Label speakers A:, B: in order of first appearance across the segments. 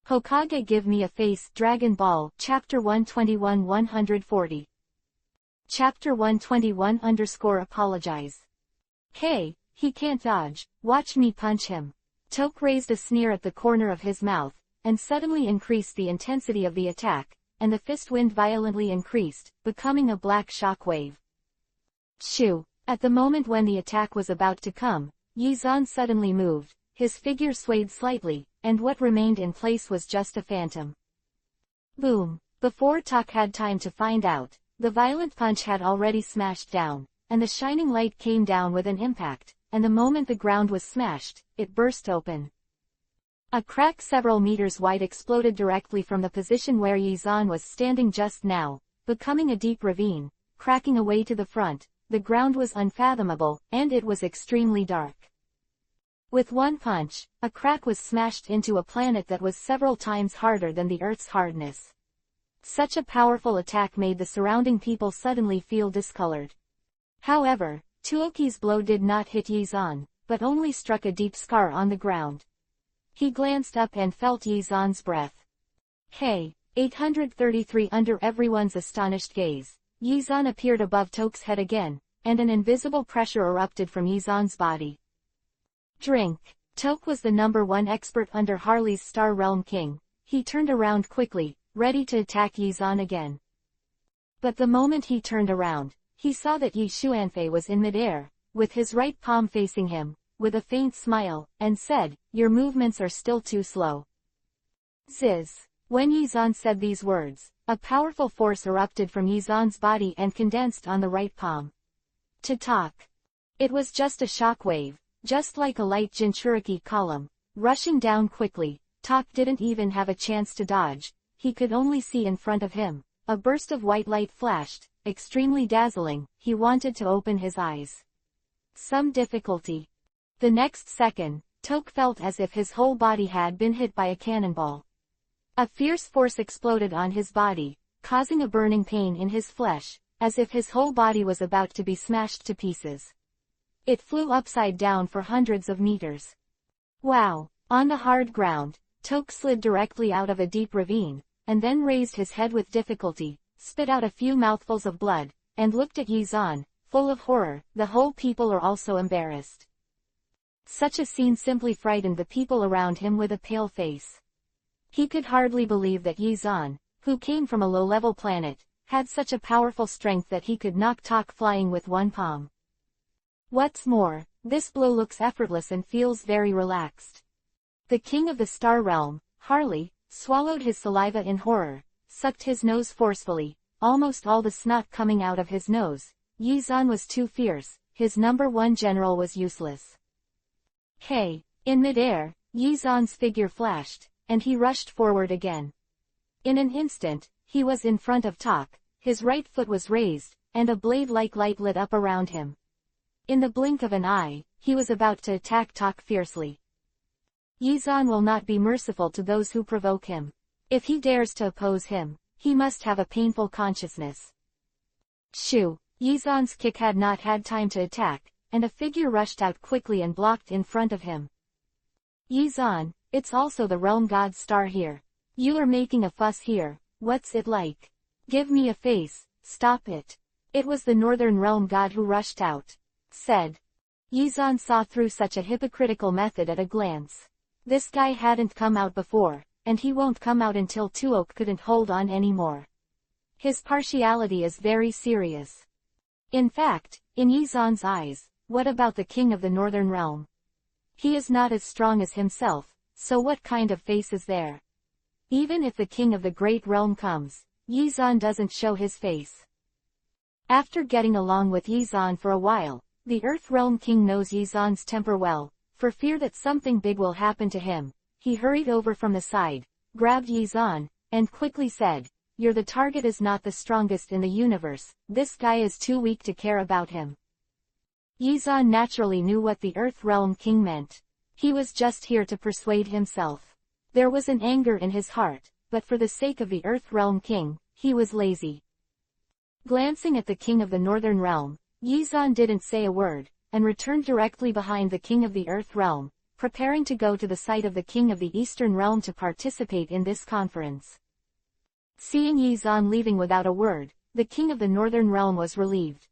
A: Hokage give me a face. Dragon Ball, Chapter 121-140. Chapter 121_apologize. Hey, he can't dodge, watch me punch him. Toke raised a sneer at the corner of his mouth, and suddenly increased the intensity of the attack, and the fist wind violently increased, becoming a black shock wave. Shoo! At the moment when the attack was about to come, Yizan suddenly moved, his figure swayed slightly, and what remained in place was just a phantom. Boom! Before Toke had time to find out, the violent punch had already smashed down, and the shining light came down with an impact, and the moment the ground was smashed, it burst open. A crack several meters wide exploded directly from the position where Yizan was standing just now, becoming a deep ravine, cracking away to the front. The ground was unfathomable, and it was extremely dark. With one punch, a crack was smashed into a planet that was several times harder than the Earth's hardness. Such a powerful attack made the surrounding people suddenly feel discolored. However, Tuoki's blow did not hit Yizan, but only struck a deep scar on the ground. He glanced up and felt Yizan's breath. Hey! 833. Under everyone's astonished gaze, Yizan appeared above Toke's head again, and an invisible pressure erupted from Yizan's body. Drink! Toke was the #1 expert under Harley's Star Realm King. He turned around quickly, ready to attack Yizan again. But the moment he turned around, he saw that Yi Xuanfei was in midair, with his right palm facing him, with a faint smile, and said, "Your movements are still too slow." Ziz! When Yizan said these words, a powerful force erupted from Yizan's body and condensed on the right palm. To Toke, it was just a shock wave, just like a light Jinchuriki column, rushing down quickly. Toke didn't even have a chance to dodge. He could only see in front of him. A burst of white light flashed, extremely dazzling. He wanted to open his eyes. Some difficulty. The next second, Toke felt as if his whole body had been hit by a cannonball. A fierce force exploded on his body, causing a burning pain in his flesh, as if his whole body was about to be smashed to pieces. It flew upside down for hundreds of meters. Wow! On the hard ground, Toke slid directly out of a deep ravine, and then raised his head with difficulty, spit out a few mouthfuls of blood, and looked at Yizan, full of horror. The whole people are also embarrassed. Such a scene simply frightened the people around him with a pale face. He could hardly believe that Yizan, who came from a low-level planet, had such a powerful strength that he could knock Toke flying with one palm. What's more, this blow looks effortless and feels very relaxed. The king of the Star Realm, Harley, swallowed his saliva in horror, sucked his nose forcefully, almost all the snot coming out of his nose. Yizan was too fierce, his #1 general was useless. Hey! In midair, Yizan's figure flashed, and he rushed forward again. In an instant, he was in front of Toke, his right foot was raised, and a blade-like light lit up around him. In the blink of an eye, he was about to attack Toke fiercely. Yizan will not be merciful to those who provoke him. If he dares to oppose him, he must have a painful consciousness. Shoo! Yizan's kick had not had time to attack, and a figure rushed out quickly and blocked in front of him. Yizan, it's also the realm god's star here. You are making a fuss here. What's it like? Give me a face. Stop it. It was the northern realm god who rushed out. Said. Yizan saw through such a hypocritical method at a glance. This guy hadn't come out before, and he won't come out until Tuoke couldn't hold on anymore. His partiality is very serious. In fact, in Yizan's eyes, what about the king of the northern realm? He is not as strong as himself, so what kind of face is there? Even if the king of the great realm comes, Yizan doesn't show his face. After getting along with Yizan for a while, the Earth Realm King knows Yizan's temper well. For fear that something big will happen to him, he hurried over from the side, grabbed Yizan, and quickly said, "You're the target is not the strongest in the universe, this guy is too weak to care about him." Yizan naturally knew what the Earth Realm King meant. He was just here to persuade himself. There was an anger in his heart, but for the sake of the Earth Realm King, he was lazy. Glancing at the King of the Northern Realm, Yizan didn't say a word, and returned directly behind the King of the Earth Realm, preparing to go to the site of the King of the Eastern Realm to participate in this conference. Seeing Yizan leaving without a word, the King of the Northern Realm was relieved.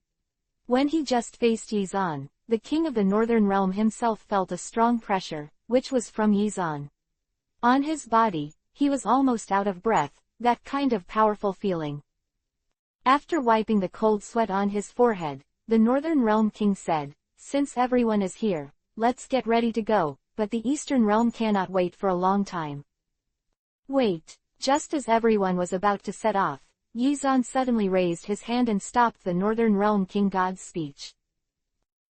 A: When he just faced Yizan, the King of the Northern Realm himself felt a strong pressure, which was from Yizan. On his body, he was almost out of breath, that kind of powerful feeling. After wiping the cold sweat on his forehead, the Northern Realm King said, "Since everyone is here, let's get ready to go, but the Eastern Realm cannot wait for a long time." Wait! Just as everyone was about to set off, Yizan suddenly raised his hand and stopped the Northern Realm King God's speech.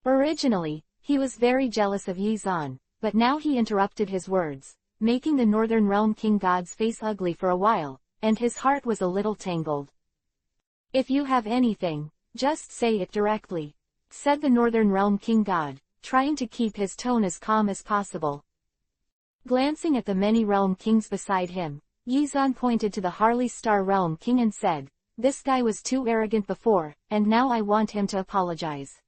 A: Originally, he was very jealous of Yizan, but now he interrupted his words, making the Northern Realm King God's face ugly for a while, and his heart was a little tangled. "If you have anything, just say it directly," said the Northern Realm King God, trying to keep his tone as calm as possible. Glancing at the many realm kings beside him, Yizan pointed to the Harley Star Realm King and said, "This guy was too arrogant before, and now I want him to apologize."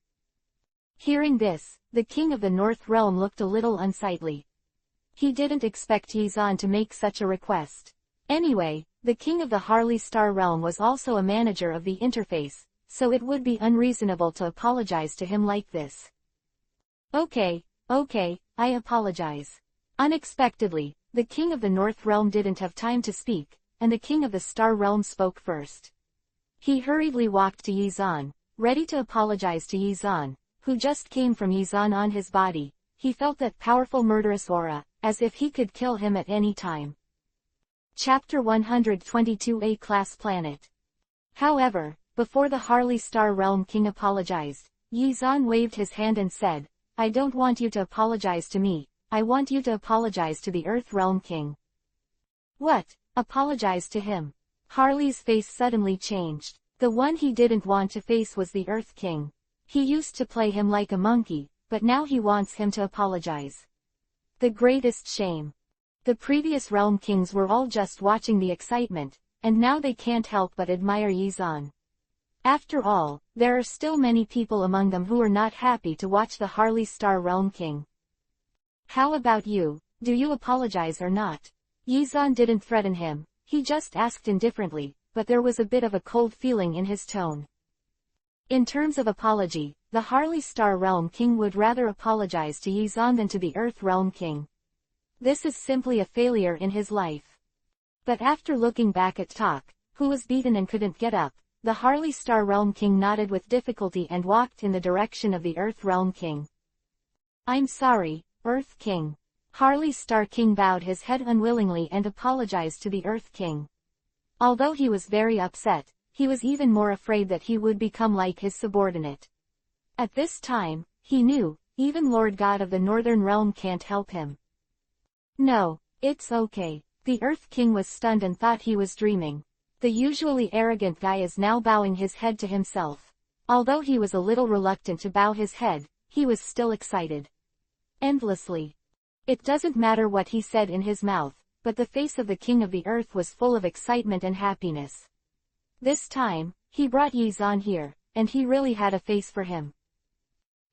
A: Hearing this, the King of the North Realm looked a little unsightly. He didn't expect Yizan to make such a request. Anyway, the King of the Harley Star Realm was also a manager of the interface, so it would be unreasonable to apologize to him like this. Okay, I apologize." Unexpectedly, the King of the North Realm didn't have time to speak, and the King of the Star Realm spoke first. He hurriedly walked to Yizan, ready to apologize to Yizan, who just came from Yizan. On his body, he felt that powerful murderous aura, as if he could kill him at any time. Chapter 122, A Class Planet. However, before the Harley Star Realm King apologized, Yizan waved his hand and said, "I don't want you to apologize to me, I want you to apologize to the Earth Realm King." What? Apologize to him? Harley's face suddenly changed. The one he didn't want to face was the Earth King. He used to play him like a monkey, but now he wants him to apologize. The greatest shame. The previous Realm Kings were all just watching the excitement, and now they can't help but admire Yizan. After all, there are still many people among them who are not happy to watch the Harley Star Realm King. "How about you, do you apologize or not?" Yizan didn't threaten him, he just asked indifferently, but there was a bit of a cold feeling in his tone. In terms of apology, the Harley Star Realm King would rather apologize to Yizan than to the Earth Realm King. This is simply a failure in his life. But after looking back at Tak, who was beaten and couldn't get up, the Harley Star Realm King nodded with difficulty and walked in the direction of the Earth Realm King. "I'm sorry, Earth King." Harley Star King bowed his head unwillingly and apologized to the Earth King. Although he was very upset, he was even more afraid that he would become like his subordinate. At this time, he knew, even Lord God of the Northern Realm can't help him. "No, it's okay." The Earth King was stunned and thought he was dreaming. The usually arrogant guy is now bowing his head to himself. Although he was a little reluctant to bow his head, he was still excited. Endlessly. It doesn't matter what he said in his mouth, but the face of the King of the Earth was full of excitement and happiness. This time, he brought Yizan here, and he really had a face for him.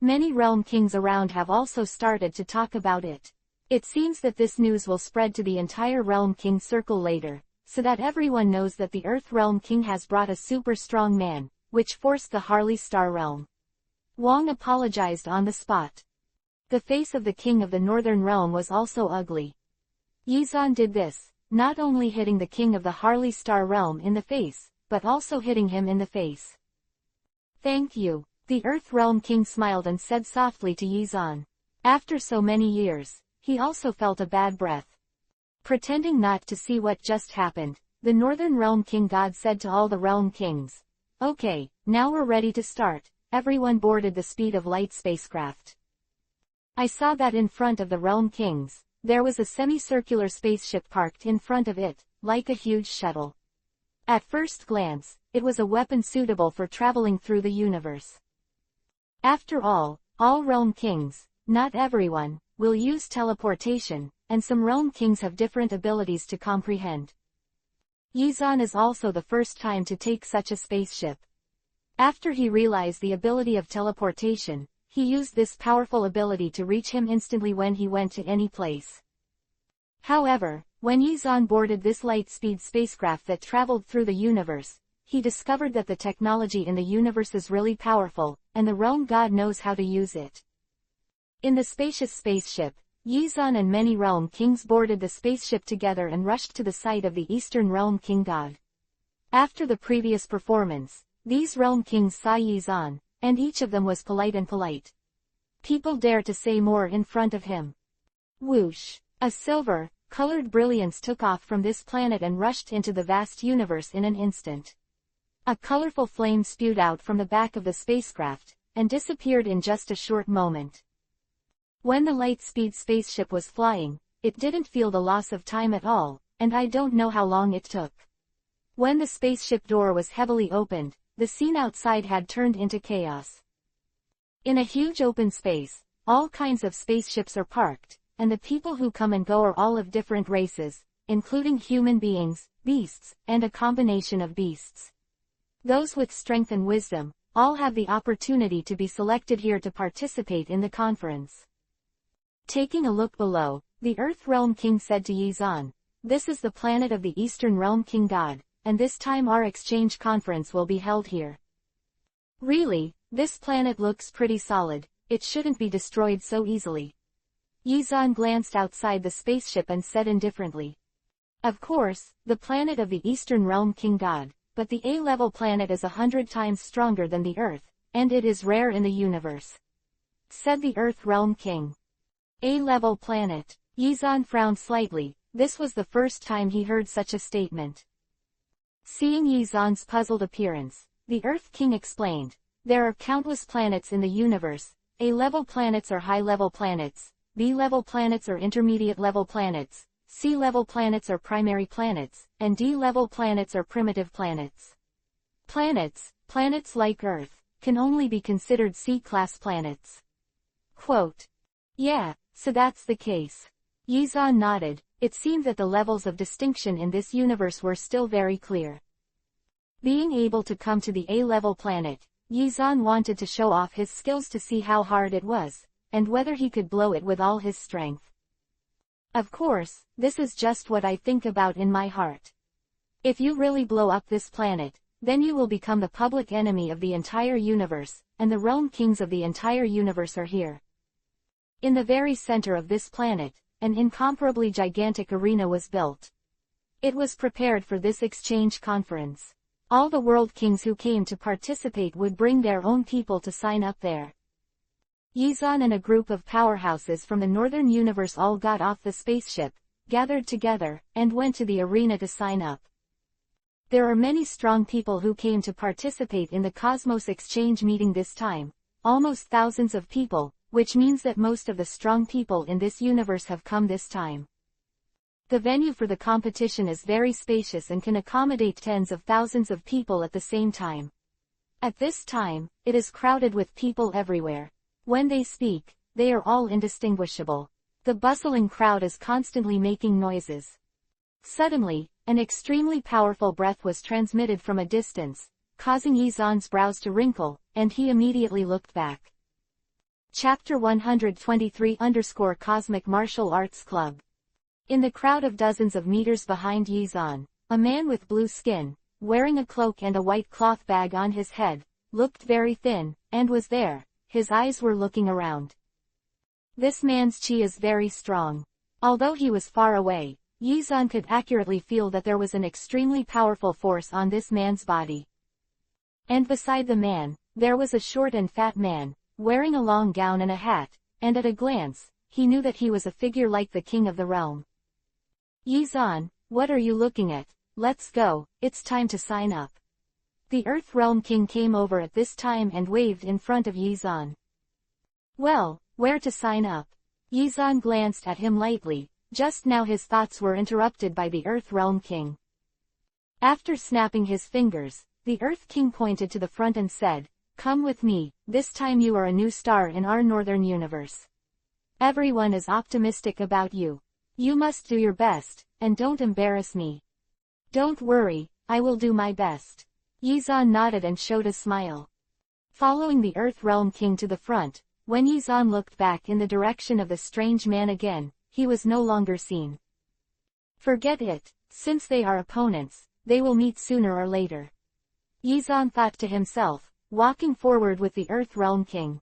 A: Many realm kings around have also started to talk about it. It seems that this news will spread to the entire Realm King circle later, so that everyone knows that the Earth Realm King has brought a super strong man, which forced the Harley Star Realm. Wong apologized on the spot. The face of the King of the Northern Realm was also ugly. Yizan did this, not only hitting the King of the Harley Star Realm in the face, but also hitting him in the face. "Thank you." The Earth Realm King smiled and said softly to Yizan. After so many years, he also felt a bad breath. Pretending not to see what just happened, the Northern Realm King God said to all the Realm Kings, "Okay, now we're ready to start." Everyone boarded the speed of light spacecraft. I saw that in front of the Realm Kings, there was a semicircular spaceship parked in front of it, like a huge shuttle. At first glance, it was a weapon suitable for traveling through the universe. After all Realm Kings, not everyone, will use teleportation, and some Realm Kings have different abilities to comprehend. Yizan is also the first time to take such a spaceship. After he realized the ability of teleportation, He used this powerful ability to reach him instantly when he went to any place. However, when Yizan boarded this light-speed spacecraft that traveled through the universe, he discovered that the technology in the universe is really powerful, and the realm god knows how to use it. In the spacious spaceship, Yizan and many realm kings boarded the spaceship together and rushed to the site of the Eastern Realm King god. After the previous performance, these realm kings saw Yizan, and each of them was polite. People dared to say more in front of him. Whoosh! A silver-colored brilliance took off from this planet and rushed into the vast universe in an instant. A colorful flame spewed out from the back of the spacecraft, and disappeared in just a short moment. When the light-speed spaceship was flying, it didn't feel the loss of time at all, and I don't know how long it took. When the spaceship door was heavily opened, the scene outside had turned into chaos. In a huge open space, all kinds of spaceships are parked, and the people who come and go are all of different races, including human beings, beasts, and a combination of beasts. Those with strength and wisdom, all have the opportunity to be selected here to participate in the conference. Taking a look below, the Earth Realm King said to Yizan, "This is the planet of the Eastern Realm King God, and this time our exchange conference will be held here." Really, this planet looks pretty solid, it shouldn't be destroyed so easily. Yizan glanced outside the spaceship and said indifferently. Of course, the planet of the Eastern Realm King God, but the A-level planet is 100 times stronger than the Earth, and it is rare in the universe, said the Earth Realm King. A-level planet. Yizan frowned slightly, this was the first time he heard such a statement. Seeing Yizan's puzzled appearance, the Earth King explained, "There are countless planets in the universe. A-level planets are high-level planets, B-level planets are intermediate-level planets, C-level planets are primary planets, and D-level planets are primitive planets. Planets like Earth, can only be considered C-class planets." Quote. Yeah, so that's the case. Yizan nodded. It seemed that the levels of distinction in this universe were still very clear. Being able to come to the A-level planet, Yizan wanted to show off his skills to see how hard it was, and whether he could blow it with all his strength. Of course, this is just what I think about in my heart. If you really blow up this planet, then you will become the public enemy of the entire universe, and the realm kings of the entire universe are here. In the very center of this planet, an incomparably gigantic arena was built. It was prepared for this exchange conference. All the world kings who came to participate would bring their own people to sign up there. Yizan and a group of powerhouses from the northern universe all got off the spaceship, gathered together, and went to the arena to sign up. There are many strong people who came to participate in the Cosmos Exchange meeting this time, almost thousands of people, which means that most of the strong people in this universe have come this time. The venue for the competition is very spacious and can accommodate tens of thousands of people at the same time. At this time, it is crowded with people everywhere. When they speak, they are all indistinguishable. The bustling crowd is constantly making noises. Suddenly, an extremely powerful breath was transmitted from a distance, causing Yizan's brows to wrinkle, and he immediately looked back. Chapter 123-Cosmic Martial Arts Club. In the crowd of dozens of meters behind Yizan, a man with blue skin, wearing a cloak and a white cloth bag on his head, looked very thin, and was there. His eyes were looking around. This man's chi is very strong. Although he was far away, Yizan could accurately feel that there was an extremely powerful force on this man's body. And beside the man, there was a short and fat man, wearing a long gown and a hat, and at a glance, he knew that he was a figure like the king of the realm. Yizan, what are you looking at? Let's go, it's time to sign up. The Earth Realm King came over at this time and waved in front of Yizan. Well, where to sign up? Yizan glanced at him lightly, just now his thoughts were interrupted by the Earth Realm King. After snapping his fingers, the Earth King pointed to the front and said, "Come with me, this time you are a new star in our northern universe. Everyone is optimistic about you. You must do your best, and don't embarrass me." "Don't worry, I will do my best." Yizan nodded and showed a smile. Following the Earth Realm King to the front, when Yizan looked back in the direction of the strange man again, he was no longer seen. Forget it, since they are opponents, they will meet sooner or later. Yizan thought to himself, walking forward with the Earth Realm King.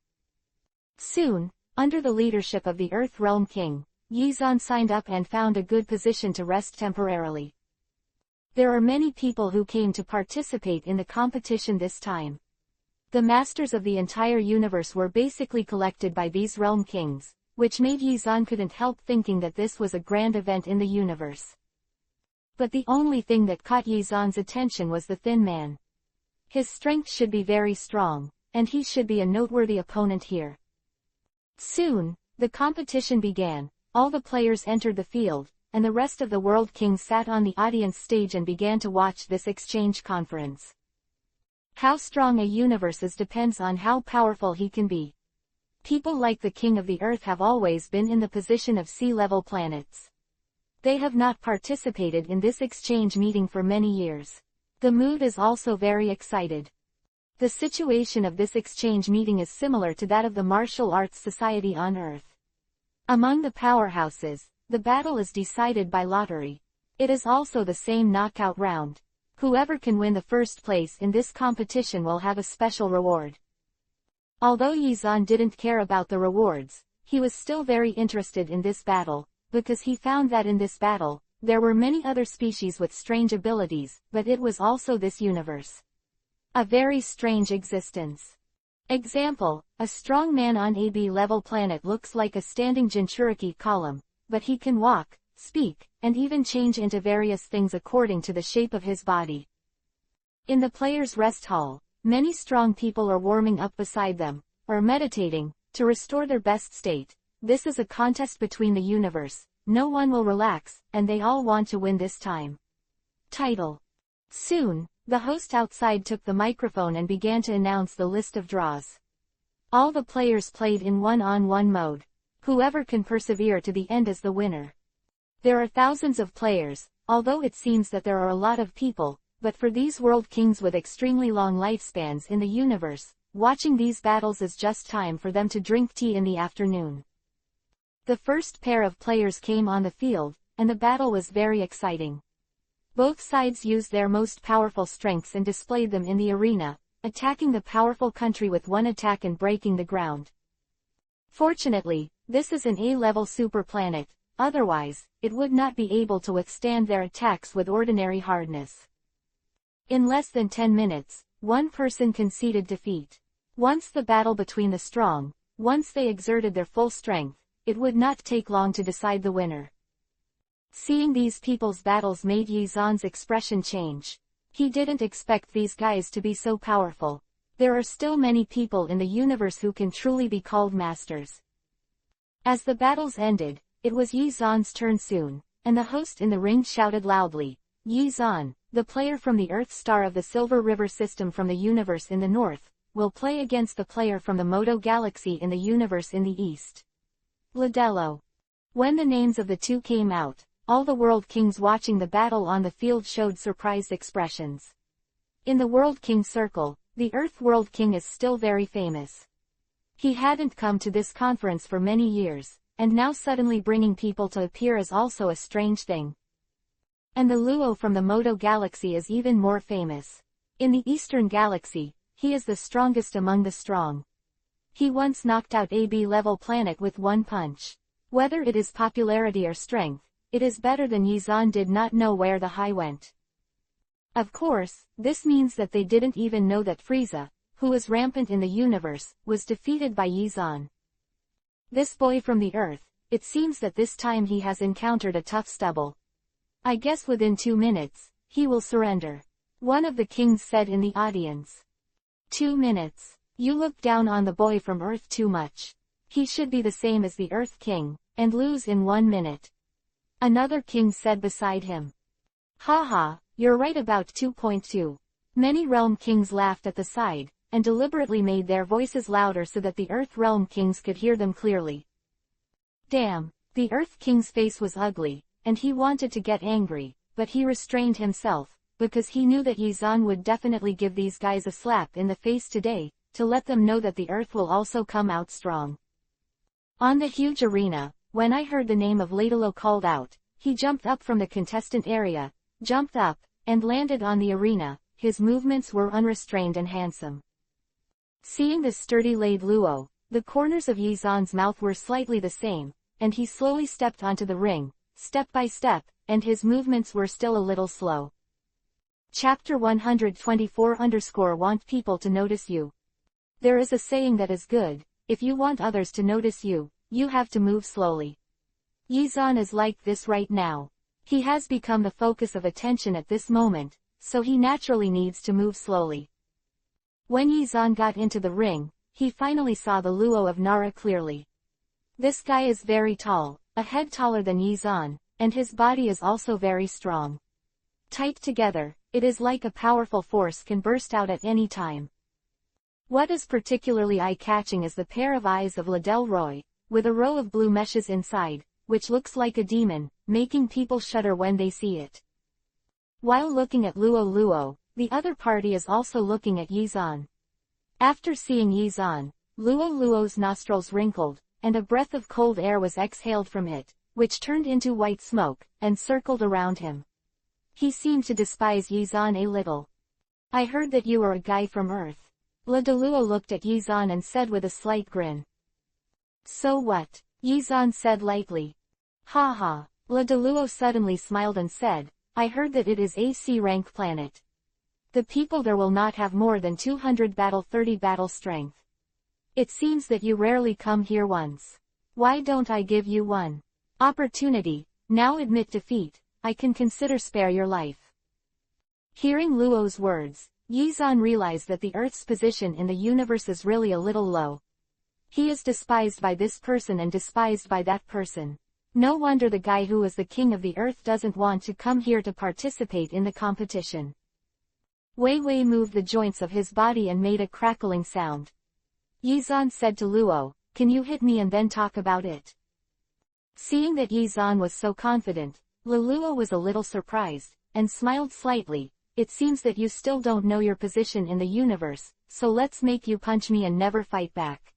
A: Soon, under the leadership of the Earth Realm King, Yizan signed up and found a good position to rest temporarily. There are many people who came to participate in the competition this time. The masters of the entire universe were basically collected by these realm kings, which made Yizan couldn't help thinking that this was a grand event in the universe. But the only thing that caught Yizan's attention was the thin man. His strength should be very strong, and he should be a noteworthy opponent here. Soon, the competition began, all the players entered the field, and the rest of the World Kings sat on the audience stage and began to watch this exchange conference. How strong a universe is depends on how powerful he can be. People like the King of the Earth have always been in the position of sea-level planets. They have not participated in this exchange meeting for many years. The mood is also very excited. The situation of this exchange meeting is similar to that of the martial arts society on Earth. Among the powerhouses, the battle is decided by lottery. It is also the same knockout round. Whoever can win the first place in this competition will have a special reward. Although Yizan didn't care about the rewards, he was still very interested in this battle, because he found that in this battle, there were many other species with strange abilities, but it was also this universe. A very strange existence. Example, a strong man on a B-level planet looks like a standing Jinchuriki column, but he can walk, speak, and even change into various things according to the shape of his body. In the players' rest hall, many strong people are warming up beside them, or meditating, to restore their best state. This is a contest between the universe, no one will relax, and they all want to win this time. Title. Soon, the host outside took the microphone and began to announce the list of draws. All the players played in one-on-one mode. Whoever can persevere to the end is the winner. There are thousands of players, although it seems that there are a lot of people, but for these world kings with extremely long lifespans in the universe, watching these battles is just time for them to drink tea in the afternoon. The first pair of players came on the field, and the battle was very exciting. Both sides used their most powerful strengths and displayed them in the arena, attacking the powerful country with one attack and breaking the ground. Fortunately, this is an A-level super planet, otherwise, it would not be able to withstand their attacks with ordinary hardness. In less than 10 minutes, one person conceded defeat. Once the battle between the strong, once they exerted their full strength, it would not take long to decide the winner. Seeing these people's battles made Yizan's expression change. He didn't expect these guys to be so powerful. There are still many people in the universe who can truly be called masters. As the battles ended, it was Yizan's turn soon, and the host in the ring shouted loudly, "Yizan, the player from the Earth Star of the Silver River system from the universe in the north, will play against the player from the Moto Galaxy in the universe in the east." Lidello. When the names of the two came out, all the World Kings watching the battle on the field showed surprised expressions. In the World King circle, the Earth World King is still very famous. He hadn't come to this conference for many years, and now suddenly bringing people to appear is also a strange thing. And the Luo from the Moto Galaxy is even more famous. In the Eastern Galaxy, he is the strongest among the strong. He once knocked out a B-level planet with one punch. Whether it is popularity or strength, it is better than Yizan did not know where the high went. Of course, this means that they didn't even know that Frieza, who is rampant in the universe, was defeated by Yizan. This boy from the Earth, it seems that this time he has encountered a tough stubble. I guess within 2 minutes, he will surrender. One of the kings said in the audience. 2 minutes. You look down on the boy from Earth too much. He should be the same as the Earth King, and lose in 1 minute. Another king said beside him. Haha, you're right about 2.2. Many realm kings laughed at the side, and deliberately made their voices louder so that the Earth realm kings could hear them clearly. Damn, the Earth King's face was ugly, and he wanted to get angry, but he restrained himself, because he knew that Yizan would definitely give these guys a slap in the face today, to let them know that the earth will also come out strong. On the huge arena, when I heard the name of Readaloud called out, he jumped up from the contestant area, jumped up, and landed on the arena. His movements were unrestrained and handsome. Seeing this sturdy Readaloud, the corners of Yizan's mouth were slightly the same, and he slowly stepped onto the ring, step by step, and his movements were still a little slow. Chapter 124 Want people to notice you. There is a saying that is good: if you want others to notice you, you have to move slowly. Yizan is like this right now. He has become the focus of attention at this moment, so he naturally needs to move slowly. When Yizan got into the ring, he finally saw the Luo of Nara clearly. This guy is very tall, a head taller than Yizan, and his body is also very strong. Tight together, it is like a powerful force can burst out at any time. What is particularly eye-catching is the pair of eyes of Readaloud, with a row of blue meshes inside, which looks like a demon, making people shudder when they see it. While looking at Luo, the other party is also looking at Yizan. After seeing Yizan, Luo's nostrils wrinkled, and a breath of cold air was exhaled from it, which turned into white smoke, and circled around him. He seemed to despise Yizan a little. "I heard that you are a guy from Earth." Readaloud looked at Yizan and said with a slight grin. "So what?" Yizan said lightly. "Ha ha." Readaloud suddenly smiled and said, "I heard that it is a C-rank planet. The people there will not have more than 200 30 battle strength. It seems that you rarely come here once. Why don't I give you one opportunity? Now admit defeat. I can consider spare your life." Hearing Luo's words, Yizan realized that the Earth's position in the universe is really a little low. He is despised by this person and despised by that person. No wonder the guy who is the king of the Earth doesn't want to come here to participate in the competition. Wei Wei moved the joints of his body and made a crackling sound. Yizan said to Luo, "Can you hit me and then talk about it?" Seeing that Yizan was so confident, Luo was a little surprised, and smiled slightly. "It seems that you still don't know your position in the universe, so let's make you punch me and never fight back."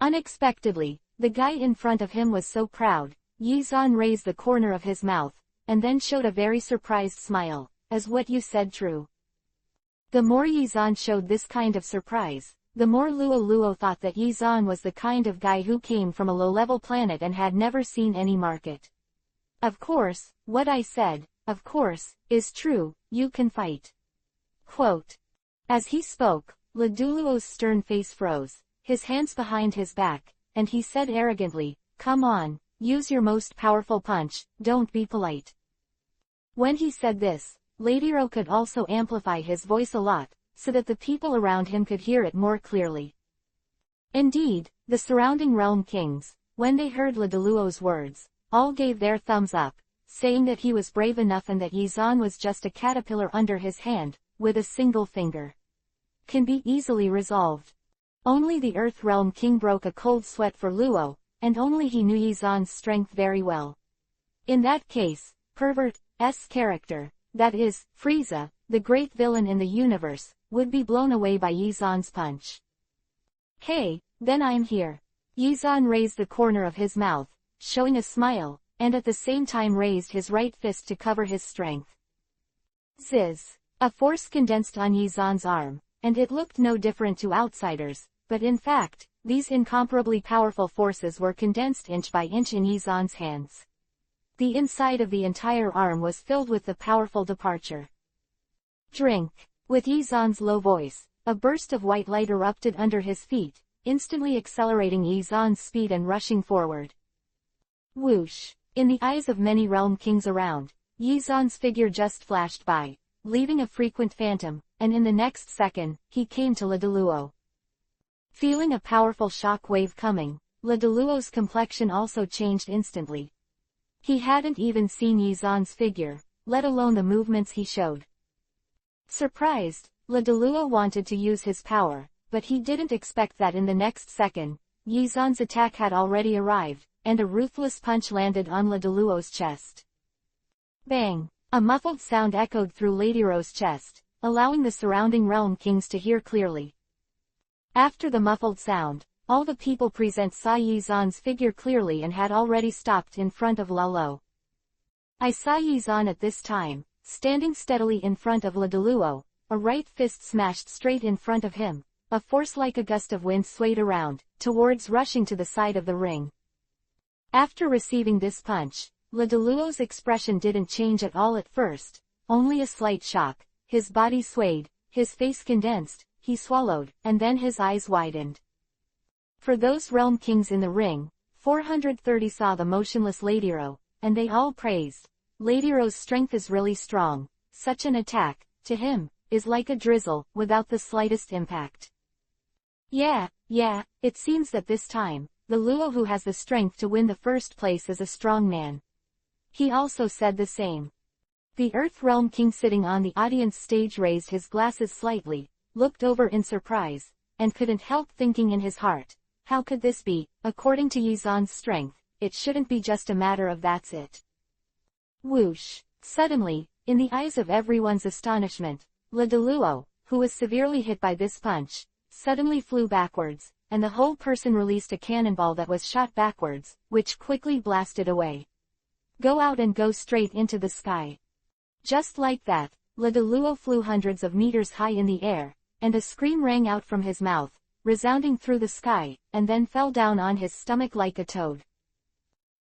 A: Unexpectedly, the guy in front of him was so proud. Yizan raised the corner of his mouth, and then showed a very surprised smile. "Is what you said true?" The more Yizan showed this kind of surprise, the more Luo thought that Yizan was the kind of guy who came from a low-level planet and had never seen any market. "Of course, what I said, of course, is true. You can fight." Quote. As he spoke, Readaloud's stern face froze, his hands behind his back, and he said arrogantly, "Come on, use your most powerful punch, don't be polite." When he said this, Readaloud could also amplify his voice a lot, so that the people around him could hear it more clearly. Indeed, the surrounding realm kings, when they heard Readaloud's words, all gave their thumbs up, saying that he was brave enough and that Yizan was just a caterpillar under his hand, with a single finger. Can be easily resolved. Only the Earth Realm King broke a cold sweat for Luo, and only he knew Yizan's strength very well. In that case, Pervert's character, that is, Frieza, the great villain in the universe, would be blown away by Yizan's punch. "Hey, then I'm here." Yizan raised the corner of his mouth, showing a smile, and at the same time raised his right fist to cover his strength. Ziz! A force condensed on Yizan's arm, and it looked no different to outsiders, but in fact, these incomparably powerful forces were condensed inch by inch in Yizan's hands. The inside of the entire arm was filled with the powerful departure. "Drink!" With Yizan's low voice, a burst of white light erupted under his feet, instantly accelerating Yizan's speed and rushing forward. Whoosh! In the eyes of many realm kings around, Yizan's figure just flashed by, leaving a frequent phantom, and in the next second, he came to Readaloud. Feeling a powerful shock wave coming, Readaloud's complexion also changed instantly. He hadn't even seen Yizan's figure, let alone the movements he showed. Surprised, Readaloud wanted to use his power, but he didn't expect that in the next second, Yizan's attack had already arrived, and a ruthless punch landed on Readaloud's chest. Bang! A muffled sound echoed through Readaloud's chest, allowing the surrounding realm kings to hear clearly. After the muffled sound, all the people present saw Yizan's figure clearly and had already stopped in front of Lalo. I saw Yizan at this time, standing steadily in front of Ledaluo, a right fist smashed straight in front of him. A force like a gust of wind swayed around, towards rushing to the side of the ring. After receiving this punch, Ledaluo's expression didn't change at all at first, only a slight shock. His body swayed, his face condensed, he swallowed, and then his eyes widened. For those realm kings in the ring, 430 saw the motionless Ladiro, and they all praised. Ladiro's strength is really strong. Such an attack, to him, is like a drizzle, without the slightest impact. Yeah, it seems that this time, the Luo who has the strength to win the first place is a strong man. He also said the same. The Earth Realm King sitting on the audience stage raised his glasses slightly, looked over in surprise, and couldn't help thinking in his heart, how could this be? According to Yizan's strength, it shouldn't be just a matter of that's it. Whoosh! Suddenly, in the eyes of everyone's astonishment, Ledaluo, who was severely hit by this punch, suddenly flew backwards, and the whole person released a cannonball that was shot backwards, which quickly blasted away. Go out and go straight into the sky. Just like that, Ledaluo flew hundreds of meters high in the air, and a scream rang out from his mouth, resounding through the sky, and then fell down on his stomach like a toad.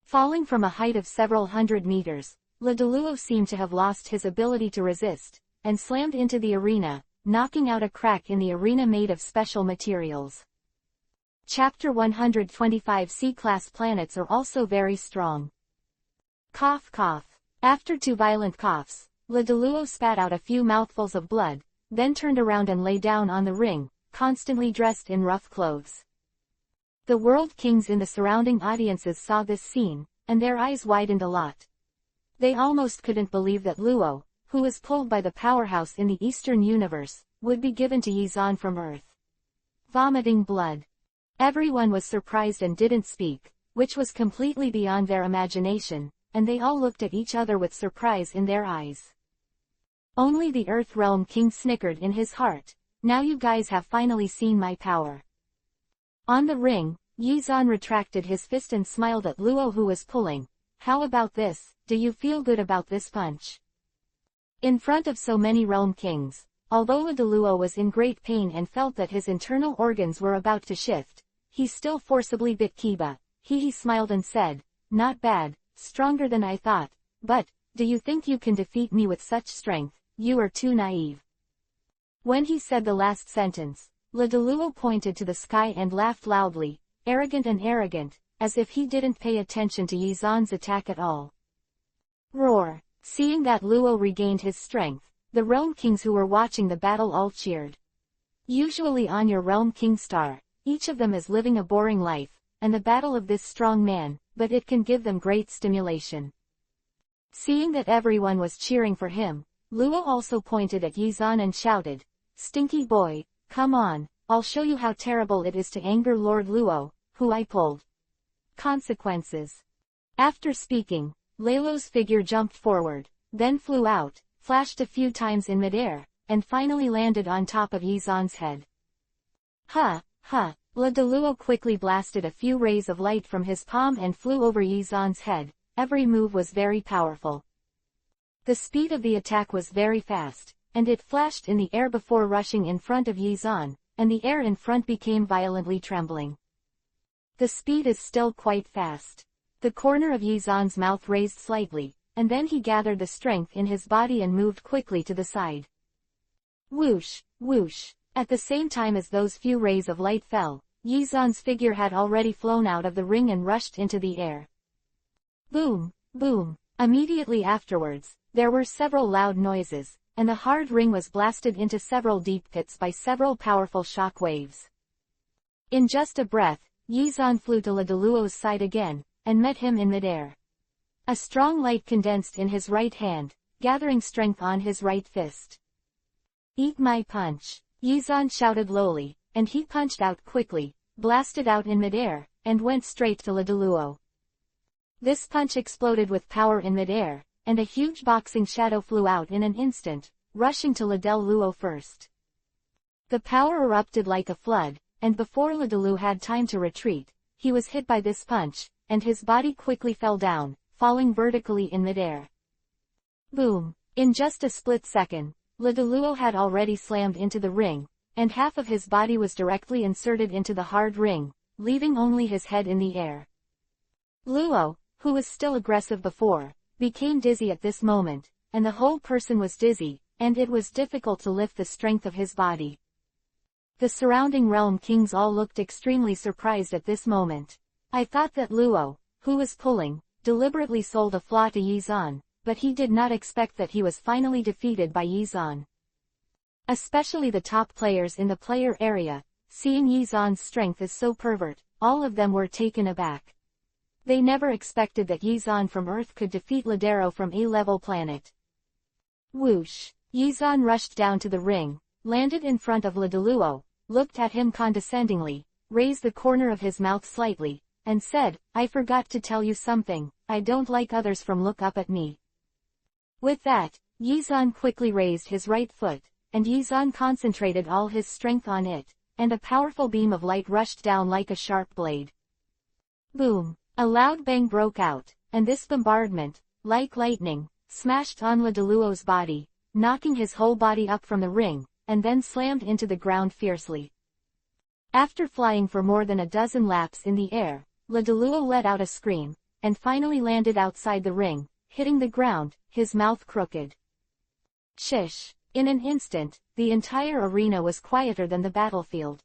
A: Falling from a height of several hundred meters, Ledaluo seemed to have lost his ability to resist, and slammed into the arena, knocking out a crack in the arena made of special materials. Chapter 125 C-class planets are also very strong. Cough cough. After 2 violent coughs, Ledaluo spat out a few mouthfuls of blood, then turned around and lay down on the ring, constantly dressed in rough clothes. The world kings in the surrounding audiences saw this scene, and their eyes widened a lot. They almost couldn't believe that Luo, who was pulled by the powerhouse in the Eastern universe, would be given to Yizan from Earth. Vomiting blood. Everyone was surprised and didn't speak, which was completely beyond their imagination, and they all looked at each other with surprise in their eyes. Only the Earth Realm King snickered in his heart. Now you guys have finally seen my power. On the ring, Yizan retracted his fist and smiled at Luo who was pulling. How about this? Do you feel good about this punch? In front of so many realm kings, although Ledaluo was in great pain and felt that his internal organs were about to shift, he still forcibly bit Kiba. He smiled and said, not bad, stronger than I thought, but, do you think you can defeat me with such strength? You are too naive. When he said the last sentence, Ledaluo pointed to the sky and laughed loudly, arrogant, as if he didn't pay attention to Yizan's attack at all. Roar! Seeing that Luo regained his strength, the realm kings who were watching the battle all cheered. Usually on your realm king star, each of them is living a boring life, and the battle of this strong man, but it can give them great stimulation. Seeing that everyone was cheering for him, Luo also pointed at Yizan and shouted, Stinky boy, come on, I'll show you how terrible it is to anger Lord Luo, who I pulled. Consequences. After speaking, Lalo's figure jumped forward, then flew out, flashed a few times in midair, and finally landed on top of Yizan's head. Ledaluo quickly blasted a few rays of light from his palm and flew over Yizan's head. Every move was very powerful. The speed of the attack was very fast, and it flashed in the air before rushing in front of Yizan, and the air in front became violently trembling. The speed is still quite fast. The corner of Yizan's mouth raised slightly, and then he gathered the strength in his body and moved quickly to the side. Whoosh, whoosh. At the same time as those few rays of light fell, Yizan's figure had already flown out of the ring and rushed into the air. Boom, boom. Immediately afterwards, there were several loud noises, and the hard ring was blasted into several deep pits by several powerful shock waves. In just a breath, Yizan flew to Ledaluo's side again, and met him in midair. A strong light condensed in his right hand, gathering strength on his right fist. Eat my punch, Yizan shouted lowly, and he punched out quickly, blasted out in midair, and went straight to Ledaluo. This punch exploded with power in midair, and a huge boxing shadow flew out in an instant, rushing to Ledaluo first. The power erupted like a flood, and before Ladaloo had time to retreat, he was hit by this punch, and his body quickly fell down, falling vertically in midair. Boom! In just a split second, Ladaloo had already slammed into the ring, and half of his body was directly inserted into the hard ring, leaving only his head in the air. Luo, who was still aggressive before, became dizzy at this moment, and the whole person was dizzy, and it was difficult to lift the strength of his body. The surrounding realm kings all looked extremely surprised at this moment. I thought that Luo, who was pulling, deliberately sold a flaw to Yizan, but he did not expect that he was finally defeated by Yizan. Especially the top players in the player area, seeing Yizan's strength as so pervert, all of them were taken aback. They never expected that Yizan from Earth could defeat Ladero from A-level planet. Whoosh! Yizan rushed down to the ring, landed in front of Ladaloo, looked at him condescendingly, raised the corner of his mouth slightly, and said, "I forgot to tell you something, I don't like others from look up at me." With that, Yizan quickly raised his right foot, and Yizan concentrated all his strength on it, and a powerful beam of light rushed down like a sharp blade. Boom! A loud bang broke out, and this bombardment, like lightning, smashed on Ladaloo's body, knocking his whole body up from the ring, and then slammed into the ground fiercely. After flying for more than a dozen laps in the air, Ladaloo let out a scream, and finally landed outside the ring, hitting the ground, his mouth crooked. Shish! In an instant, the entire arena was quieter than the battlefield.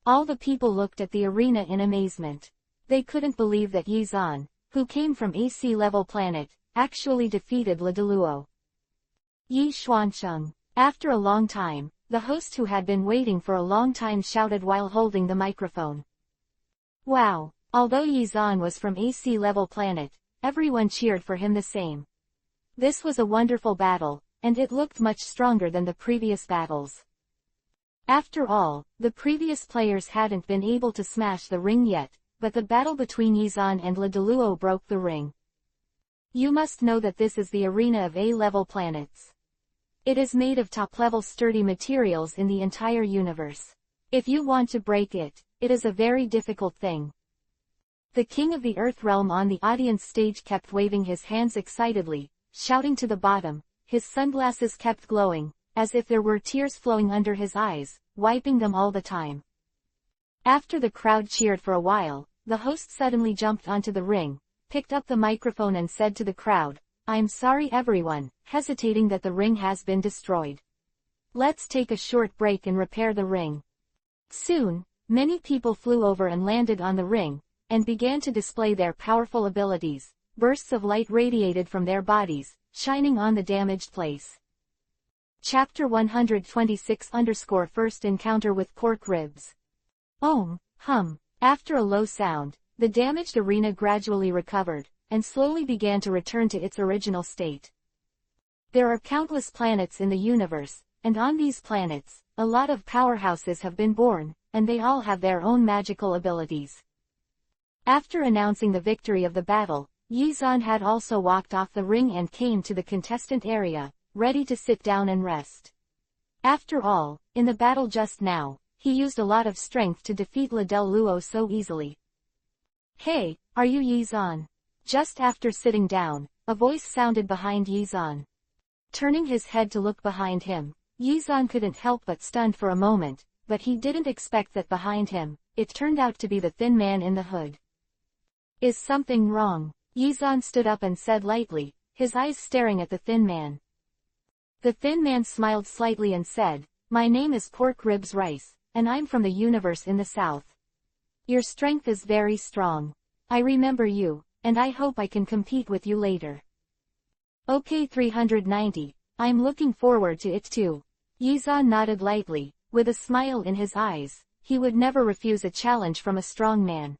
A: All the people looked at the arena in amazement. They couldn't believe that Yizan, who came from a sea-level planet, actually defeated Ladaloo. Yi Xuansheng. After a long time, the host who had been waiting for a long time shouted while holding the microphone. Wow! Although Yizan was from a sea-level planet, everyone cheered for him the same. This was a wonderful battle, and it looked much stronger than the previous battles. After all, the previous players hadn't been able to smash the ring yet, but the battle between Yizan and Ladaloo broke the ring. You must know that this is the arena of A-level planets. It is made of top-level sturdy materials in the entire universe. If you want to break it, it is a very difficult thing. The king of the Earth realm on the audience stage kept waving his hands excitedly, shouting to the bottom. His sunglasses kept glowing, as if there were tears flowing under his eyes, wiping them all the time. After the crowd cheered for a while, the host suddenly jumped onto the ring, picked up the microphone and said to the crowd, "I'm sorry everyone, hesitating that the ring has been destroyed. Let's take a short break and repair the ring." Soon, many people flew over and landed on the ring, and began to display their powerful abilities. Bursts of light radiated from their bodies, shining on the damaged place. Chapter 126-First Encounter with Pork Ribs. Hum. After a low sound, the damaged arena gradually recovered, and slowly began to return to its original state. There are countless planets in the universe, and on these planets, a lot of powerhouses have been born, and they all have their own magical abilities. After announcing the victory of the battle, Yizan had also walked off the ring and came to the contestant area, ready to sit down and rest. After all, in the battle just now, he used a lot of strength to defeat Ladaloo so easily. "Hey, are you Yizan?" Just after sitting down, a voice sounded behind Yizan. Turning his head to look behind him, Yizan couldn't help but stunned for a moment, but he didn't expect that behind him, it turned out to be the thin man in the hood. "Is something wrong?" Yizan stood up and said lightly, his eyes staring at the thin man. The thin man smiled slightly and said, "My name is Pork Ribs Rice, and I'm from the universe in the south. Your strength is very strong. I remember you, and I hope I can compete with you later." "Okay 390, I'm looking forward to it too." Yizan nodded lightly, with a smile in his eyes. He would never refuse a challenge from a strong man.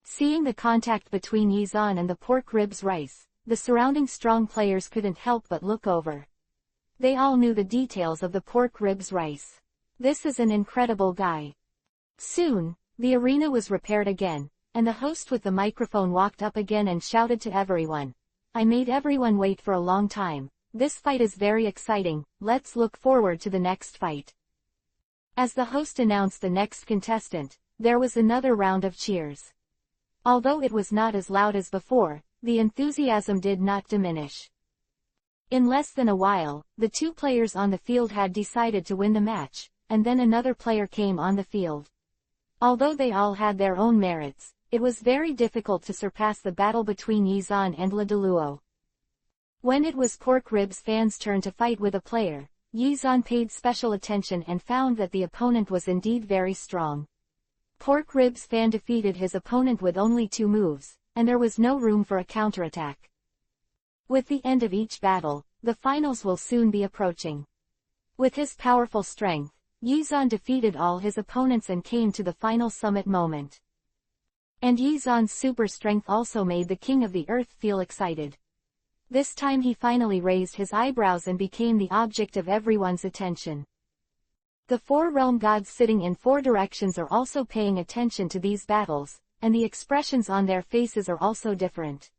A: Seeing the contact between Yizan and the Pork Ribs Rice, the surrounding strong players couldn't help but look over. They all knew the details of the Pork Ribs Rice. This is an incredible guy. Soon, the arena was repaired again, and the host with the microphone walked up again and shouted to everyone. "I made everyone wait for a long time. This fight is very exciting, let's look forward to the next fight." As the host announced the next contestant, there was another round of cheers. Although it was not as loud as before, the enthusiasm did not diminish. In less than a while, the two players on the field had decided to win the match, and then another player came on the field. Although they all had their own merits, it was very difficult to surpass the battle between Yizan and Readaloud. When it was Pork Ribs fans' turn to fight with a player, Yizan paid special attention and found that the opponent was indeed very strong. Pork Ribs fan defeated his opponent with only 2 moves, and there was no room for a counterattack. With the end of each battle, the finals will soon be approaching. With his powerful strength, Yizan defeated all his opponents and came to the final summit moment. And Yizan's super strength also made the King of the Earth feel excited. This time he finally raised his eyebrows and became the object of everyone's attention. The 4 realm gods sitting in 4 directions are also paying attention to these battles, and the expressions on their faces are also different.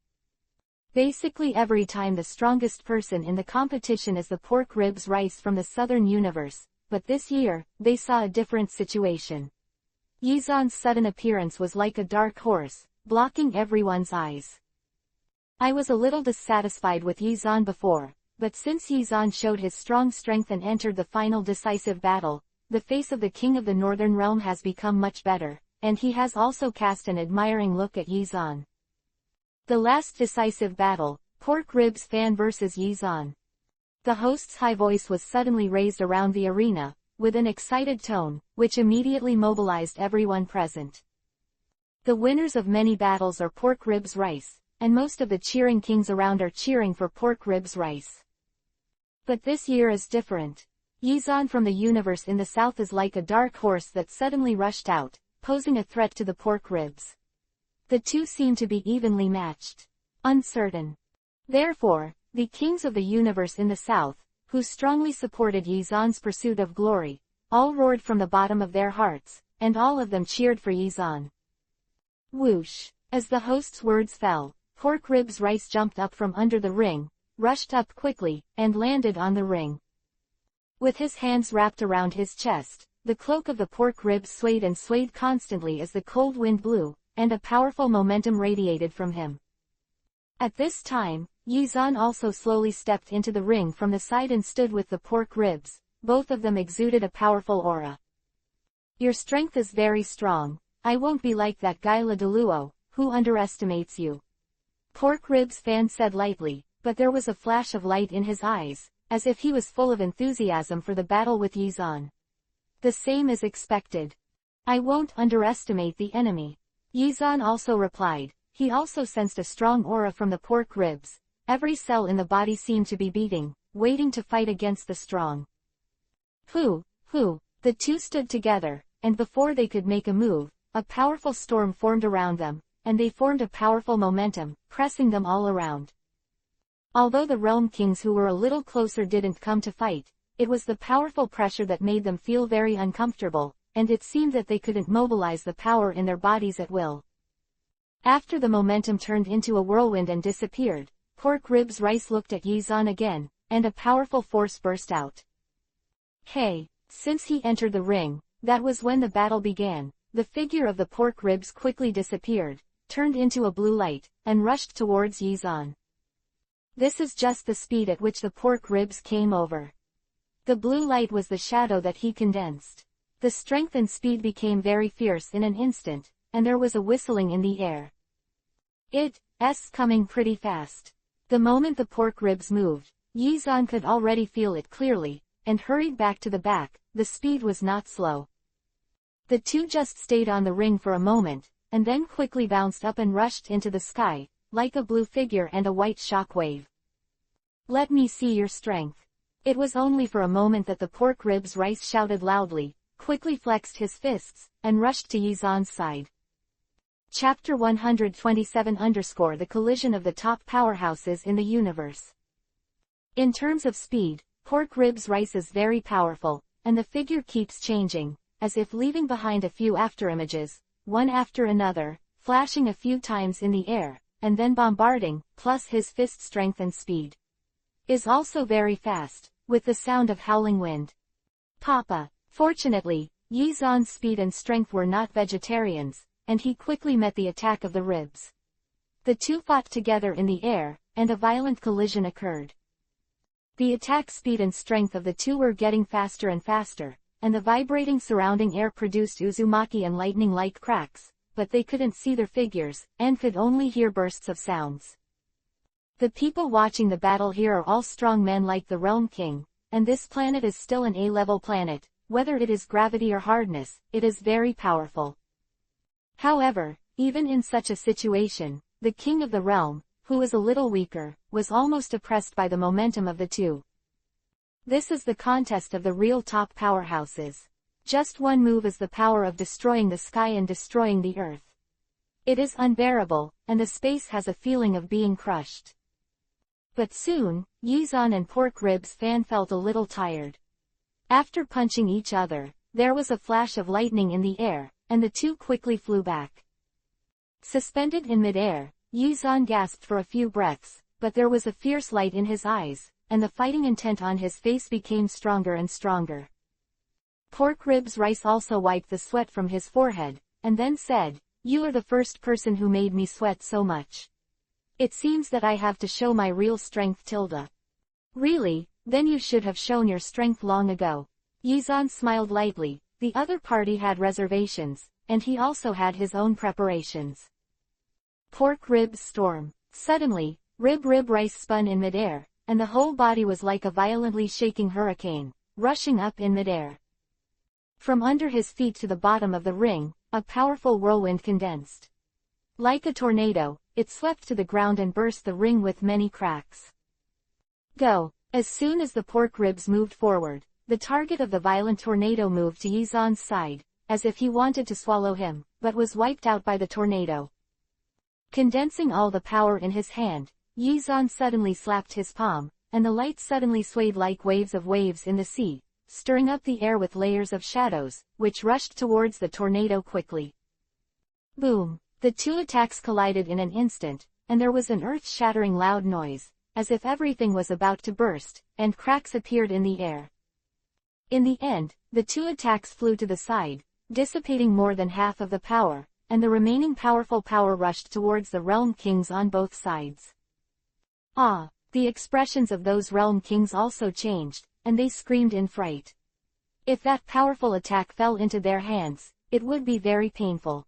A: Basically every time the strongest person in the competition is the Pork Ribs Rice from the Southern Universe, but this year, they saw a different situation. Yizan's sudden appearance was like a dark horse, blocking everyone's eyes. I was a little dissatisfied with Yizan before, but since Yizan showed his strong strength and entered the final decisive battle, the face of the King of the Northern Realm has become much better, and he has also cast an admiring look at Yizan. The last decisive battle, Pork Ribs fan vs Yizan. The host's high voice was suddenly raised around the arena, with an excited tone, which immediately mobilized everyone present. The winners of many battles are Pork Ribs Rice, and most of the cheering kings around are cheering for Pork Ribs Rice. But this year is different. Yizan from the universe in the south is like a dark horse that suddenly rushed out, posing a threat to the Pork Ribs. The two seem to be evenly matched. Uncertain. Therefore, the kings of the universe in the south, who strongly supported Yizan's pursuit of glory, all roared from the bottom of their hearts, and all of them cheered for Yizan. Whoosh! As the host's words fell, Pork Ribs Rice jumped up from under the ring, rushed up quickly, and landed on the ring. With his hands wrapped around his chest, the cloak of the Pork Ribs swayed and swayed constantly as the cold wind blew, and a powerful momentum radiated from him. At this time, Yizan also slowly stepped into the ring from the side and stood with the Pork Ribs. Both of them exuded a powerful aura. Your strength is very strong. I won't be like that guy Readaloud, who underestimates you. Pork Ribs fan said lightly, but there was a flash of light in his eyes, as if he was full of enthusiasm for the battle with Yizan. The same is expected. I won't underestimate the enemy. Yizan also replied. He also sensed a strong aura from the Pork Ribs. Every cell in the body seemed to be beating, waiting to fight against the strong. The two stood together, and before they could make a move, a powerful storm formed around them, and they formed a powerful momentum, pressing them all around. Although the realm kings who were a little closer didn't come to fight, it was the powerful pressure that made them feel very uncomfortable, and it seemed that they couldn't mobilize the power in their bodies at will. After the momentum turned into a whirlwind and disappeared, Pork Ribs Rice looked at Yizan again, and a powerful force burst out. Hey! Since he entered the ring, that was when the battle began. The figure of the Pork Ribs quickly disappeared, turned into a blue light, and rushed towards Yizan. This is just the speed at which the Pork Ribs came over. The blue light was the shadow that he condensed. The strength and speed became very fierce in an instant, and there was a whistling in the air. It's coming pretty fast. The moment the Pork Ribs moved, Yizan could already feel it clearly, and hurried back to the back. The speed was not slow. The two just stayed on the ring for a moment, and then quickly bounced up and rushed into the sky, like a blue figure and a white shockwave. Let me see your strength. It was only for a moment that the Pork Ribs Rice shouted loudly, quickly flexed his fists, and rushed to Yizan's side. Chapter 127 _ The collision of the top powerhouses in the universe. In terms of speed, Pork Ribs Rice is very powerful, and the figure keeps changing, as if leaving behind a few afterimages, one after another, flashing a few times in the air, and then bombarding, plus his fist strength and speed is also very fast, with the sound of howling wind. Papa! Fortunately, Yi Zan's speed and strength were not vegetarians, and he quickly met the attack of the ribs. The two fought together in the air, and a violent collision occurred. The attack speed and strength of the two were getting faster and faster, and the vibrating surrounding air produced uzumaki and lightning-like cracks, but they couldn't see their figures, and could only hear bursts of sounds. The people watching the battle here are all strong men like the Realm King, and this planet is still an A-level planet. Whether it is gravity or hardness, it is very powerful. However, even in such a situation, the king of the realm, who was a little weaker, was almost oppressed by the momentum of the two. This is the contest of the real top powerhouses. Just one move is the power of destroying the sky and destroying the earth. It is unbearable, and the space has a feeling of being crushed. But soon, Yi Zan and Pork Ribs Fan felt a little tired. After punching each other, there was a flash of lightning in the air, and the two quickly flew back. Suspended in midair, Yi Zan gasped for a few breaths, but there was a fierce light in his eyes, and the fighting intent on his face became stronger and stronger. Pork Ribs Rice also wiped the sweat from his forehead, and then said, "You are the first person who made me sweat so much. It seems that I have to show my real strength tilde." "Really? Then you should have shown your strength long ago." Yi Zan smiled lightly. The other party had reservations, and he also had his own preparations. Pork Ribs Storm. Suddenly, Rib Rice spun in midair, and the whole body was like a violently shaking hurricane, rushing up in midair. From under his feet to the bottom of the ring, a powerful whirlwind condensed. Like a tornado, it swept to the ground and burst the ring with many cracks. Go! As soon as the pork ribs moved forward, the target of the violent tornado moved to Yi Zan's side, as if he wanted to swallow him, but was wiped out by the tornado. Condensing all the power in his hand, Yi Zan suddenly slapped his palm, and the light suddenly swayed like waves in the sea, stirring up the air with layers of shadows, which rushed towards the tornado quickly. Boom! The two attacks collided in an instant, and there was an earth-shattering loud noise, as if everything was about to burst, and cracks appeared in the air. In the end, the two attacks flew to the side, dissipating more than half of the power, and the remaining powerful power rushed towards the Realm Kings on both sides. Ah! The expressions of those Realm Kings also changed, and they screamed in fright. If that powerful attack fell into their hands, it would be very painful.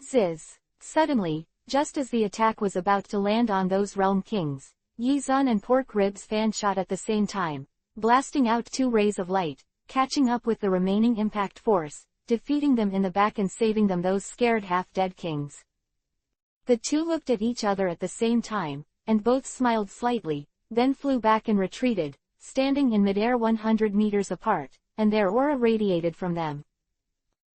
A: Ziz! Suddenly, just as the attack was about to land on those Realm Kings, Yi Zan and Pork Ribs Fan shot at the same time, blasting out two rays of light, catching up with the remaining impact force, defeating them in the back and saving them those scared half-dead kings. The two looked at each other at the same time, and both smiled slightly, then flew back and retreated, standing in midair 100 meters apart, and their aura radiated from them.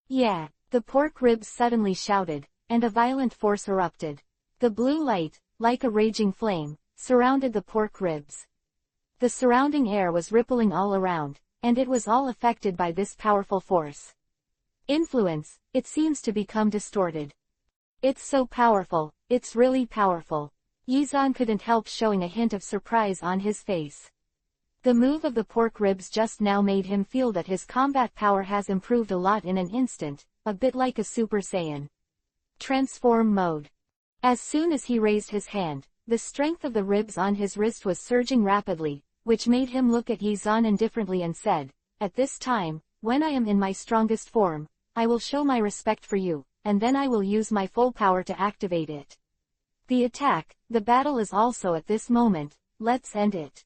A: Yeah! The Pork Ribs suddenly shouted, and a violent force erupted. The blue light, like a raging flame, surrounded the Pork Ribs. The surrounding air was rippling all around, and it was all affected by this powerful force. Influence, it seems to become distorted. It's so powerful, it's really powerful. Yi Zan couldn't help showing a hint of surprise on his face. The move of the Pork Ribs just now made him feel that his combat power has improved a lot in an instant, a bit like a Super Saiyan. Transform mode. As soon as he raised his hand, the strength of the ribs on his wrist was surging rapidly, which made him look at Yi Zan indifferently and said, "At this time, when I am in my strongest form, I will show my respect for you, and then I will use my full power to activate it. The attack, the battle is also at this moment, let's end it."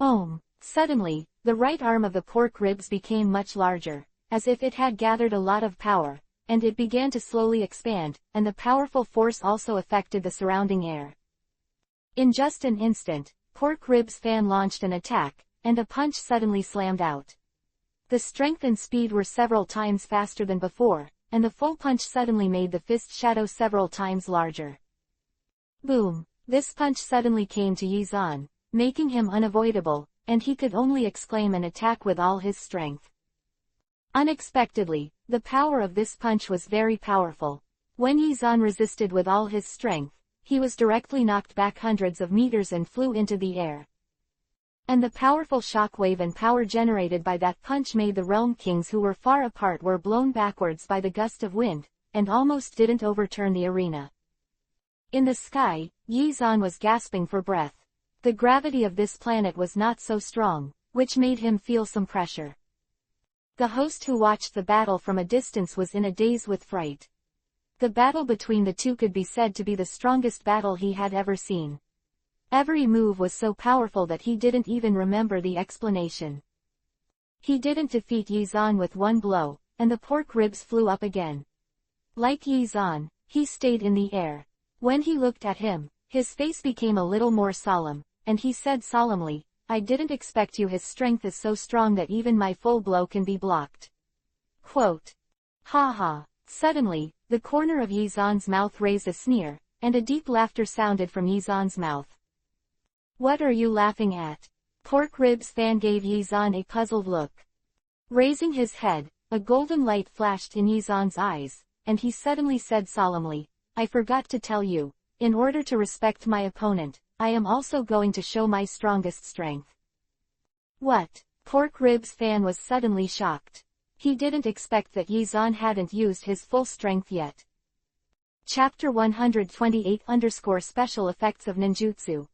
A: Om! Suddenly, the right arm of the Pork Ribs became much larger, as if it had gathered a lot of power, and it began to slowly expand, and the powerful force also affected the surrounding air. In just an instant, Pork Ribs Fan launched an attack, and a punch suddenly slammed out. The strength and speed were several times faster than before, and the full punch suddenly made the fist shadow several times larger. Boom! This punch suddenly came to Yi Zan, making him unavoidable, and he could only exclaim and attack with all his strength. Unexpectedly, the power of this punch was very powerful. When Yi Zan resisted with all his strength, he was directly knocked back hundreds of meters and flew into the air. And the powerful shockwave and power generated by that punch made the realm kings who were far apart were blown backwards by the gust of wind, and almost didn't overturn the arena. In the sky, Yi Zan was gasping for breath. The gravity of this planet was not so strong, which made him feel some pressure. The host who watched the battle from a distance was in a daze with fright. The battle between the two could be said to be the strongest battle he had ever seen. Every move was so powerful that he didn't even remember the explanation. He didn't defeat Yi Zan with one blow, and the pork ribs flew up again. Like Yi Zan, he stayed in the air. When he looked at him, his face became a little more solemn, and he said solemnly, "I didn't expect you. His strength is so strong that even my full blow can be blocked." Quote. Ha ha. Suddenly, the corner of Yi Zan's mouth raised a sneer, and a deep laughter sounded from Yi Zan's mouth. "What are you laughing at?" Pork Ribs fan gave Yi Zan a puzzled look. Raising his head, a golden light flashed in Yi Zan's eyes, and he suddenly said solemnly, "I forgot to tell you, in order to respect my opponent, I am also going to show my strongest strength." What? Pork Ribs fan was suddenly shocked. He didn't expect that Yi Zan hadn't used his full strength yet. Chapter 128 Special Effects of Ninjutsu.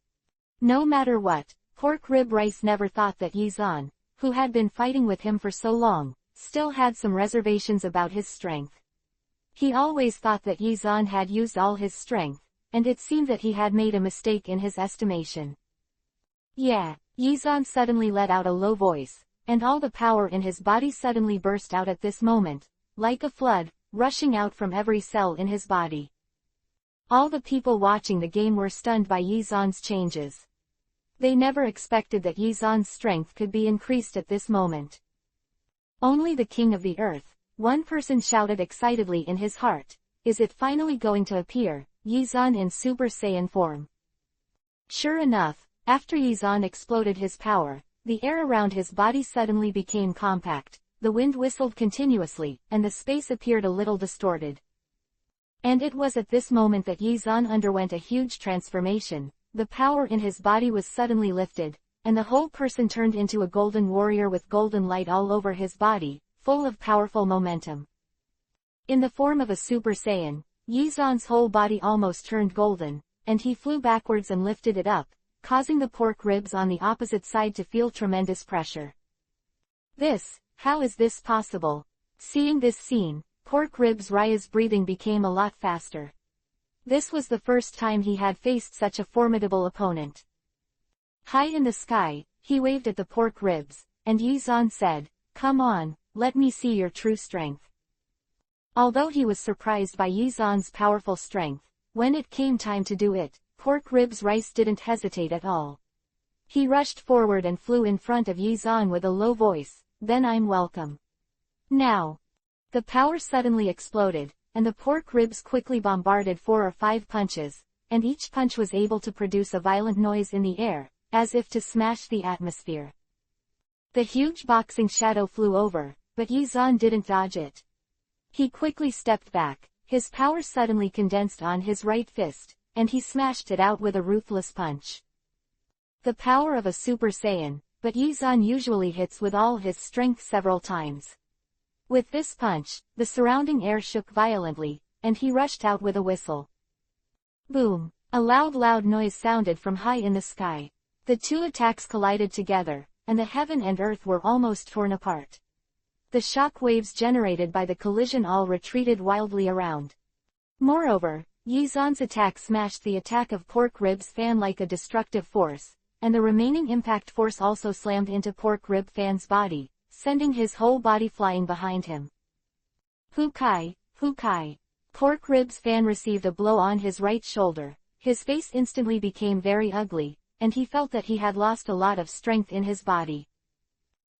A: No matter what, Pork Rib Rice never thought that Yi Zan, who had been fighting with him for so long, still had some reservations about his strength. He always thought that Yi Zan had used all his strength, and it seemed that he had made a mistake in his estimation. Yeah, Yi Zan suddenly let out a low voice, and all the power in his body suddenly burst out at this moment, like a flood, rushing out from every cell in his body. All the people watching the game were stunned by Yi Zan's changes. They never expected that Yi Zan's strength could be increased at this moment. Only the king of the earth, one person shouted excitedly in his heart, "Is it finally going to appear, Yi Zan in Super Saiyan form?" Sure enough, after Yi Zan exploded his power, the air around his body suddenly became compact, the wind whistled continuously, and the space appeared a little distorted. And it was at this moment that Yi Zan underwent a huge transformation. The power in his body was suddenly lifted, and the whole person turned into a golden warrior with golden light all over his body, full of powerful momentum. In the form of a Super Saiyan, Yi Zan's whole body almost turned golden, and he flew backwards and lifted it up, causing the pork ribs on the opposite side to feel tremendous pressure. How is this possible? Seeing this scene, Pork Ribs Raya's breathing became a lot faster. This was the first time he had faced such a formidable opponent. High in the sky, he waved at the pork ribs, and Yi Zan said, "Come on, let me see your true strength." Although he was surprised by Yi Zan's powerful strength, when it came time to do it, Pork Ribs Rice didn't hesitate at all. He rushed forward and flew in front of Yi Zan with a low voice, "Then I'm welcome. Now." The power suddenly exploded, and the pork ribs quickly bombarded 4 or 5 punches, and each punch was able to produce a violent noise in the air, as if to smash the atmosphere. The huge boxing shadow flew over, but Yi Zan didn't dodge it. He quickly stepped back, his power suddenly condensed on his right fist, and he smashed it out with a ruthless punch. The power of a Super Saiyan, but Yi Zan usually hits with all his strength several times. With this punch, the surrounding air shook violently, and he rushed out with a whistle. Boom! A loud noise sounded from high in the sky. The two attacks collided together, and the heaven and earth were almost torn apart. The shock waves generated by the collision all retreated wildly around. Moreover, Yi Zan's attack smashed the attack of Pork Ribs Fan like a destructive force, and the remaining impact force also slammed into Pork Rib Fan's body, sending his whole body flying behind him. Hokage, Hokage. Pork Ribs Fan received a blow on his right shoulder. His face instantly became very ugly, and he felt that he had lost a lot of strength in his body.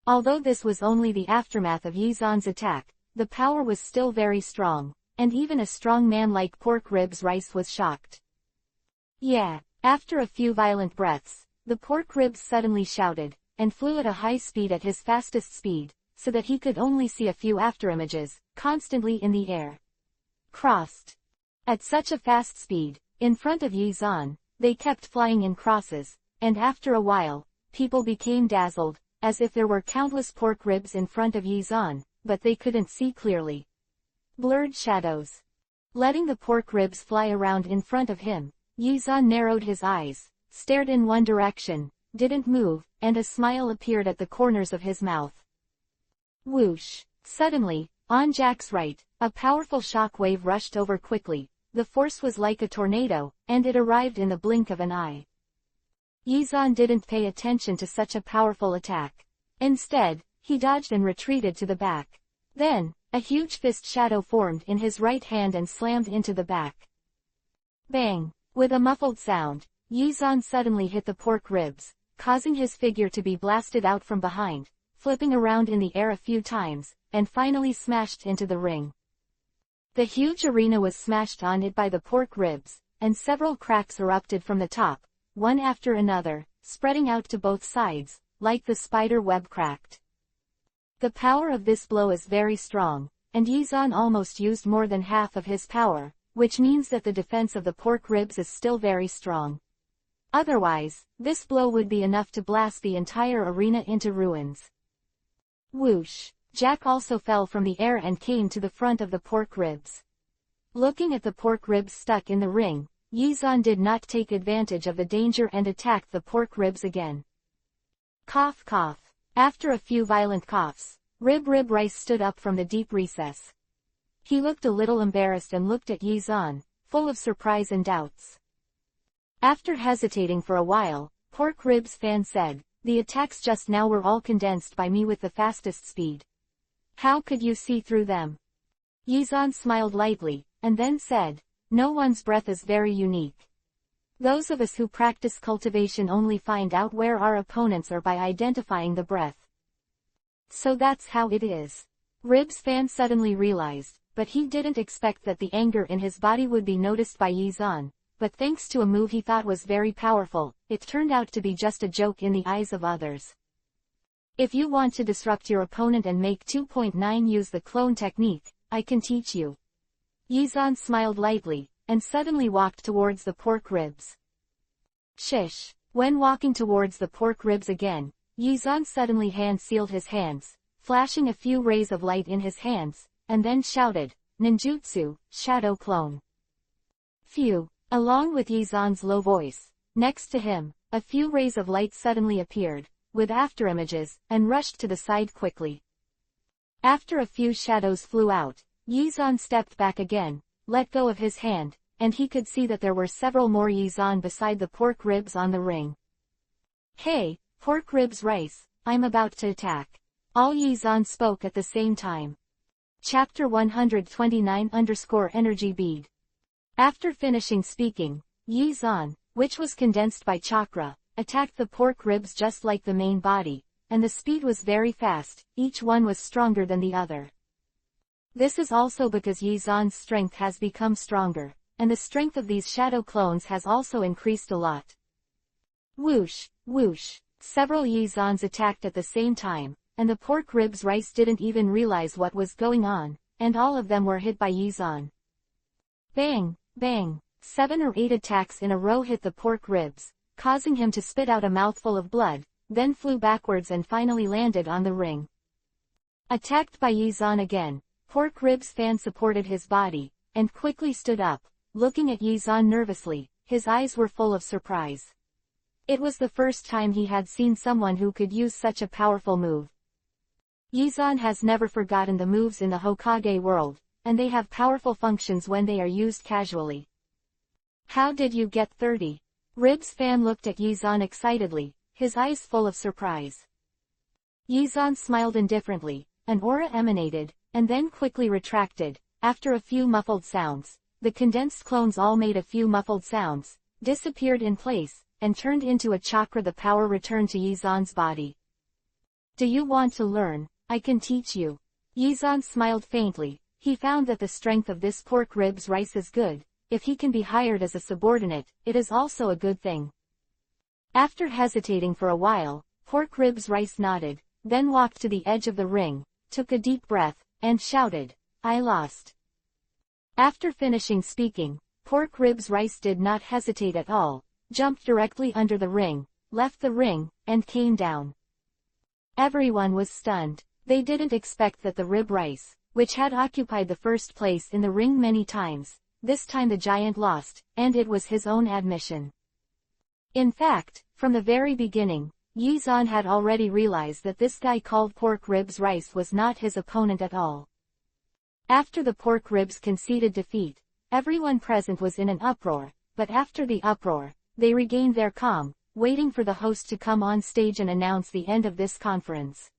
A: Although this was only the aftermath of Yi Zan's attack, the power was still very strong, and even a strong man like Pork Ribs Rice was shocked. Yeah. After a few violent breaths, the pork ribs suddenly shouted, and flew at a high speed at his fastest speed, so that he could only see a few afterimages, constantly in the air. Crossed. At such a fast speed, in front of Yi Zan, they kept flying in crosses, and after a while, people became dazzled, as if there were countless pork ribs in front of Yizan, but they couldn't see clearly. Blurred shadows. Letting the pork ribs fly around in front of him, Yizan narrowed his eyes, stared in one direction, didn't move, and a smile appeared at the corners of his mouth. Whoosh! Suddenly, on Jack's right, a powerful shock wave rushed over quickly. The force was like a tornado, and it arrived in the blink of an eye. Yizan didn't pay attention to such a powerful attack. Instead, he dodged and retreated to the back. Then, a huge fist shadow formed in his right hand and slammed into the back. Bang! With a muffled sound, Yizan suddenly hit the pork ribs, causing his figure to be blasted out from behind, flipping around in the air a few times, and finally smashed into the ring. The huge arena was smashed on it by the pork ribs, and several cracks erupted from the top, one after another, spreading out to both sides, like the spider web cracked. The power of this blow is very strong, and Yizan almost used more than half of his power, which means that the defense of the pork ribs is still very strong. Otherwise, this blow would be enough to blast the entire arena into ruins. Whoosh! Jack also fell from the air and came to the front of the pork ribs. Looking at the pork ribs stuck in the ring, Yizan did not take advantage of the danger and attacked the pork ribs again. Cough cough. After a few violent coughs, Rib Rice stood up from the deep recess. He looked a little embarrassed and looked at Yizan, full of surprise and doubts. After hesitating for a while, Pork Ribs fan said, "The attacks just now were all condensed by me with the fastest speed. How could you see through them?" Yizan smiled lightly, and then said, "No one's breath is very unique. Those of us who practice cultivation only find out where our opponents are by identifying the breath. So that's how it is." Ribs fan suddenly realized, but he didn't expect that the anger in his body would be noticed by Yizan, but thanks to a move he thought was very powerful, it turned out to be just a joke in the eyes of others. If you want to disrupt your opponent and make 2.9 use the clone technique, I can teach you. Yizan smiled lightly, and suddenly walked towards the pork ribs. Shish! When walking towards the pork ribs again, Yizan suddenly hand-sealed his hands, flashing a few rays of light in his hands, and then shouted, "Ninjutsu, Shadow Clone." Phew! Along with Yizan's low voice, next to him, a few rays of light suddenly appeared, with afterimages, and rushed to the side quickly. After a few shadows flew out, Yizan stepped back again, let go of his hand, and he could see that there were several more Yizan beside the pork ribs on the ring. "Hey, Pork Ribs Rice, I'm about to attack." All Yizan spoke at the same time. Chapter 129-Energy Bead. After finishing speaking, Yizan, which was condensed by chakra, attacked the pork ribs just like the main body, and the speed was very fast, each one was stronger than the other. This is also because Yizan's strength has become stronger, and the strength of these shadow clones has also increased a lot. Whoosh, whoosh, several Yizans attacked at the same time, and the pork ribs rice didn't even realize what was going on, and all of them were hit by Yizan. Bang, bang, 7 or 8 attacks in a row hit the pork ribs, causing him to spit out a mouthful of blood, then flew backwards and finally landed on the ring. Attacked by Yizan again, Pork Ribs fan supported his body, and quickly stood up, looking at Yizan nervously, his eyes were full of surprise. It was the first time he had seen someone who could use such a powerful move. Yizan has never forgotten the moves in the Hokage world, and they have powerful functions when they are used casually. "How did you get 30? Ribs fan looked at Yizan excitedly, his eyes full of surprise. Yizan smiled indifferently, an aura emanated, and then quickly retracted. After a few muffled sounds, the condensed clones all made a few muffled sounds, disappeared in place, and turned into a chakra. The power returned to Yizan's body. "Do you want to learn? I can teach you." Yizan smiled faintly. He found that the strength of this pork ribs rice is good. If he can be hired as a subordinate, it is also a good thing. After hesitating for a while, Pork Ribs Rice nodded, then walked to the edge of the ring, took a deep breath, and shouted, "I lost." After finishing speaking, Pork Ribs Rice did not hesitate at all, jumped directly under the ring, left the ring, and came down. Everyone was stunned. They didn't expect that the rib rice, which had occupied the first place in the ring many times, this time the giant lost, and it was his own admission. In fact, from the very beginning, Yi Zhan had already realized that this guy called Pork Ribs Rice was not his opponent at all. After the Pork Ribs conceded defeat, everyone present was in an uproar, but after the uproar, they regained their calm, waiting for the host to come on stage and announce the end of this conference.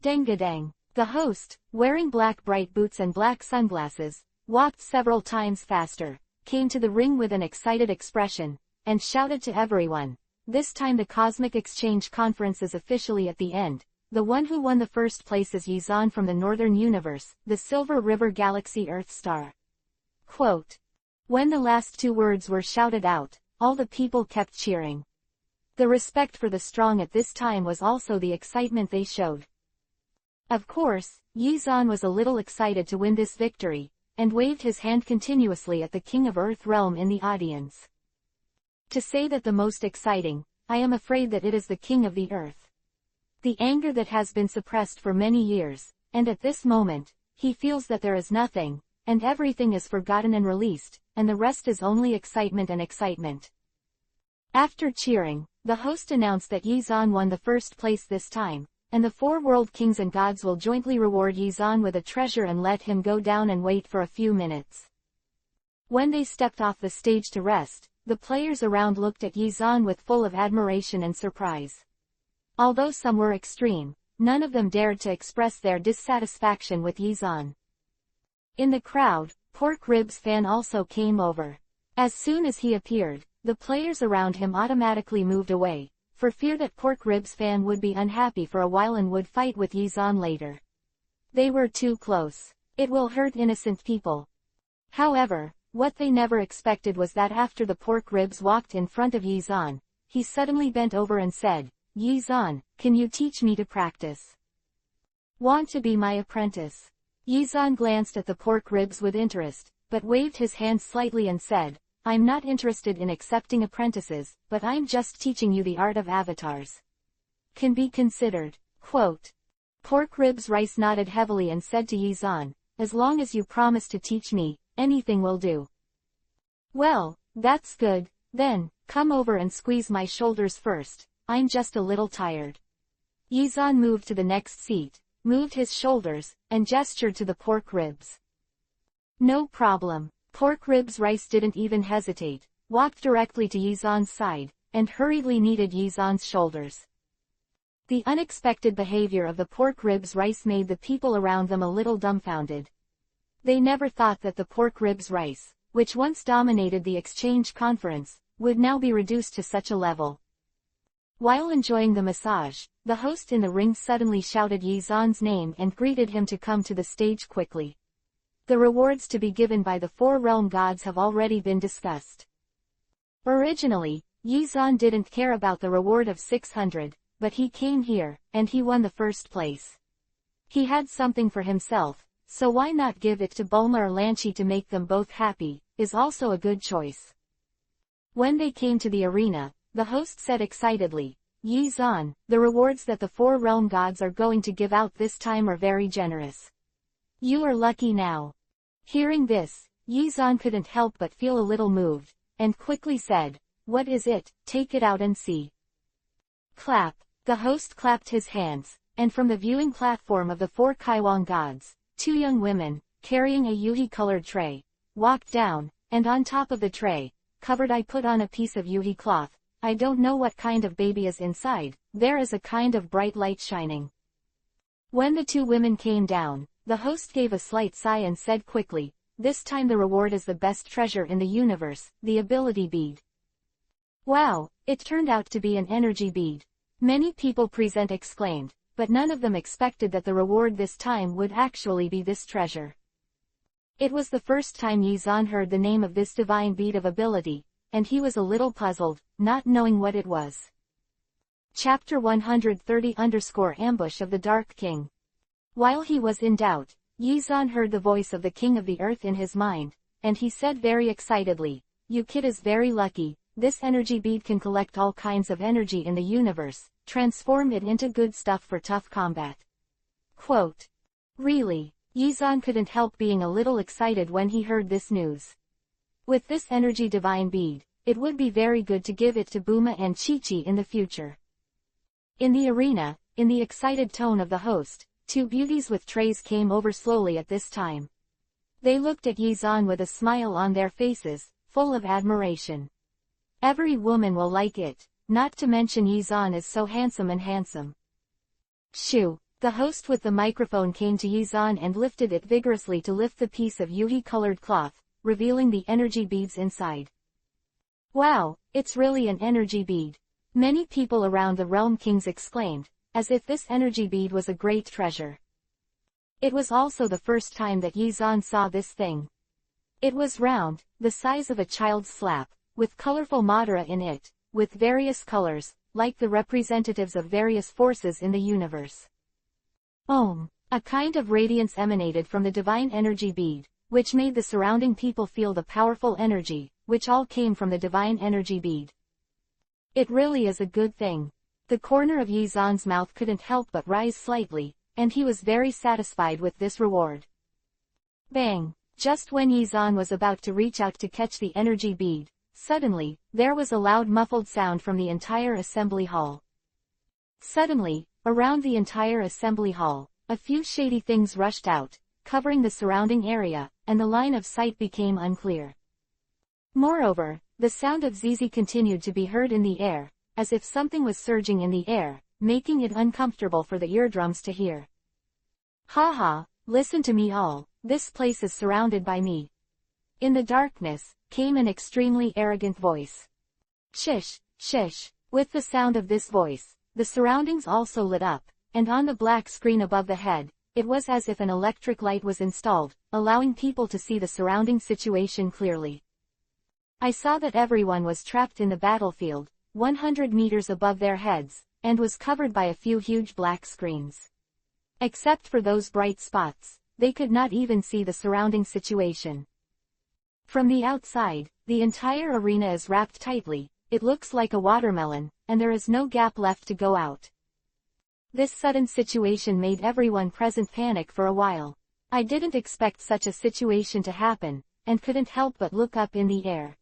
A: Deng-a-deng. The host, wearing black bright boots and black sunglasses, walked several times faster, came to the ring with an excited expression, and shouted to everyone, "This time the Cosmic Exchange Conference is officially at the end. The one who won the first place is Yi Zhan from the Northern Universe, the Silver River Galaxy Earth Star." Quote. When the last two words were shouted out, all the people kept cheering. The respect for the strong at this time was also the excitement they showed. Of course, Yi Zhan was a little excited to win this victory, and waved his hand continuously at the King of Earth Realm in the audience. To say that the most exciting, I am afraid that it is the King of the Earth. The anger that has been suppressed for many years, and at this moment, he feels that there is nothing, and everything is forgotten and released, and the rest is only excitement and excitement. After cheering, the host announced that Yi Zhan won the first place this time, and the 4 world kings and gods will jointly reward Yi Zhan with a treasure and let him go down and wait for a few minutes. When they stepped off the stage to rest, the players around looked at Yi Zhan with full of admiration and surprise. Although some were extreme, none of them dared to express their dissatisfaction with Yi Zhan. In the crowd, Pork Ribs Fan also came over. As soon as he appeared, the players around him automatically moved away, for fear that Pork Ribs Fan would be unhappy for a while and would fight with Yi Zhan later. They were too close. It will hurt innocent people. However, what they never expected was that after the Pork Ribs walked in front of Yi Zhan, he suddenly bent over and said, "Yi Zhan, can you teach me to practice? Want to be my apprentice?" Yi Zhan glanced at the Pork Ribs with interest, but waved his hand slightly and said, "I'm not interested in accepting apprentices, but I'm just teaching you the art of avatars. Can be considered." Quote. Pork Ribs Rice nodded heavily and said to Yi Zhan, "As long as you promise to teach me, anything will do." "Well, that's good, then, come over and squeeze my shoulders first, I'm just a little tired." Yi Zhan moved to the next seat, moved his shoulders, and gestured to the Pork Ribs. "No problem." Pork Ribs Rice didn't even hesitate, walked directly to Yi Zhan's side, and hurriedly kneaded Yi Zhan's shoulders. The unexpected behavior of the Pork Ribs Rice made the people around them a little dumbfounded. They never thought that the Pork Ribs Rice, which once dominated the exchange conference, would now be reduced to such a level. While enjoying the massage, the host in the ring suddenly shouted Yi Zhan's name and greeted him to come to the stage quickly. The rewards to be given by the 4 realm gods have already been discussed. Originally, Yi Zhan didn't care about the reward of 600, but he came here, and he won the first place. He had something for himself, so why not give it to Bulma or Lanchi to make them both happy, is also a good choice. When they came to the arena, the host said excitedly, "Yi Zhan, the rewards that the 4 realm gods are going to give out this time are very generous. You are lucky now." Hearing this, Yi Zhan couldn't help but feel a little moved, and quickly said, "What is it? Take it out and see." Clap. The host clapped his hands, and from the viewing platform of the 4 Kaiwang gods, 2 young women, carrying a yuhi-colored tray, walked down, and on top of the tray, covered I put on a piece of yuhi cloth. I don't know what kind of baby is inside, there is a kind of bright light shining. When the 2 women came down, the host gave a slight sigh and said quickly, "This time the reward is the best treasure in the universe, the ability bead." Wow, it turned out to be an energy bead. Many people present exclaimed, but none of them expected that the reward this time would actually be this treasure. It was the first time Yi Zhan heard the name of this divine bead of ability, and he was a little puzzled, not knowing what it was. Chapter 130-Ambush of the Dark King. While he was in doubt, Yi Zhan heard the voice of the King of the Earth in his mind, and he said very excitedly, "You kid is very lucky, this energy bead can collect all kinds of energy in the universe, transform it into good stuff for tough combat. Quote. Really, Yizan couldn't help being a little excited when he heard this news. With this energy divine bead, it would be very good to give it to Buma and Chi-Chi in the future. In the arena, in the excited tone of the host, two beauties with trays came over slowly at this time. They looked at Yizan with a smile on their faces, full of admiration. Every woman will like it, not to mention Yizan is so handsome and handsome. Shoo! The host with the microphone came to Yizan and lifted it vigorously to lift the piece of yuhi-colored cloth, revealing the energy beads inside. Wow, it's really an energy bead. Many people around the Realm Kings exclaimed, as if this energy bead was a great treasure. It was also the first time that Yizan saw this thing. It was round, the size of a child's slap, with colorful madara in it, with various colors, like the representatives of various forces in the universe. A kind of radiance emanated from the divine energy bead, which made the surrounding people feel the powerful energy, which all came from the divine energy bead. It really is a good thing. The corner of Yizan's mouth couldn't help but rise slightly, and he was very satisfied with this reward. Bang! Just when Yizan was about to reach out to catch the energy bead, suddenly, there was a loud muffled sound from the entire assembly hall. Suddenly, around the entire assembly hall, a few shady things rushed out, covering the surrounding area, and the line of sight became unclear. Moreover, the sound of Zizi continued to be heard in the air, as if something was surging in the air, making it uncomfortable for the eardrums to hear. Ha ha, listen to me all, this place is surrounded by me. In the darkness, came an extremely arrogant voice. Shish, shish. With the sound of this voice, the surroundings also lit up, and on the black screen above the head, it was as if an electric light was installed, allowing people to see the surrounding situation clearly. I saw that everyone was trapped in the battlefield, 100 meters above their heads, and was covered by a few huge black screens. Except for those bright spots, they could not even see the surrounding situation. From the outside, the entire arena is wrapped tightly, it looks like a watermelon, and there is no gap left to go out. This sudden situation made everyone present panic for a while. I didn't expect such a situation to happen, and couldn't help but look up in the air.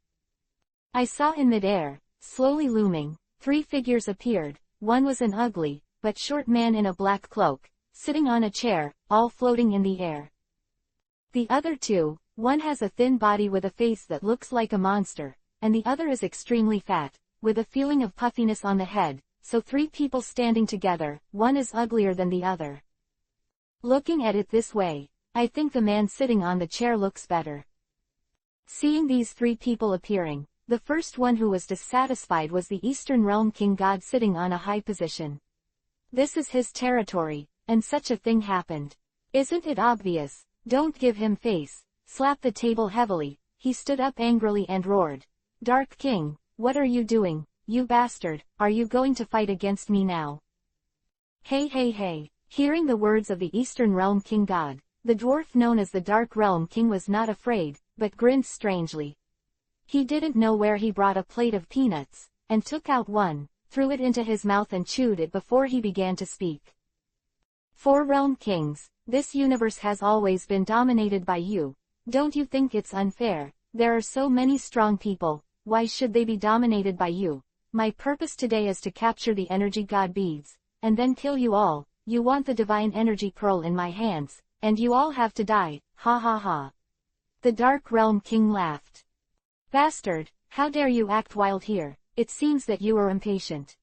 A: I saw in mid-air, slowly looming, 3 figures appeared. One was an ugly, but short man in a black cloak, sitting on a chair, all floating in the air. The other 2, one has a thin body with a face that looks like a monster, and the other is extremely fat, with a feeling of puffiness on the head, so 3 people standing together, one is uglier than the other. Looking at it this way, I think the man sitting on the chair looks better. Seeing these 3 people appearing, the first one who was dissatisfied was the Eastern Realm King God sitting on a high position. This is his territory, and such a thing happened. Isn't it obvious? Don't give him face. Slapped the table heavily, he stood up angrily and roared. Dark King, what are you doing, you bastard? Are you going to fight against me now? Hey hey hey. Hearing the words of the Eastern Realm King God, the dwarf known as the Dark Realm King was not afraid, but grinned strangely. He didn't know where he brought a plate of peanuts, and took out one, threw it into his mouth and chewed it before he began to speak. 4 Realm Kings, this universe has always been dominated by you. Don't you think it's unfair? There are so many strong people, why should they be dominated by you? My purpose today is to capture the energy god beads, and then kill you all. You want the divine energy pearl in my hands, and you all have to die, ha ha ha. The Dark Realm King laughed. Bastard, how dare you act wild here? It seems that you are impatient.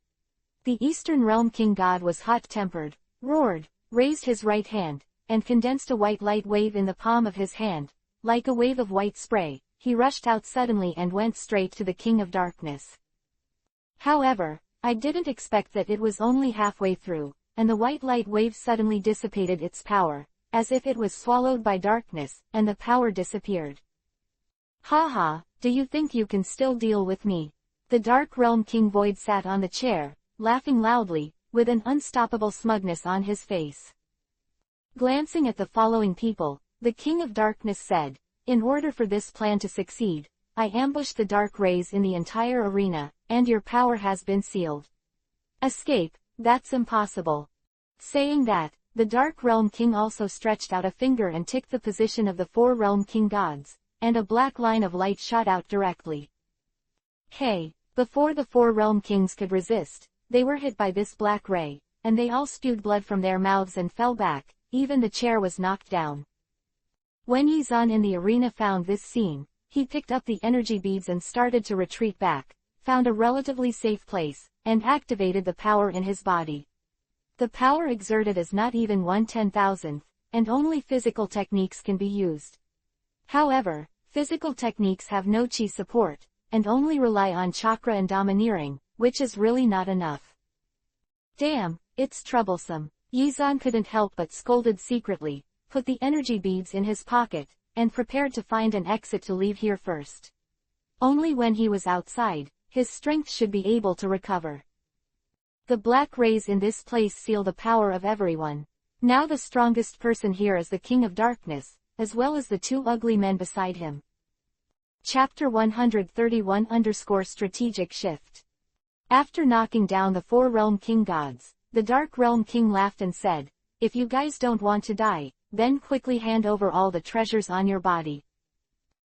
A: The Eastern Realm King God was hot-tempered, roared, raised his right hand, and condensed a white light wave in the palm of his hand. Like a wave of white spray, he rushed out suddenly and went straight to the King of Darkness. However, I didn't expect that it was only halfway through, and the white light wave suddenly dissipated its power, as if it was swallowed by darkness, and the power disappeared. Ha ha, do you think you can still deal with me? The Dark Realm King Void sat on the chair, laughing loudly, with an unstoppable smugness on his face. Glancing at the following people, the King of Darkness said, in order for this plan to succeed, I ambushed the dark rays in the entire arena, and your power has been sealed. Escape, that's impossible. Saying that, the Dark Realm King also stretched out a finger and ticked the position of the 4 Realm King gods, and a black line of light shot out directly. Hey! Before the 4 Realm Kings could resist, they were hit by this black ray, and they all spewed blood from their mouths and fell back, even the chair was knocked down. When Yizan in the arena found this scene, he picked up the energy beads and started to retreat back, found a relatively safe place, and activated the power in his body. The power exerted is not even 1/10,000th, and only physical techniques can be used. However, physical techniques have no chi support, and only rely on chakra and domineering, which is really not enough. Damn, it's troublesome. Yizan couldn't help but scolded secretly, put the energy beads in his pocket, and prepared to find an exit to leave here first. Only when he was outside, his strength should be able to recover. The black rays in this place seal the power of everyone. Now the strongest person here is the King of Darkness, as well as the 2 ugly men beside him. Chapter 131-Strategic Shift. After knocking down the 4 Realm King gods, the Dark Realm King laughed and said, "If you guys don't want to die, then quickly hand over all the treasures on your body."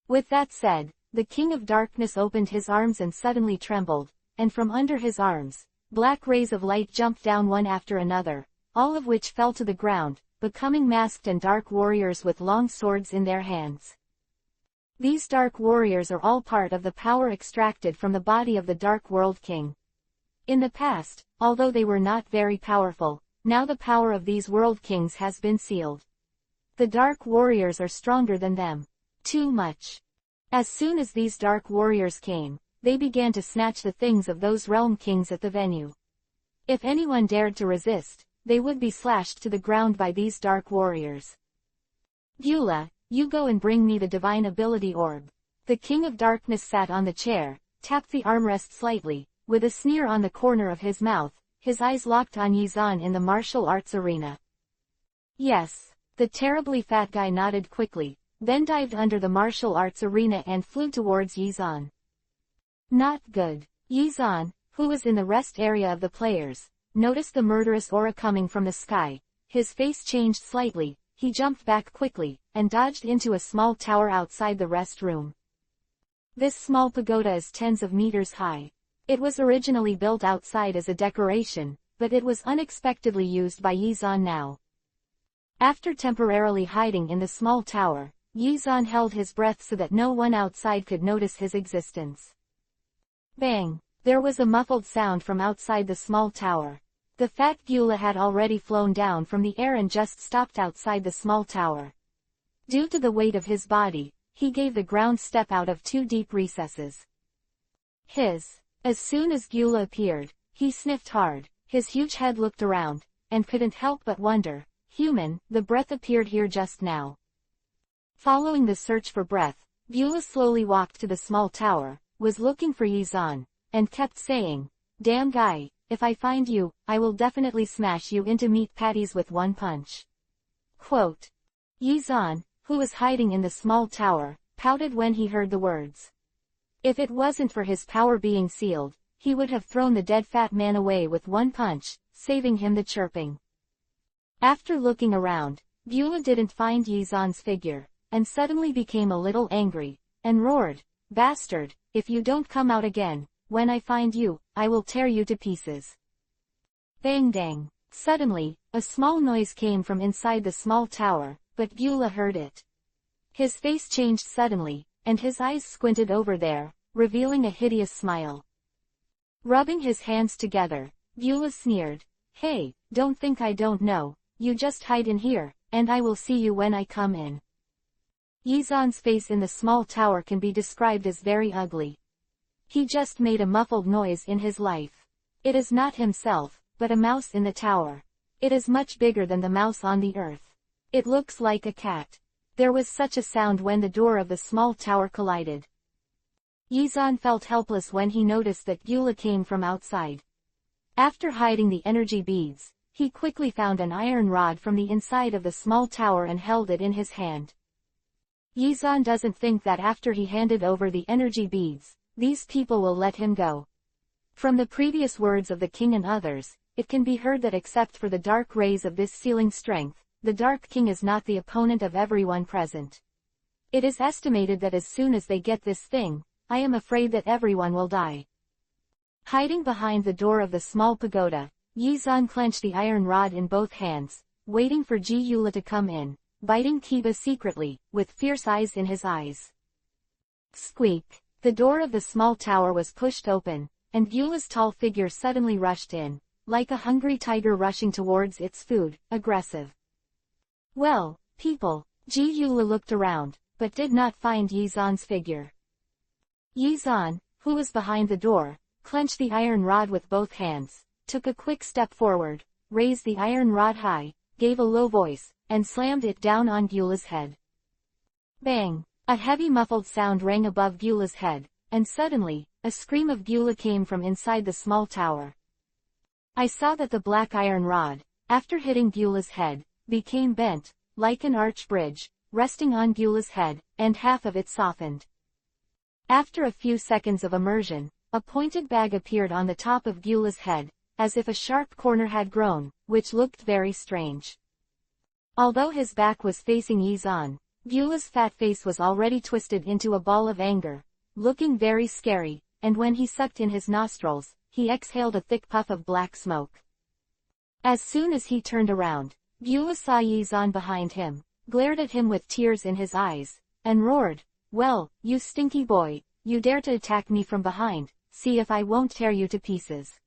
A: With that said, the King of Darkness opened his arms and suddenly trembled, and from under his arms, black rays of light jumped down one after another, all of which fell to the ground, becoming masked and dark warriors with long swords in their hands. These dark warriors are all part of the power extracted from the body of the Dark World King. In the past, although they were not very powerful, now the power of these World Kings has been sealed. The Dark Warriors are stronger than them. Too much. As soon as these Dark Warriors came, they began to snatch the things of those Realm Kings at the venue. If anyone dared to resist, they would be slashed to the ground by these Dark Warriors. Beulah, you go and bring me the Divine Ability Orb. The King of Darkness sat on the chair, tapped the armrest slightly, with a sneer on the corner of his mouth, his eyes locked on Yizan in the martial arts arena. Yes. The terribly fat guy nodded quickly, then dived under the martial arts arena and flew towards Yizan. Not good. Yizan, who was in the rest area of the players, noticed the murderous aura coming from the sky. His face changed slightly, he jumped back quickly, and dodged into a small tower outside the rest room. This small pagoda is tens of meters high. It was originally built outside as a decoration, but it was unexpectedly used by Yizan now. After temporarily hiding in the small tower, Yizan held his breath so that no one outside could notice his existence. Bang! There was a muffled sound from outside the small tower. The fat Beulah had already flown down from the air and just stopped outside the small tower. Due to the weight of his body, he gave the ground step out of 2 deep recesses. As soon as Beulah appeared, he sniffed hard, his huge head looked around, and couldn't help but wonder, human, the breath appeared here just now. Following the search for breath, Beulah slowly walked to the small tower, was looking for Yizan, and kept saying, "Damn guy, if I find you, I will definitely smash you into meat patties with one punch." Quote. Yizan, who was hiding in the small tower, pouted when he heard the words. If it wasn't for his power being sealed, he would have thrown the dead fat man away with one punch, saving him the chirping. After looking around, Beulah didn't find Yizan's figure, and suddenly became a little angry, and roared, "Bastard, if you don't come out again, when I find you, I will tear you to pieces." Bang dang. Suddenly, a small noise came from inside the small tower, but Beulah heard it. His face changed suddenly, and his eyes squinted over there, revealing a hideous smile. Rubbing his hands together, Beulah sneered, "Hey, don't think I don't know, you just hide in here, and I will see you when I come in." Yizan's face in the small tower can be described as very ugly. He just made a muffled noise in his life. It is not himself, but a mouse in the tower. It is much bigger than the mouse on the earth. It looks like a cat. There was such a sound when the door of the small tower collided. Yizan felt helpless when he noticed that Beulah came from outside. After hiding the energy beads, he quickly found an iron rod from the inside of the small tower and held it in his hand. Yizan doesn't think that after he handed over the energy beads, these people will let him go. From the previous words of the king and others, it can be heard that except for the dark rays of this sealing strength, the Dark King is not the opponent of everyone present. It is estimated that as soon as they get this thing, I am afraid that everyone will die. Hiding behind the door of the small pagoda, Yizan clenched the iron rod in both hands, waiting for Ji Yula to come in, biting Kiba secretly, with fierce eyes in his eyes. Squeak! The door of the small tower was pushed open, and Yula's tall figure suddenly rushed in, like a hungry tiger rushing towards its food, aggressive. Well, people, Ji Yula looked around, but did not find Yizan's figure. Yizan, who was behind the door, clenched the iron rod with both hands, took a quick step forward, raised the iron rod high, gave a low voice, and slammed it down on Gyula's head. Bang! A heavy muffled sound rang above Gyula's head, and suddenly, a scream of Gyula came from inside the small tower. I saw that the black iron rod, after hitting Gyula's head, became bent, like an arch bridge, resting on Gyula's head, and half of it softened. After a few seconds of immersion, a pointed bag appeared on the top of Gyula's head, as if a sharp corner had grown, which looked very strange. Although his back was facing Yizan, Gyula's fat face was already twisted into a ball of anger, looking very scary, and when he sucked in his nostrils, he exhaled a thick puff of black smoke. As soon as he turned around, Gyula saw Yizan behind him, glared at him with tears in his eyes, and roared, "Well, you stinky boy, you dare to attack me from behind, see if I won't tear you to pieces."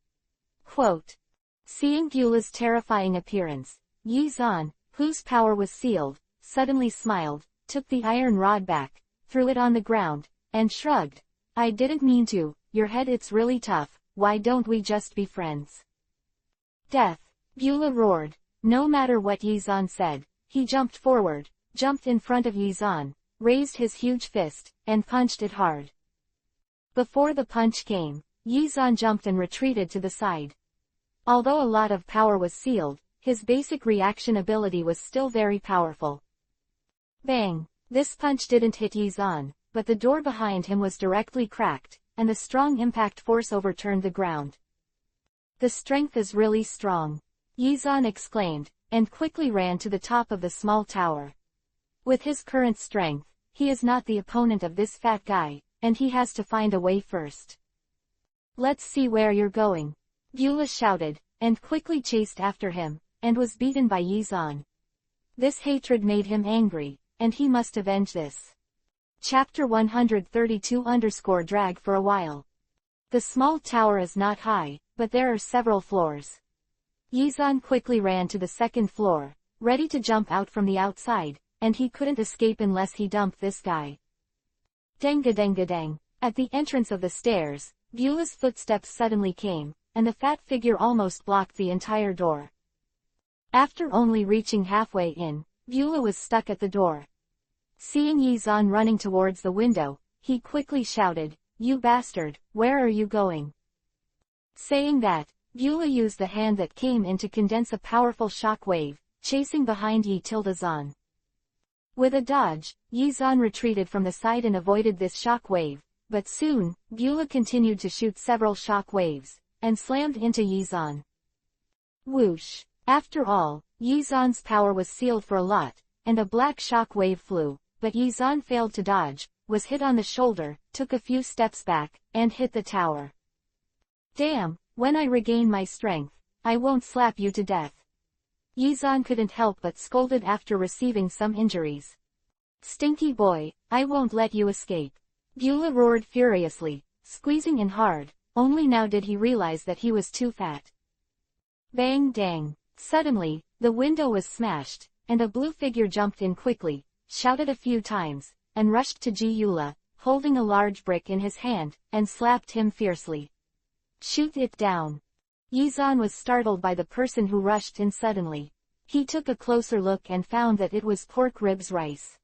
A: Quote. Seeing Gyula's terrifying appearance, Yizan, whose power was sealed, suddenly smiled, took the iron rod back, threw it on the ground, and shrugged. "I didn't mean to, your head it's really tough, why don't we just be friends?" Death! Gyula roared. No matter what Yizan said, he jumped forward, jumped in front of Yizan, raised his huge fist, and punched it hard. Before the punch came, Yizan jumped and retreated to the side. Although a lot of power was sealed, his basic reaction ability was still very powerful. Bang! This punch didn't hit Yizan, but the door behind him was directly cracked, and the strong impact force overturned the ground. "The strength is really strong," Yizan exclaimed, and quickly ran to the top of the small tower. With his current strength, he is not the opponent of this fat guy, and he has to find a way first. "Let's see where you're going," Gyula shouted, and quickly chased after him, and was beaten by Yizan. This hatred made him angry, and he must avenge this. Chapter 132-drag for a while. The small tower is not high, but there are several floors. Yizan quickly ran to the second floor, ready to jump out from the outside, and he couldn't escape unless he dumped this guy. Dang-a-dang-a-dang. At the entrance of the stairs, Gyula's footsteps suddenly came, and the fat figure almost blocked the entire door. After only reaching halfway in, Gyula was stuck at the door. Seeing Yizan running towards the window, he quickly shouted, "You bastard, where are you going?" Saying that, Gyula used the hand that came in to condense a powerful shock wave, chasing behind Yi-Zan. With a dodge, Yizan retreated from the side and avoided this shock wave, but soon, Gyula continued to shoot several shock waves, and slammed into Yizan. Whoosh! After all, Yizan's power was sealed for a lot, and a black shock wave flew, but Yizan failed to dodge, was hit on the shoulder, took a few steps back, and hit the tower. "Damn, when I regain my strength, I won't slap you to death." Yizan couldn't help but scolded after receiving some injuries. "Stinky boy, I won't let you escape." Gyula roared furiously, squeezing in hard, only now did he realize that he was too fat. Bang dang! Suddenly, the window was smashed, and a blue figure jumped in quickly, shouted a few times, and rushed to Gyula, holding a large brick in his hand, and slapped him fiercely. "Shoot it down." Yizan was startled by the person who rushed in suddenly. He took a closer look and found that it was Pork Ribs Rice.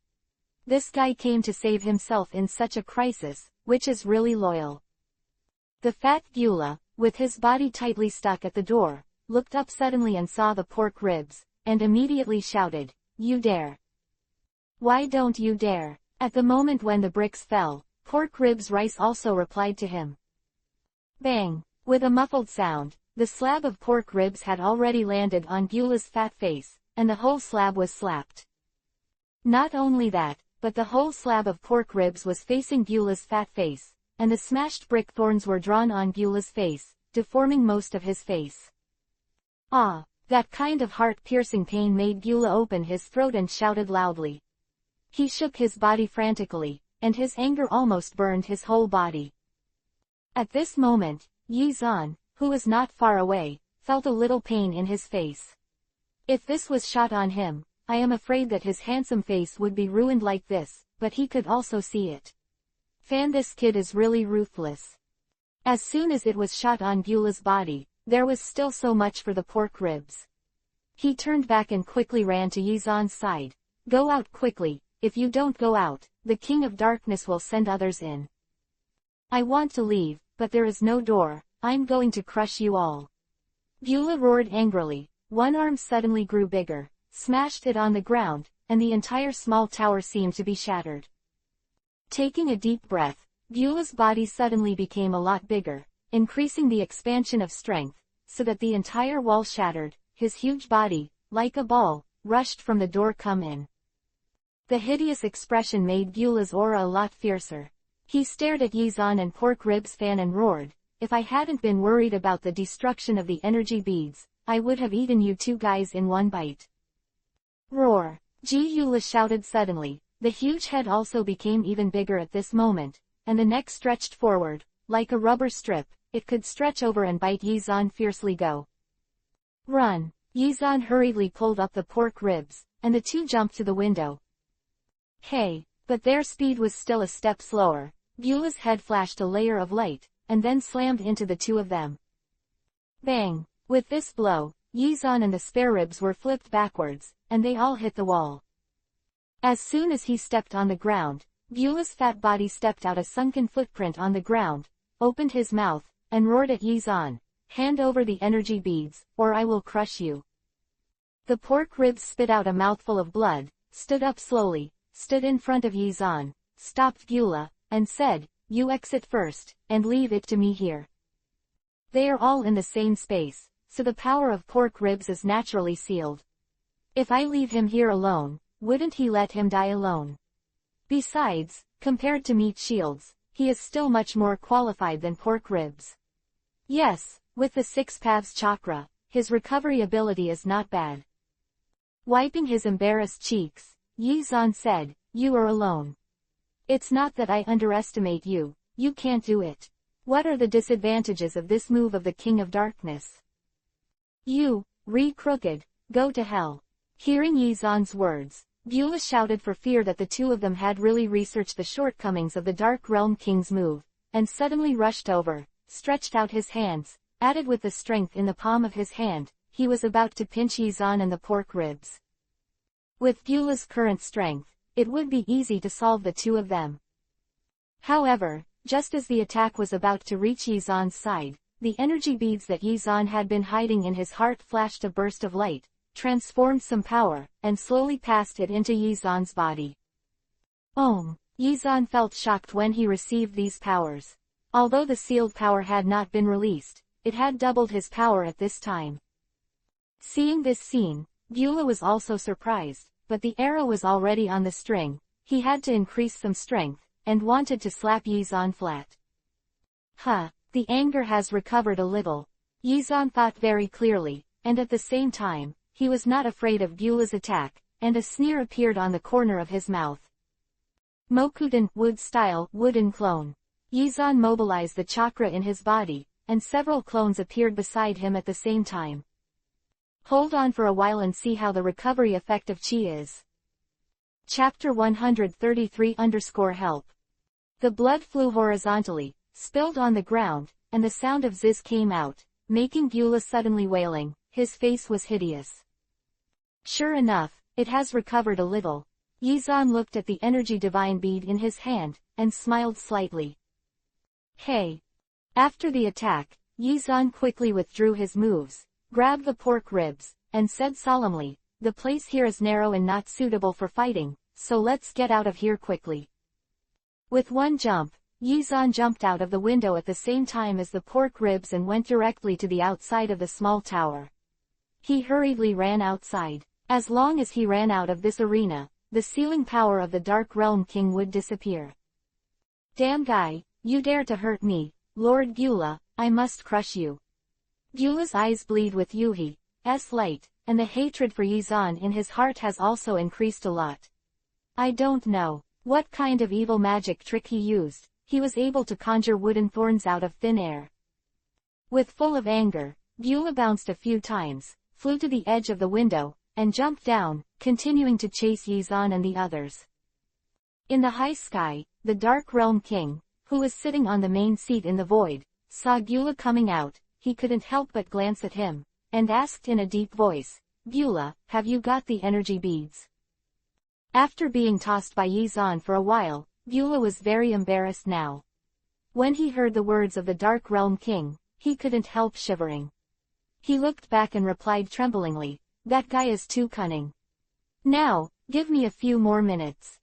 A: This guy came to save himself in such a crisis, which is really loyal. The fat Gyula, with his body tightly stuck at the door, looked up suddenly and saw the pork ribs, and immediately shouted, "You dare! Why don't you dare?" At the moment when the bricks fell, Pork Ribs Rice also replied to him. Bang! With a muffled sound, the slab of pork ribs had already landed on Beulah's fat face, and the whole slab was slapped. Not only that, but the whole slab of pork ribs was facing Beulah's fat face, and the smashed brick thorns were drawn on Beulah's face, deforming most of his face. Ah! That kind of heart-piercing pain made Beulah open his throat and shouted loudly. He shook his body frantically, and his anger almost burned his whole body. At this moment, Yi Zhan, who was not far away, felt a little pain in his face. If this was shot on him, I am afraid that his handsome face would be ruined like this, but he could also see it. Fan, this kid is really ruthless. As soon as it was shot on Beulah's body, there was still so much for the pork ribs. He turned back and quickly ran to Yi Zhan's side. Go out quickly, if you don't go out, the King of Darkness will send others in. I want to leave, but there is no door, I'm going to crush you all. Beulah roared angrily. One arm suddenly grew bigger, smashed it on the ground, and the entire small tower seemed to be shattered. Taking a deep breath, Beulah's body suddenly became a lot bigger, increasing the expansion of strength, so that the entire wall shattered. His huge body, like a ball, rushed from the door. Come in. The hideous expression made Beulah's aura a lot fiercer. He stared at Yi Zhan and Pork Ribs Fan and roared, if I hadn't been worried about the destruction of the energy beads, I would have eaten you two guys in one bite. Roar! Beulah shouted suddenly. The huge head also became even bigger at this moment, and the neck stretched forward, like a rubber strip. It could stretch over and bite Yi Zhan fiercely. Go! Run! Yi Zhan hurriedly pulled up the pork ribs, and the two jumped to the window. Hey! But their speed was still a step slower. Beulah's head flashed a layer of light, and then slammed into the two of them. Bang! With this blow, Yi Zhan and the spare ribs were flipped backwards, and they all hit the wall. As soon as he stepped on the ground, Beulah's fat body stepped out a sunken footprint on the ground, opened his mouth, and roared at Yi Zhan, hand over the energy beads, or I will crush you. The pork ribs spit out a mouthful of blood, stood up slowly, stood in front of Yi Zhan, stopped Beulah, and said, you exit first, and leave it to me here. They are all in the same space, so the power of pork ribs is naturally sealed. If I leave him here alone, wouldn't he let him die alone? Besides, compared to meat shields, he is still much more qualified than pork ribs. Yes, with the 6 paths chakra, his recovery ability is not bad. Wiping his embarrassed cheeks, Yi Zhan said, you are alone. It's not that I underestimate you, you can't do it. What are the disadvantages of this move of the King of Darkness? You, crooked, go to hell. Hearing Yi Zhan's words, Beulah shouted for fear that the two of them had really researched the shortcomings of the Dark Realm King's move, and suddenly rushed over, stretched out his hands, added with the strength in the palm of his hand, he was about to pinch Yi Zhan and the pork ribs. With Beulah's current strength, it would be easy to solve the two of them. However, just as the attack was about to reach Yi Zhan's side, the energy beads that Yi Zhan had been hiding in his heart flashed a burst of light, transformed some power, and slowly passed it into Yi Zhan's body. Yi Zhan felt shocked when he received these powers. Although the sealed power had not been released, it had doubled his power at this time. Seeing this scene, Beulah was also surprised, but the arrow was already on the string. He had to increase some strength, and wanted to slap Yi Zhan flat. The anger has recovered a little. Yi Zhan thought very clearly, and at the same time, he was not afraid of Beulah's attack, and a sneer appeared on the corner of his mouth. Mokudan, wood-style, wooden clone. Yi Zhan mobilized the chakra in his body, and several clones appeared beside him at the same time. Hold on for a while and see how the recovery effect of Qi is. Chapter 133-Help. The blood flew horizontally, spilled on the ground, and the sound of Ziz came out, making Beulah suddenly wailing. His face was hideous. Sure enough, it has recovered a little. Yi Zhan looked at the energy divine bead in his hand, and smiled slightly. Hey! After the attack, Yi Zhan quickly withdrew his moves, grabbed the pork ribs, and said solemnly, the place here is narrow and not suitable for fighting, so let's get out of here quickly. With one jump, Yizan jumped out of the window at the same time as the pork ribs and went directly to the outside of the small tower. He hurriedly ran outside. As long as he ran out of this arena, the sealing power of the Dark Realm King would disappear. Damn guy, you dare to hurt me, Lord Beulah, I must crush you. Beulah's eyes bleed with Yuhi's light, and the hatred for Yizan in his heart has also increased a lot. I don't know what kind of evil magic trick he used, he was able to conjure wooden thorns out of thin air. With full of anger, Beulah bounced a few times, flew to the edge of the window, and jumped down, continuing to chase Yizan and the others. In the high sky, the Dark Realm King, who was sitting on the main seat in the void, saw Beulah coming out. He couldn't help but glance at him, and asked in a deep voice, Beulah, have you got the energy beads? After being tossed by Yizan for a while, Beulah was very embarrassed now. When he heard the words of the Dark Realm King, he couldn't help shivering. He looked back and replied tremblingly, that guy is too cunning. Now, give me a few more minutes.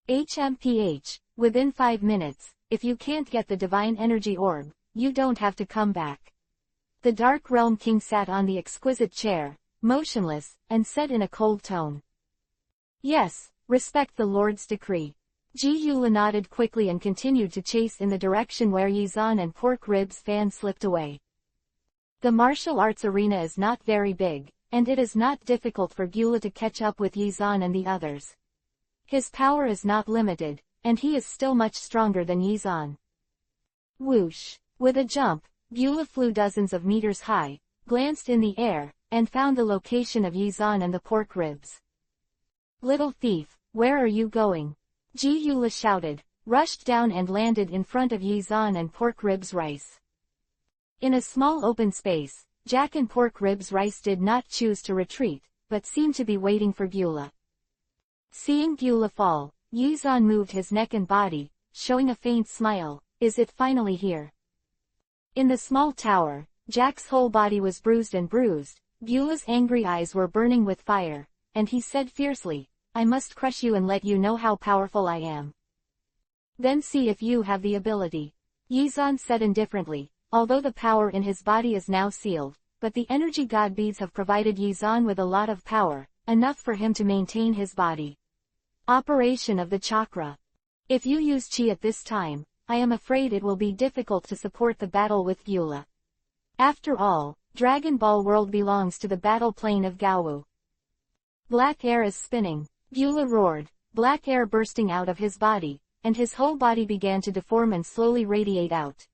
A: HMPH, within 5 minutes, if you can't get the Divine Energy Orb, you don't have to come back. The Dark Realm King sat on the exquisite chair, motionless, and said in a cold tone. Yes, respect the Lord's decree. Beulah nodded quickly and continued to chase in the direction where Yizan and Pork Ribs fan slipped away. The martial arts arena is not very big, and it is not difficult for Beulah to catch up with Yizan and the others. His power is not limited, and he is still much stronger than Yizan. Whoosh! With a jump, Beulah flew dozens of meters high, glanced in the air, and found the location of Yizan and the pork ribs. Little thief, where are you going? Beulah shouted, rushed down and landed in front of Yizan and Pork Ribs Rice. In a small open space, Jack and Pork Ribs Rice did not choose to retreat, but seemed to be waiting for Beulah. Seeing Beulah fall, Yizan moved his neck and body, showing a faint smile. Is it finally here? In the small tower, Jack's whole body was bruised and bruised, Beulah's angry eyes were burning with fire, and he said fiercely, I must crush you and let you know how powerful I am. Then see if you have the ability. Yizan said indifferently, although the power in his body is now sealed, but the energy god beads have provided Yizan with a lot of power, enough for him to maintain his body. Operation of the chakra. If you use chi at this time, I am afraid it will be difficult to support the battle with Beulah. After all, Dragon Ball World belongs to the battle plane of Gaowu. Black air is spinning. Beulah roared, black air bursting out of his body, and his whole body began to deform and slowly radiate out.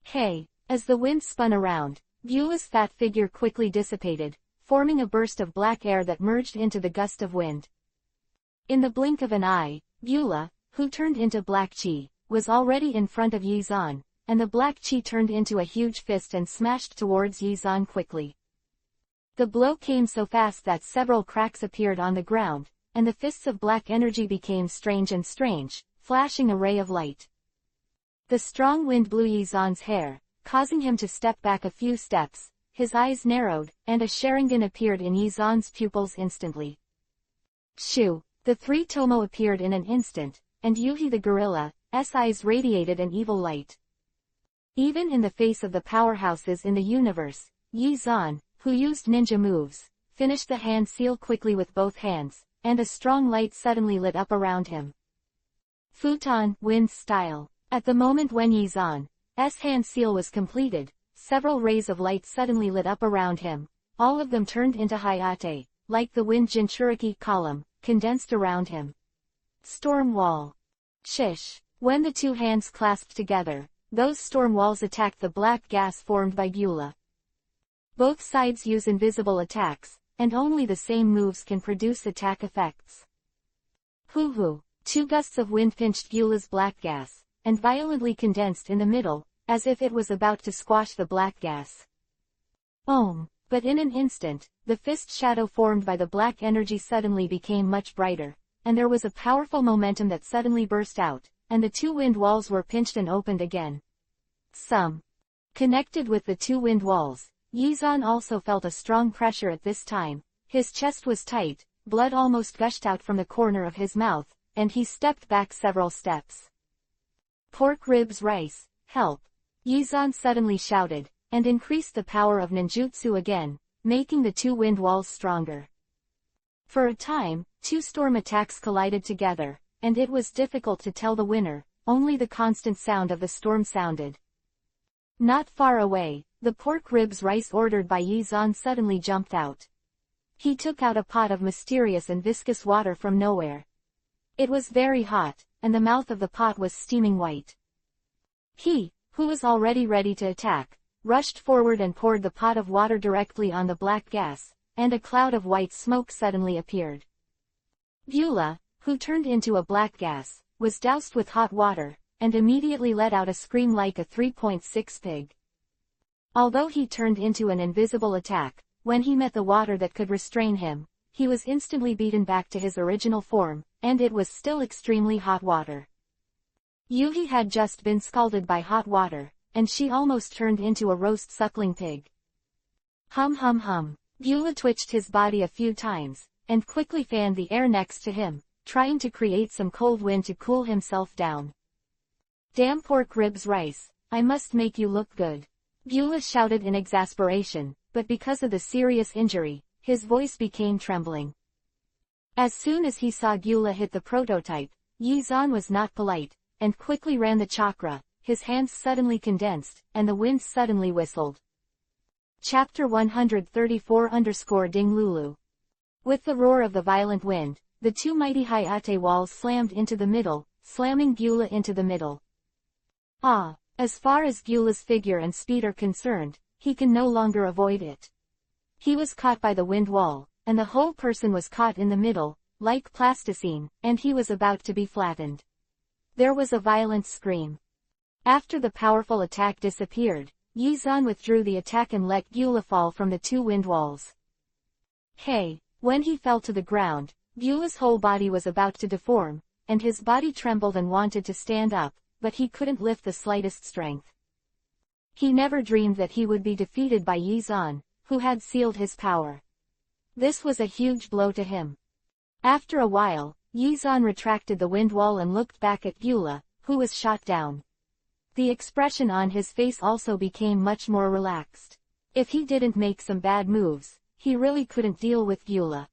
A: Hey! As the wind spun around, Beulah's fat figure quickly dissipated, forming a burst of black air that merged into the gust of wind. In the blink of an eye, Beulah, who turned into black chi, was already in front of Yizan, and the black chi turned into a huge fist and smashed towards Yizan quickly. The blow came so fast that several cracks appeared on the ground, and the fists of black energy became strange, flashing a ray of light. The strong wind blew Yizan's hair, causing him to step back a few steps. His eyes narrowed, and a Sharingan appeared in Yizan's pupils instantly. Shoo! The three Tomo appeared in an instant, and Yuhi the gorilla's eyes radiated an evil light. Even in the face of the powerhouses in the universe, Yizan, who used ninja moves, finished the hand seal quickly with both hands, and a strong light suddenly lit up around him. Futon, wind style. At the moment when Yizan's hand seal was completed, several rays of light suddenly lit up around him. All of them turned into Hayate, like the wind Jinchuriki column, condensed around him. Storm wall. Shish. When the two hands clasped together, those storm walls attacked the black gas formed by Beulah. Both sides use invisible attacks, and only the same moves can produce attack effects. Hoo-hoo! Two gusts of wind pinched Beulah's black gas, and violently condensed in the middle, as if it was about to squash the black gas. But in an instant, the fist shadow formed by the black energy suddenly became much brighter, and there was a powerful momentum that suddenly burst out, and the two wind walls were pinched and opened again. Connected with the two wind walls, Yizan also felt a strong pressure at this time. His chest was tight, blood almost gushed out from the corner of his mouth, and he stepped back several steps. Pork ribs rice, help! Yizan suddenly shouted, and increased the power of ninjutsu again, making the two wind walls stronger. For a time, two storm attacks collided together, and it was difficult to tell the winner, only the constant sound of the storm sounded. Not far away, the pork ribs rice ordered by Yizan suddenly jumped out. He took out a pot of mysterious and viscous water from nowhere. It was very hot, and the mouth of the pot was steaming white. He, who was already ready to attack, rushed forward and poured the pot of water directly on the black gas, and a cloud of white smoke suddenly appeared. Beulah, who turned into a black gas, was doused with hot water, and immediately let out a scream like a 3.6 pig. Although he turned into an invisible attack, when he met the water that could restrain him, he was instantly beaten back to his original form, and it was still extremely hot water. Yuhi had just been scalded by hot water, and she almost turned into a roast suckling pig. Hum hum hum. Beulah twitched his body a few times, and quickly fanned the air next to him, trying to create some cold wind to cool himself down. Damn pork ribs rice, I must make you look good. Beulah shouted in exasperation, but because of the serious injury, his voice became trembling. As soon as he saw Beulah hit the prototype, Yizan was not polite, and quickly ran the chakra. His hands suddenly condensed, and the wind suddenly whistled. Chapter 134-Ding Lulu. With the roar of the violent wind, the two mighty Hayate walls slammed into the middle, slamming Beulah into the middle. As far as Beulah's figure and speed are concerned, he can no longer avoid it. He was caught by the wind wall, and the whole person was caught in the middle, like plasticine, and he was about to be flattened. There was a violent scream. After the powerful attack disappeared, Yizan withdrew the attack and let Beulah fall from the two wind walls. Hey! When he fell to the ground, Beulah's whole body was about to deform, and his body trembled and wanted to stand up, but he couldn't lift the slightest strength. He never dreamed that he would be defeated by Yizan, who had sealed his power. This was a huge blow to him. After a while, Yizan retracted the wind wall and looked back at Beulah, who was shot down. The expression on his face also became much more relaxed. If he didn't make some bad moves, he really couldn't deal with Beulah.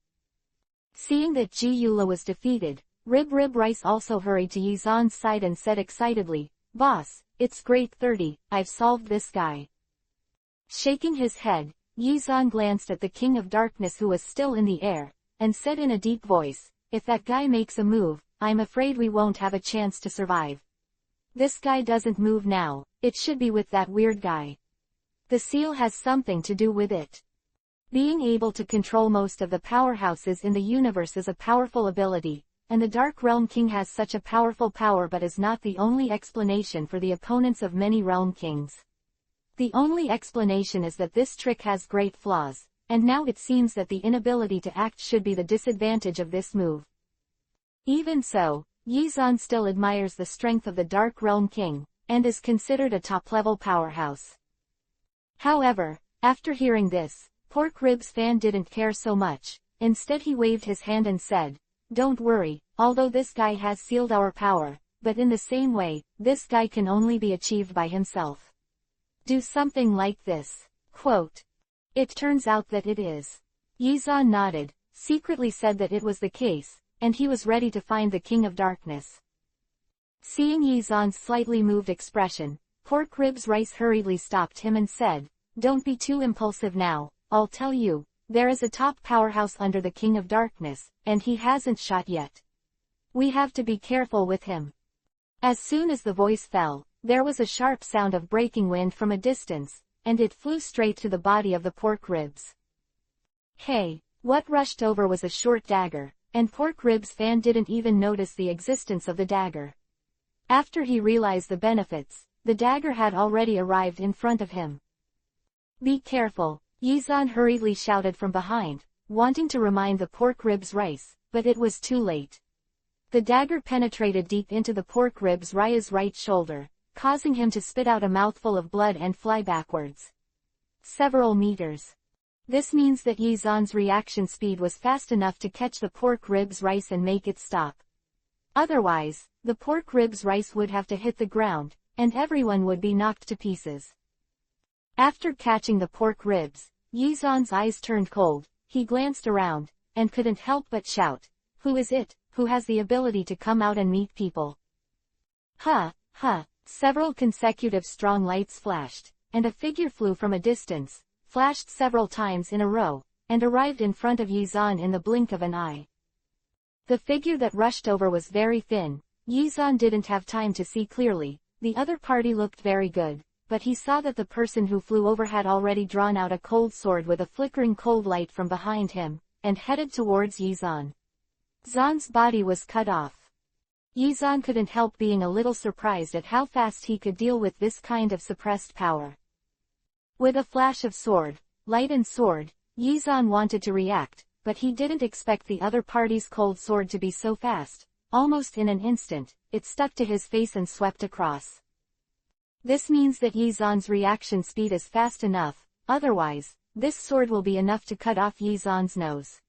A: Seeing that Beulah was defeated, Rib Rice also hurried to Yizan's side and said excitedly, "Boss, it's great 30, I've solved this guy." Shaking his head, Yizan glanced at the King of Darkness who was still in the air, and said in a deep voice, "If that guy makes a move, I'm afraid we won't have a chance to survive. This guy doesn't move now, it should be with that weird guy. The seal has something to do with it." Being able to control most of the powerhouses in the universe is a powerful ability, and the Dark Realm King has such a powerful power but is not the only explanation for the opponents of many Realm Kings. The only explanation is that this trick has great flaws, and now it seems that the inability to act should be the disadvantage of this move. Even so, Yizan still admires the strength of the Dark Realm King, and is considered a top-level powerhouse. However, after hearing this, Pork Ribs Fan didn't care so much. Instead he waved his hand and said, "Don't worry, although this guy has sealed our power, but in the same way, this guy can only be achieved by himself. Do something like this." Quote. It turns out that it is. Yizan nodded, secretly said that it was the case, and he was ready to find the King of Darkness. Seeing Yizan's slightly moved expression, Pork Ribs Rice hurriedly stopped him and said, "Don't be too impulsive now, I'll tell you, there is a top powerhouse under the King of Darkness, and he hasn't shot yet. We have to be careful with him." As soon as the voice fell, there was a sharp sound of breaking wind from a distance, and it flew straight to the body of the pork ribs. Hey! What rushed over was a short dagger, and Pork Ribs Fan didn't even notice the existence of the dagger. After he realized the benefits, the dagger had already arrived in front of him. "Be careful," Yizan hurriedly shouted from behind, wanting to remind the Pork Ribs Rice, but it was too late. The dagger penetrated deep into the Pork Ribs Rice's right shoulder, causing him to spit out a mouthful of blood and fly backwards. Several meters. This means that Yizan's reaction speed was fast enough to catch the pork ribs rice and make it stop. Otherwise, the pork ribs rice would have to hit the ground, and everyone would be knocked to pieces. After catching the pork ribs, Yizan's eyes turned cold. He glanced around, and couldn't help but shout, "Who is it, who has the ability to come out and meet people?" "Huh, huh." Several consecutive strong lights flashed, and a figure flew from a distance, flashed several times in a row, and arrived in front of Yizan in the blink of an eye. The figure that rushed over was very thin. Yizan didn't have time to see clearly. The other party looked very good, but he saw that the person who flew over had already drawn out a cold sword with a flickering cold light from behind him, and headed towards Yizan. Zan's body was cut off. Yizan couldn't help being a little surprised at how fast he could deal with this kind of suppressed power. With a flash of sword, light and sword, Yizan wanted to react, but he didn't expect the other party's cold sword to be so fast. Almost in an instant, it stuck to his face and swept across. This means that Yizan's reaction speed is fast enough, otherwise, this sword will be enough to cut off Yizan's nose.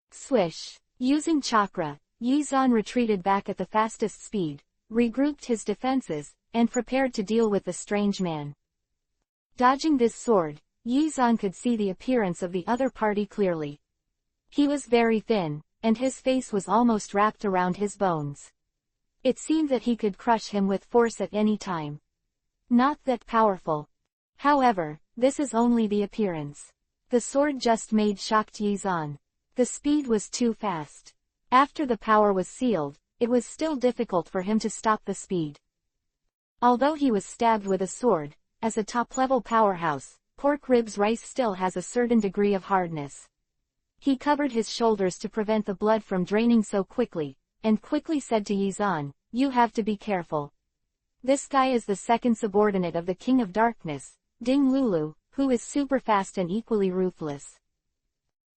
A: Swish. Using chakra, Yizan retreated back at the fastest speed, regrouped his defenses, and prepared to deal with the strange man. Dodging this sword, Yizan could see the appearance of the other party clearly. He was very thin, and his face was almost wrapped around his bones. It seemed that he could crush him with force at any time. Not that powerful. However, this is only the appearance. The sword just made shocked Yizan. The speed was too fast. After the power was sealed, it was still difficult for him to stop the speed. Although he was stabbed with a sword, as a top-level powerhouse, pork ribs rice still has a certain degree of hardness. He covered his shoulders to prevent the blood from draining so quickly, and quickly said to Yizan, "You have to be careful. This guy is the second subordinate of the King of Darkness, Ding Lulu, who is super fast and equally ruthless."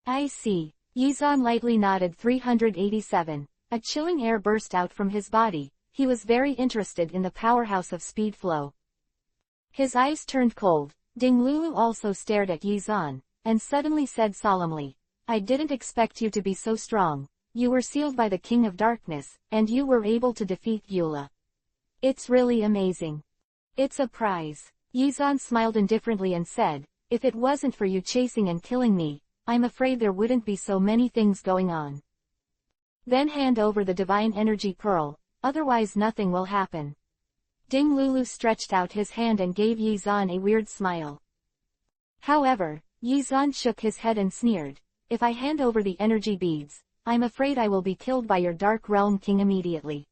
A: "I see." Yizan lightly nodded. 387. A chilling air burst out from his body. He was very interested in the powerhouse of speed flow. His eyes turned cold. Ding Lulu also stared at Yizan, and suddenly said solemnly, "I didn't expect you to be so strong. You were sealed by the King of Darkness, and you were able to defeat Eula. It's really amazing. It's a prize." Yizan smiled indifferently and said, "If it wasn't for you chasing and killing me, I'm afraid there wouldn't be so many things going on. Then hand over the Divine Energy Pearl, otherwise nothing will happen." Ding Lulu stretched out his hand and gave Yizan a weird smile. However, Yizan shook his head and sneered, "If I hand over the energy beads, I'm afraid I will be killed by your Dark Realm King immediately."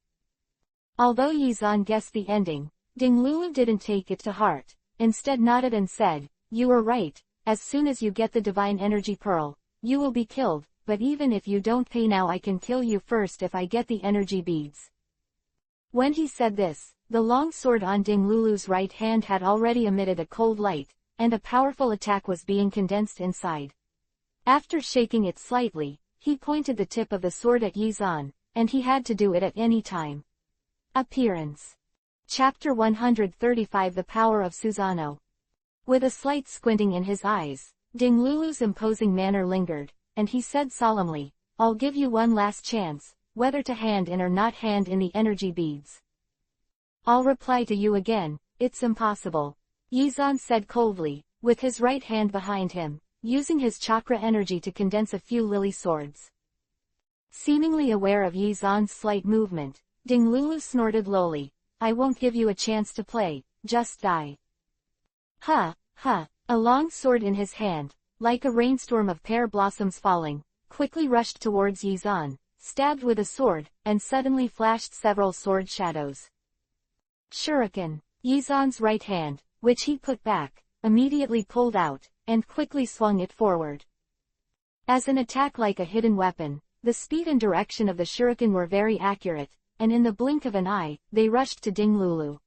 A: Although Yizan guessed the ending, Ding Lulu didn't take it to heart, instead nodded and said, "You were right. As soon as you get the Divine Energy Pearl, you will be killed, but even if you don't pay now I can kill you first if I get the energy beads." When he said this, the long sword on Ding Lulu's right hand had already emitted a cold light, and a powerful attack was being condensed inside. After shaking it slightly, he pointed the tip of the sword at Yizan, and he had to do it at any time. Appearance. Chapter 135. The Power of Susanoo. With a slight squinting in his eyes, Ding Lulu's imposing manner lingered, and he said solemnly, "I'll give you one last chance, whether to hand in or not hand in the energy beads." "I'll reply to you again, it's impossible," Yizan said coldly, with his right hand behind him, using his chakra energy to condense a few lily swords. Seemingly aware of Yizan's slight movement, Ding Lulu snorted lowly, "I won't give you a chance to play, just die." "Huh, huh." A long sword in his hand, like a rainstorm of pear blossoms falling, quickly rushed towards Yizan, stabbed with a sword, and suddenly flashed several sword shadows. Shuriken. Yizan's right hand, which he put back, immediately pulled out, and quickly swung it forward. As an attack like a hidden weapon, the speed and direction of the shuriken were very accurate, and in the blink of an eye, they rushed to Ding Lulu.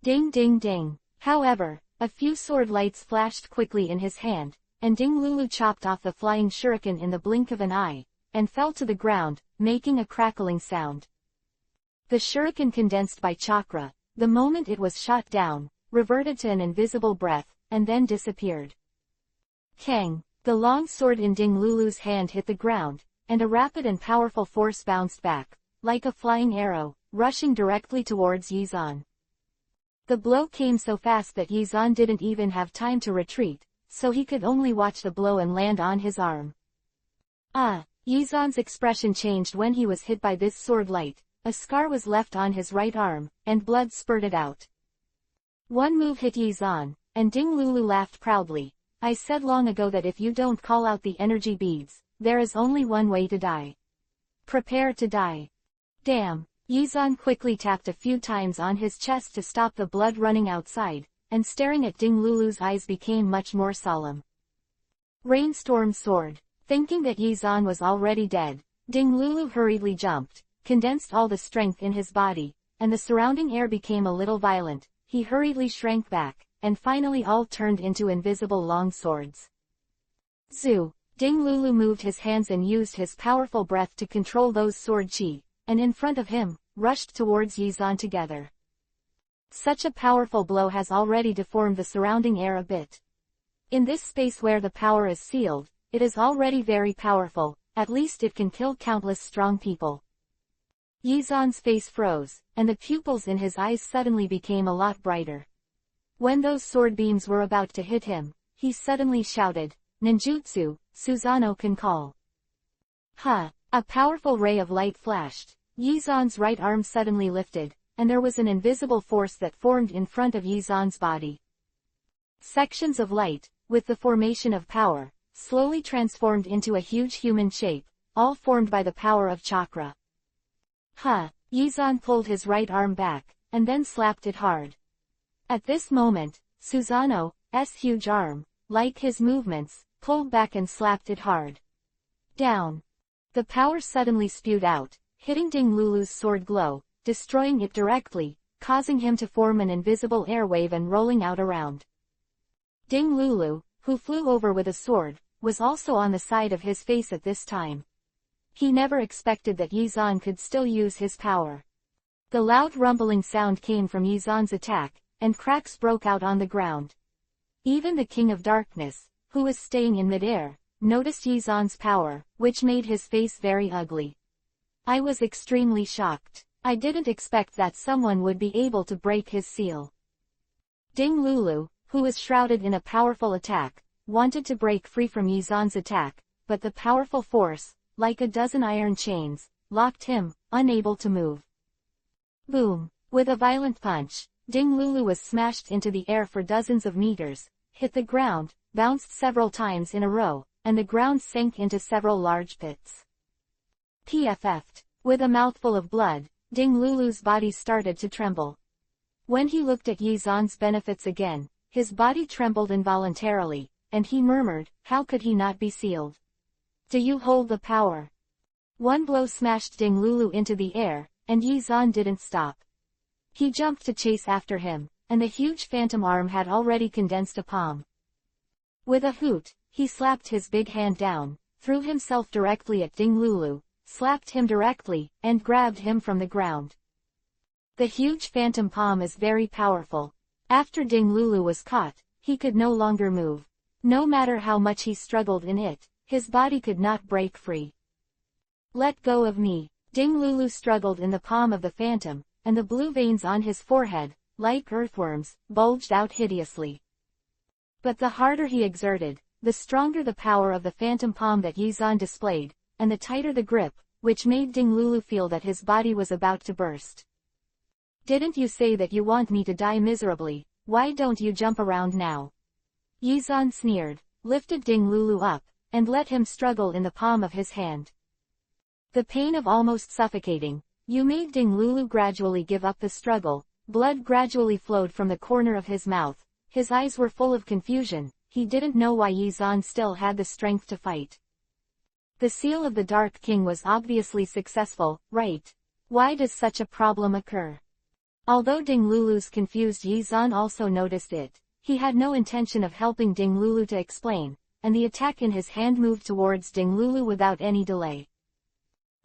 A: Ding ding ding. However, a few sword lights flashed quickly in his hand, and Ding Lulu chopped off the flying shuriken in the blink of an eye, and fell to the ground, making a crackling sound. The shuriken condensed by chakra, the moment it was shot down, reverted to an invisible breath, and then disappeared. Kang! The long sword in Ding Lulu's hand hit the ground, and a rapid and powerful force bounced back, like a flying arrow, rushing directly towards Yizan. The blow came so fast that Yizan didn't even have time to retreat, so he could only watch the blow and land on his arm. Yizan's expression changed when he was hit by this sword light. A scar was left on his right arm, and blood spurted out. One move hit Yizan, and Ding Lulu laughed proudly. I said long ago that if you don't call out the energy beads, there is only one way to die. Prepare to die. Damn! Yizan quickly tapped a few times on his chest to stop the blood running outside, and staring at Ding Lulu's eyes became much more solemn. Rainstorm sword. Thinking that Yizan was already dead, Ding Lulu hurriedly jumped, condensed all the strength in his body, and the surrounding air became a little violent. He hurriedly shrank back, and finally all turned into invisible long swords. Zoo! Ding Lulu moved his hands and used his powerful breath to control those sword chi, and in front of him, rushed towards Yizan together. Such a powerful blow has already deformed the surrounding air a bit. In this space where the power is sealed, it is already very powerful, at least it can kill countless strong people. Yizan's face froze, and the pupils in his eyes suddenly became a lot brighter. When those sword beams were about to hit him, he suddenly shouted, "Ninjutsu, Susanoo can call." A powerful ray of light flashed. Yizan's right arm suddenly lifted, and there was an invisible force that formed in front of Yizan's body. Sections of light, with the formation of power, slowly transformed into a huge human shape, all formed by the power of chakra. Yizan pulled his right arm back, and then slapped it hard. At this moment, Susanoo's huge arm, like his movements, pulled back and slapped it hard. Down. The power suddenly spewed out, hitting Ding Lulu's sword glow, destroying it directly, causing him to form an invisible air wave and rolling out around. Ding Lulu, who flew over with a sword, was also on the side of his face at this time. He never expected that Yizan could still use his power. The loud rumbling sound came from Yizan's attack, and cracks broke out on the ground. Even the King of Darkness, who was staying in midair, noticed Yizan's power, which made his face very ugly. I was extremely shocked. I didn't expect that someone would be able to break his seal. Ding Lulu, who was shrouded in a powerful attack, wanted to break free from Yizan's attack, but the powerful force, like a dozen iron chains, locked him, unable to move. Boom! With a violent punch, Ding Lulu was smashed into the air for dozens of meters, hit the ground, bounced several times in a row, and the ground sank into several large pits. PFF'd. With a mouthful of blood, Ding Lulu's body started to tremble. When he looked at Yizan's benefits again, his body trembled involuntarily, and he murmured, how could he not be sealed? Do you hold the power? One blow smashed Ding Lulu into the air, and Yizan didn't stop. He jumped to chase after him, and the huge phantom arm had already condensed a palm. With a hoot, he slapped his big hand down, threw himself directly at Ding Lulu, slapped him directly, and grabbed him from the ground. The huge phantom palm is very powerful. After Ding Lulu was caught, he could no longer move. No matter how much he struggled in it, his body could not break free. Let go of me. Ding Lulu struggled in the palm of the phantom, and the blue veins on his forehead, like earthworms, bulged out hideously. But the harder he exerted, the stronger the power of the phantom palm that Yizan displayed, and the tighter the grip, which made Ding Lulu feel that his body was about to burst. Didn't you say that you want me to die miserably? Why don't you jump around now? Yizan sneered, lifted Ding Lulu up, and let him struggle in the palm of his hand. The pain of almost suffocating, you made Ding Lulu gradually give up the struggle. Blood gradually flowed from the corner of his mouth. His eyes were full of confusion. He didn't know why Yizan still had the strength to fight. The seal of the Dark King was obviously successful, right? Why does such a problem occur? Although Ding Lulu's confused, Yizan also noticed it. He had no intention of helping Ding Lulu to explain, and the attack in his hand moved towards Ding Lulu without any delay.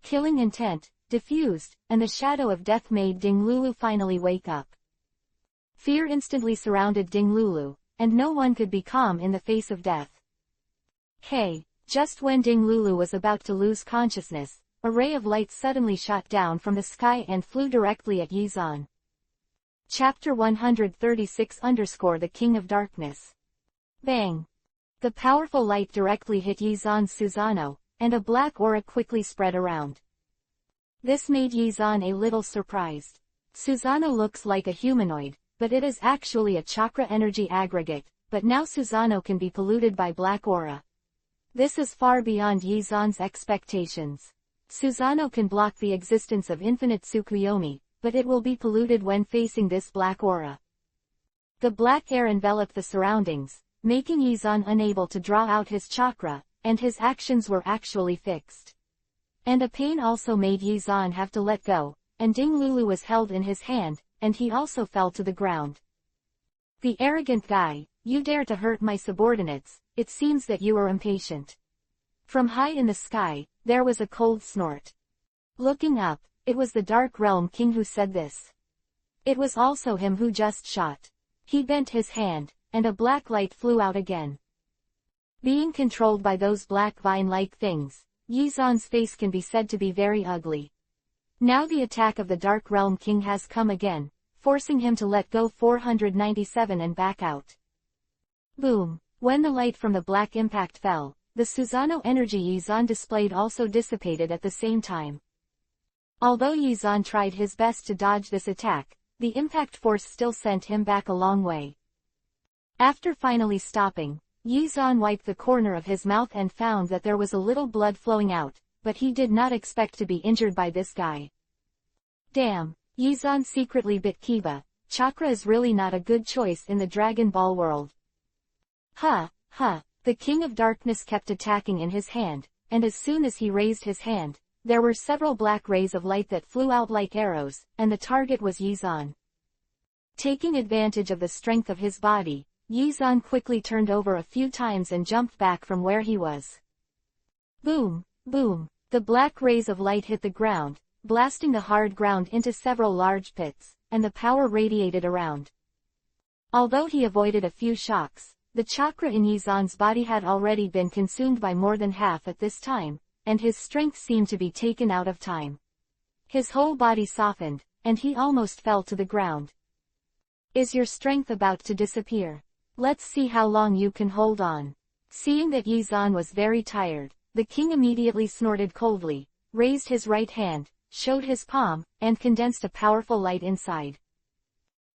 A: Killing intent, diffused, and the shadow of death made Ding Lulu finally wake up. Fear instantly surrounded Ding Lulu, and no one could be calm in the face of death. Hey! Just when Ding Lulu was about to lose consciousness, a ray of light suddenly shot down from the sky and flew directly at Yizan. Chapter 136 The King of Darkness. Bang! The powerful light directly hit Yizan's Susanoo, and a black aura quickly spread around. This made Yizan a little surprised. Susanoo looks like a humanoid, but it is actually a chakra energy aggregate, but now Susanoo can be polluted by black aura. This is far beyond Yizan's expectations. Susanoo can block the existence of infinite Tsukuyomi, but it will be polluted when facing this black aura. The black air enveloped the surroundings, making Yizan unable to draw out his chakra, and his actions were actually fixed. And a pain also made Yizan have to let go, and Ding Lulu was held in his hand, and he also fell to the ground. The arrogant guy, you dare to hurt my subordinates, it seems that you are impatient. From high in the sky, there was a cold snort. Looking up, it was the Dark Realm King who said this. It was also him who just shot. He bent his hand, and a black light flew out again. Being controlled by those black vine-like things, Yizan's face can be said to be very ugly. Now the attack of the Dark Realm King has come again, forcing him to let go 497 and back out. Boom! When the light from the black impact fell, the Susanoo energy Yizan displayed also dissipated at the same time. Although Yizan tried his best to dodge this attack, the impact force still sent him back a long way. After finally stopping, Yizan wiped the corner of his mouth and found that there was a little blood flowing out, but he did not expect to be injured by this guy. Damn, Yizan secretly bit Kiba. Chakra is really not a good choice in the Dragon Ball world. The King of Darkness kept attacking in his hand, and as soon as he raised his hand, there were several black rays of light that flew out like arrows, and the target was Yizan. Taking advantage of the strength of his body, Yizan quickly turned over a few times and jumped back from where he was. Boom, boom, the black rays of light hit the ground, blasting the hard ground into several large pits, and the power radiated around. Although he avoided a few shocks, the chakra in Yizan's body had already been consumed by more than half at this time, and his strength seemed to be taken out of time. His whole body softened, and he almost fell to the ground. Is your strength about to disappear? Let's see how long you can hold on. Seeing that Yizan was very tired, the king immediately snorted coldly, raised his right hand, showed his palm, and condensed a powerful light inside.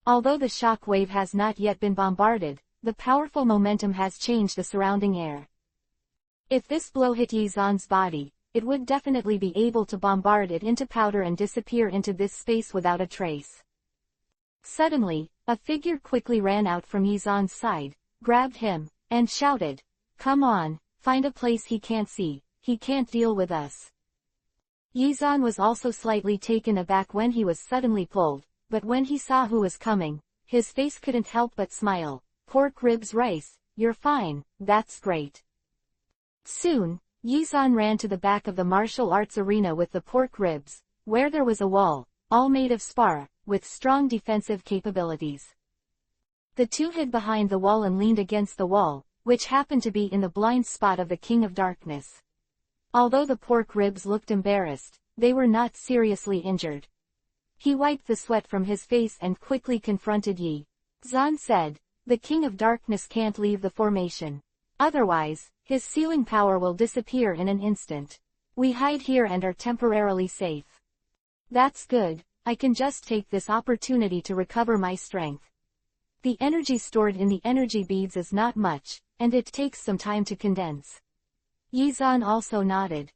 A: Although the shock wave has not yet been bombarded, the powerful momentum has changed the surrounding air. If this blow hit Yizan's body, it would definitely be able to bombard it into powder and disappear into this space without a trace. Suddenly, a figure quickly ran out from Yizan's side, grabbed him, and shouted, "Come on, find a place he can't see, he can't deal with us." Yizan was also slightly taken aback when he was suddenly pulled, but when he saw who was coming, his face couldn't help but smile. "Pork ribs rice, you're fine, that's great." Soon, Yizan ran to the back of the martial arts arena with the pork ribs, where there was a wall, all made of spar, with strong defensive capabilities. The two hid behind the wall and leaned against the wall, which happened to be in the blind spot of the King of Darkness. Although the pork ribs looked embarrassed, they were not seriously injured. He wiped the sweat from his face and quickly confronted Yizan said, "The King of Darkness can't leave the formation. Otherwise, his sealing power will disappear in an instant. We hide here and are temporarily safe." "That's good, I can just take this opportunity to recover my strength. The energy stored in the energy beads is not much, and it takes some time to condense." Yizan also nodded.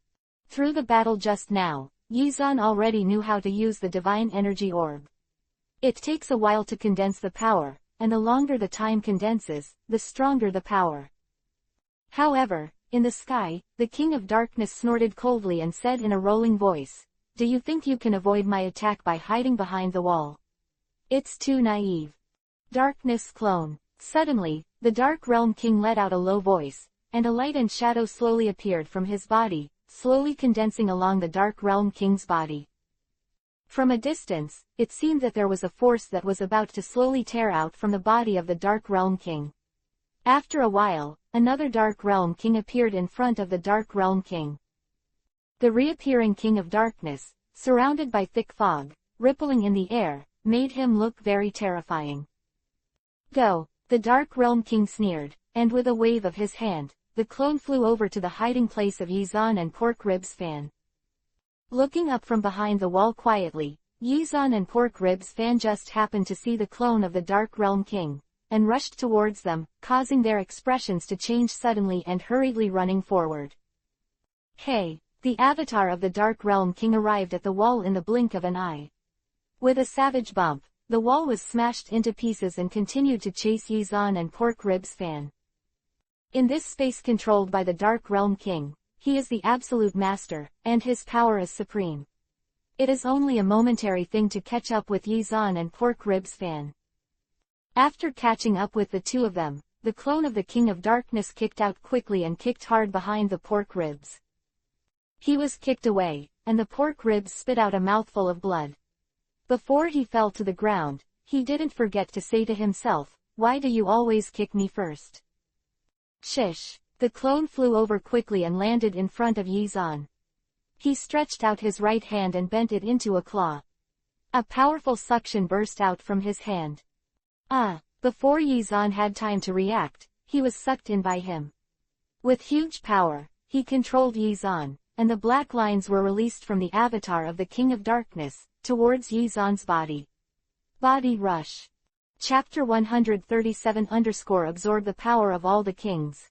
A: Through the battle just now, Yizan already knew how to use the divine energy orb. It takes a while to condense the power, and the longer the time condenses, the stronger the power. However, in the sky, the King of Darkness snorted coldly and said in a rolling voice, "Do you think you can avoid my attack by hiding behind the wall? It's too naive." Darkness clone. Suddenly, the Dark Realm King let out a low voice, and a light and shadow slowly appeared from his body, slowly condensing along the Dark Realm King's body. From a distance, it seemed that there was a force that was about to slowly tear out from the body of the Dark Realm King. After a while, another Dark Realm King appeared in front of the Dark Realm King. The reappearing King of Darkness, surrounded by thick fog, rippling in the air, made him look very terrifying. Go, the Dark Realm King sneered, and with a wave of his hand, the clone flew over to the hiding place of Yizan and Pork Ribs Fan. Looking up from behind the wall quietly, Yizan and Pork Ribs Fan just happened to see the clone of the Dark Realm King, and rushed towards them, causing their expressions to change suddenly and hurriedly running forward. Hey! The avatar of the Dark Realm King arrived at the wall in the blink of an eye. With a savage bump, the wall was smashed into pieces and continued to chase Yizan and Pork Ribs Fan. In this space controlled by the Dark Realm King, he is the absolute master, and his power is supreme. It is only a momentary thing to catch up with Yizan and Pork Ribs Fan. After catching up with the two of them, the clone of the King of Darkness kicked out quickly and kicked hard behind the pork ribs. He was kicked away, and the pork ribs spit out a mouthful of blood. Before he fell to the ground, he didn't forget to say to himself, "Why do you always kick me first?" Shish! The clone flew over quickly and landed in front of Yizan. He stretched out his right hand and bent it into a claw. A powerful suction burst out from his hand. Before Yizan had time to react, he was sucked in by him. With huge power, he controlled Yizan, and the black lines were released from the avatar of the King of Darkness, towards Yizan's body. Body Rush. Chapter 137 Absorb the power of all the kings.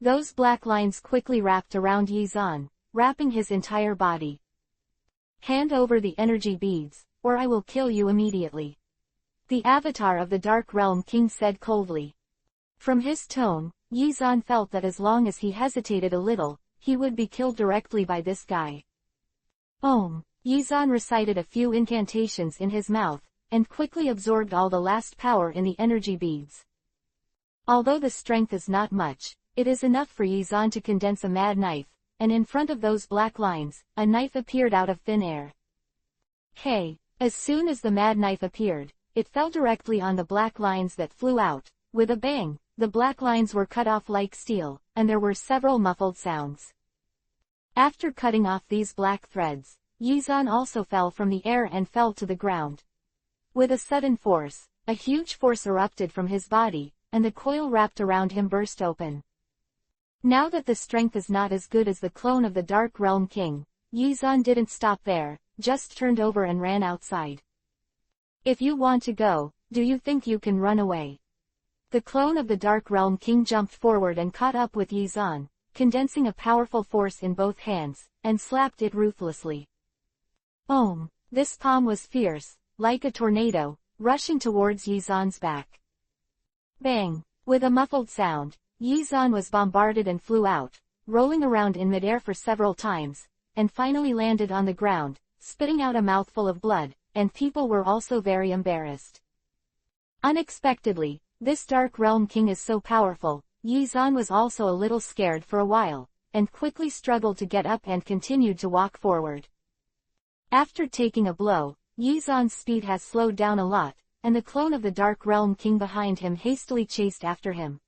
A: Those black lines quickly wrapped around Yizan, wrapping his entire body. Hand over the energy beads, or I will kill you immediately. The avatar of the Dark Realm King said coldly. From his tone, Yizan felt that as long as he hesitated a little, he would be killed directly by this guy. Yizan recited a few incantations in his mouth, and quickly absorbed all the last power in the energy beads. Although the strength is not much, it is enough for Yizan to condense a mad knife, and in front of those black lines, a knife appeared out of thin air. Hey! As soon as the mad knife appeared, it fell directly on the black lines that flew out. With a bang, the black lines were cut off like steel, and there were several muffled sounds. After cutting off these black threads, Yizan also fell from the air and fell to the ground. With a sudden force, a huge force erupted from his body, and the coil wrapped around him burst open. Now that the strength is not as good as the clone of the Dark Realm King, Yizan didn't stop there, just turned over and ran outside. If you want to go, do you think you can run away? The clone of the Dark Realm King jumped forward and caught up with Yizan, condensing a powerful force in both hands, and slapped it ruthlessly. This palm was fierce, like a tornado, rushing towards Yizan's back. Bang! With a muffled sound, Yizan was bombarded and flew out, rolling around in midair for several times, and finally landed on the ground, spitting out a mouthful of blood, and people were also very embarrassed. Unexpectedly, this Dark Realm King is so powerful. Yizan was also a little scared for a while, and quickly struggled to get up and continued to walk forward. After taking a blow, Yizan's speed has slowed down a lot, and the clone of the Dark Realm King behind him hastily chased after him.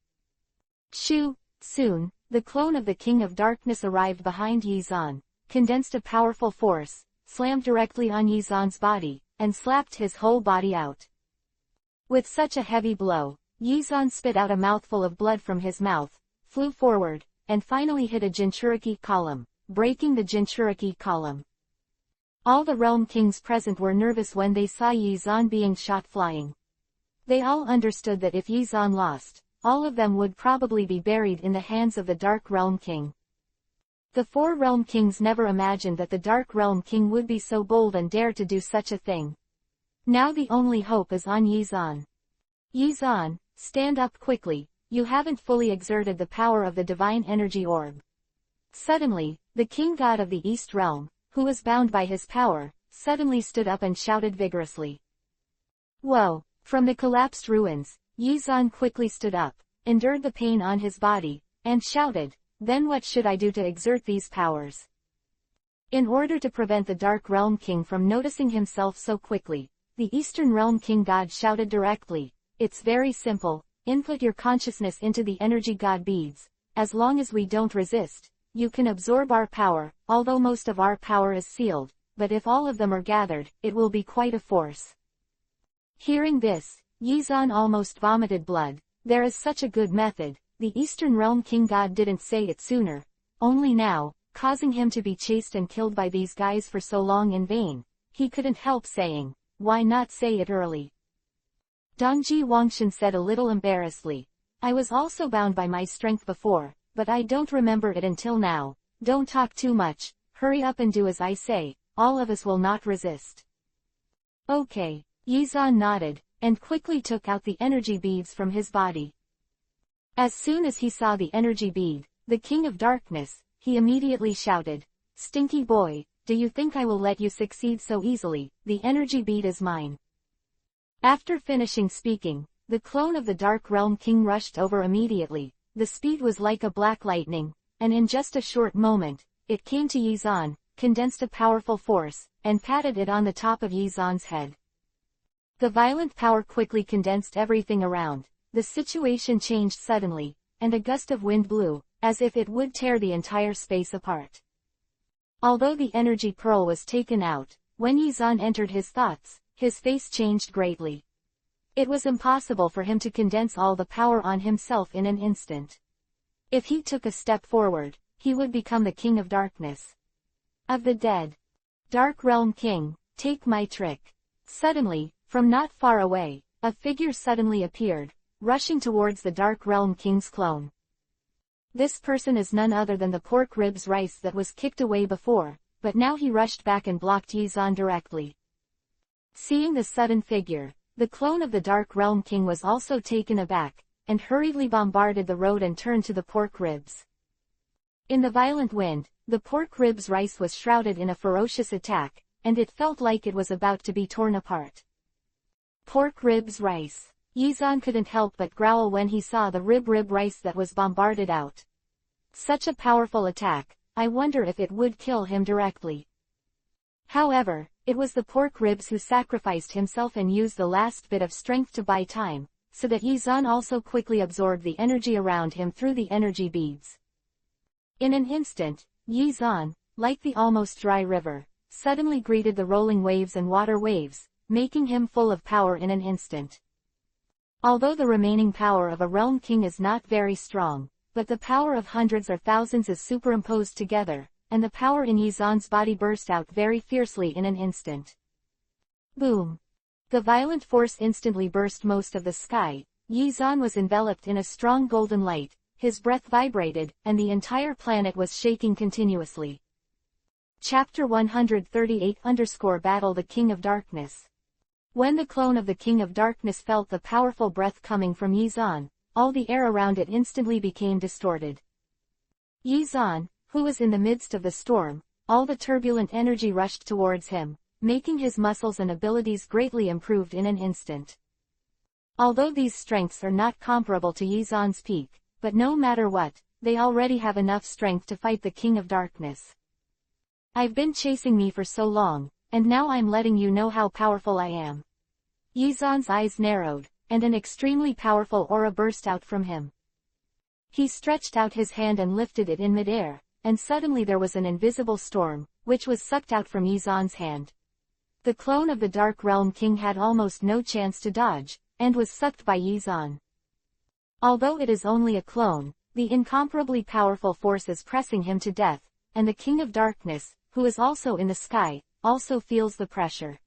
A: Shoo! Soon, the clone of the King of Darkness arrived behind Yizan, condensed a powerful force, slammed directly on Yizan's body, and slapped his whole body out. With such a heavy blow, Yizan spit out a mouthful of blood from his mouth, flew forward, and finally hit a Jinchuriki column, breaking the Jinchuriki column. All the realm kings present were nervous when they saw Yizan being shot flying. They all understood that if Yizan lost, all of them would probably be buried in the hands of the Dark Realm King. The four realm kings never imagined that the Dark Realm King would be so bold and dare to do such a thing. Now the only hope is on Yizan. Yizan, stand up quickly, you haven't fully exerted the power of the divine energy orb. Suddenly, the king god of the East Realm, who was bound by his power, suddenly stood up and shouted vigorously. Whoa! From the collapsed ruins, Yizan quickly stood up, endured the pain on his body, and shouted, then what should I do to exert these powers? In order to prevent the Dark Realm King from noticing himself so quickly, the Eastern Realm King god shouted directly, it's very simple, input your consciousness into the energy god beads. As long as we don't resist, you can absorb our power, although most of our power is sealed, but if all of them are gathered, it will be quite a force. Hearing this, Yizan almost vomited blood. There is such a good method. The Eastern Realm King God didn't say it sooner. Only now, causing him to be chased and killed by these guys for so long in vain, he couldn't help saying, why not say it early? Dongji Wangshan said a little embarrassedly. I was also bound by my strength before, but I don't remember it until now. Don't talk too much, hurry up and do as I say, all of us will not resist. Okay, Yizan nodded, and quickly took out the energy beads from his body. As soon as he saw the energy bead, the King of Darkness, he immediately shouted, Stinky boy, do you think I will let you succeed so easily? The energy bead is mine. After finishing speaking, the clone of the Dark Realm King rushed over immediately. The speed was like a black lightning, and in just a short moment, it came to Yizan, condensed a powerful force, and patted it on the top of Yizan's head. The violent power quickly condensed everything around. The situation changed suddenly, and a gust of wind blew, as if it would tear the entire space apart. Although the energy pearl was taken out, when Yizan entered his thoughts, his face changed greatly. It was impossible for him to condense all the power on himself in an instant. If he took a step forward, he would become the King of Darkness. Of the dead. Dark Realm King, take my trick. Suddenly, from not far away, a figure suddenly appeared, rushing towards the Dark Realm King's clone. This person is none other than the pork ribs rice that was kicked away before, but now he rushed back and blocked Yizan directly. Seeing the sudden figure, the clone of the Dark Realm King was also taken aback, and hurriedly bombarded the road and turned to the pork ribs. In the violent wind, the pork ribs rice was shrouded in a ferocious attack, and it felt like it was about to be torn apart. Pork ribs rice. Yizan couldn't help but growl when he saw the rib rice that was bombarded out. Such a powerful attack, I wonder if it would kill him directly. However, it was the pork ribs who sacrificed himself and used the last bit of strength to buy time, so that Yizan also quickly absorbed the energy around him through the energy beads. In an instant, Yizan, like the almost dry river, suddenly greeted the rolling waves and water waves, making him full of power in an instant. Although the remaining power of a realm king is not very strong, but the power of hundreds or thousands is superimposed together, and the power in Yizan's body burst out very fiercely in an instant. Boom! The violent force instantly burst most of the sky. Yizan was enveloped in a strong golden light, his breath vibrated, and the entire planet was shaking continuously. Chapter 138-Battle the King of Darkness. When the clone of the King of Darkness felt the powerful breath coming from Yizan, all the air around it instantly became distorted. Yizan, who was in the midst of the storm, all the turbulent energy rushed towards him, making his muscles and abilities greatly improved in an instant. Although these strengths are not comparable to Yizan's peak, but no matter what, they already have enough strength to fight the King of Darkness. I've been chasing me for so long, and now I'm letting you know how powerful I am. Yizan's eyes narrowed, and an extremely powerful aura burst out from him. He stretched out his hand and lifted it in midair, and suddenly there was an invisible storm, which was sucked out from Yizan's hand. The clone of the Dark Realm King had almost no chance to dodge, and was sucked by Yizan. Although it is only a clone, the incomparably powerful force is pressing him to death, and the King of Darkness, who is also in the sky, also feels the pressure.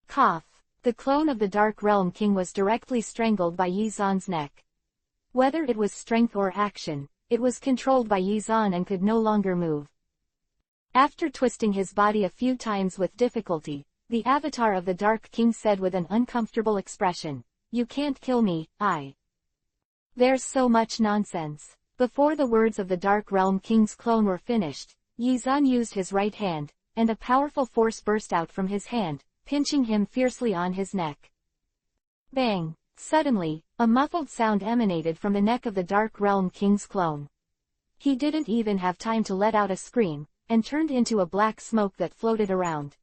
A: Cough! The clone of the Dark Realm King was directly strangled by Yizan's neck. Whether it was strength or action, it was controlled by Yizan and could no longer move. After twisting his body a few times with difficulty, the avatar of the Dark King said with an uncomfortable expression, "You can't kill me, There's so much nonsense." Before the words of the Dark Realm King's clone were finished, Yizan used his right hand, and a powerful force burst out from his hand, pinching him fiercely on his neck. Bang! Suddenly, a muffled sound emanated from the neck of the Dark Realm King's clone. He didn't even have time to let out a scream, and turned into a black smoke that floated around.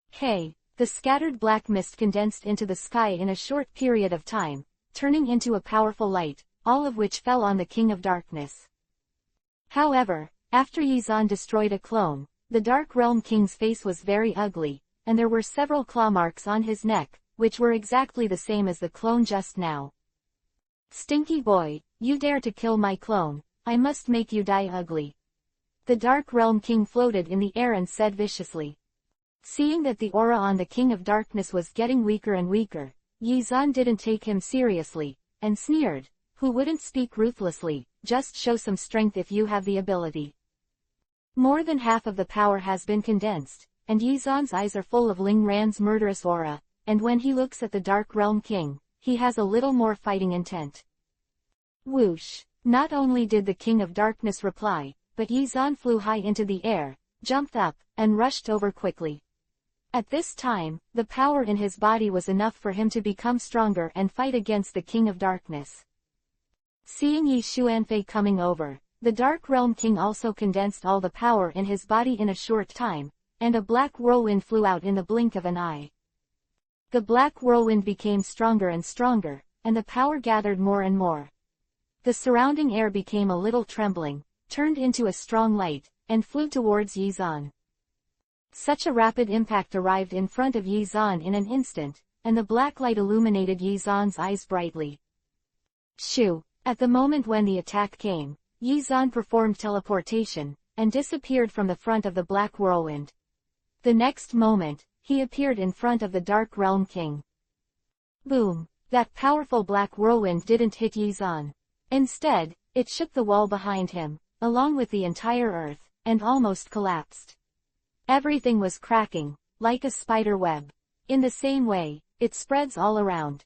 A: Hey! The scattered black mist condensed into the sky in a short period of time, turning into a powerful light, all of which fell on the King of Darkness. However, after Yizan destroyed a clone, the Dark Realm King's face was very ugly, and there were several claw marks on his neck, which were exactly the same as the clone just now. "Stinky boy, you dare to kill my clone, I must make you die ugly." The Dark Realm King floated in the air and said viciously. Seeing that the aura on the King of Darkness was getting weaker and weaker, Yizan didn't take him seriously, and sneered, "Who wouldn't speak ruthlessly, just show some strength if you have the ability." More than half of the power has been condensed, and Yizan's eyes are full of Ling Ran's murderous aura, and when he looks at the Dark Realm King, he has a little more fighting intent. Whoosh! Not only did the King of Darkness reply, but Yizan flew high into the air, jumped up, and rushed over quickly. At this time, the power in his body was enough for him to become stronger and fight against the King of Darkness. Seeing Yi Xuanfei coming over, the Dark Realm King also condensed all the power in his body in a short time, and a black whirlwind flew out in the blink of an eye. The black whirlwind became stronger and stronger, and the power gathered more and more. The surrounding air became a little trembling, turned into a strong light, and flew towards Yizan. Such a rapid impact arrived in front of Yizan in an instant, and the black light illuminated Yizan's eyes brightly. Shoo! At the moment when the attack came, Yizan performed teleportation, and disappeared from the front of the black whirlwind. The next moment, he appeared in front of the Dark Realm King. Boom! That powerful black whirlwind didn't hit Yizan. Instead, it shook the wall behind him, along with the entire earth, and almost collapsed. Everything was cracking, like a spider web. In the same way, it spreads all around.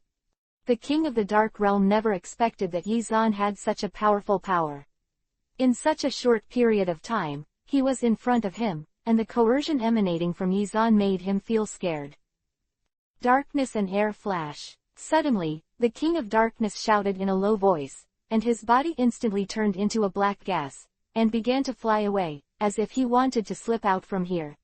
A: The King of the Dark Realm never expected that Yizan had such a powerful power. In such a short period of time, he was in front of him, and the coercion emanating from Yizan made him feel scared. Darkness and air flash. Suddenly, the King of Darkness shouted in a low voice, and his body instantly turned into a black gas, and began to fly away, as if he wanted to slip out from here.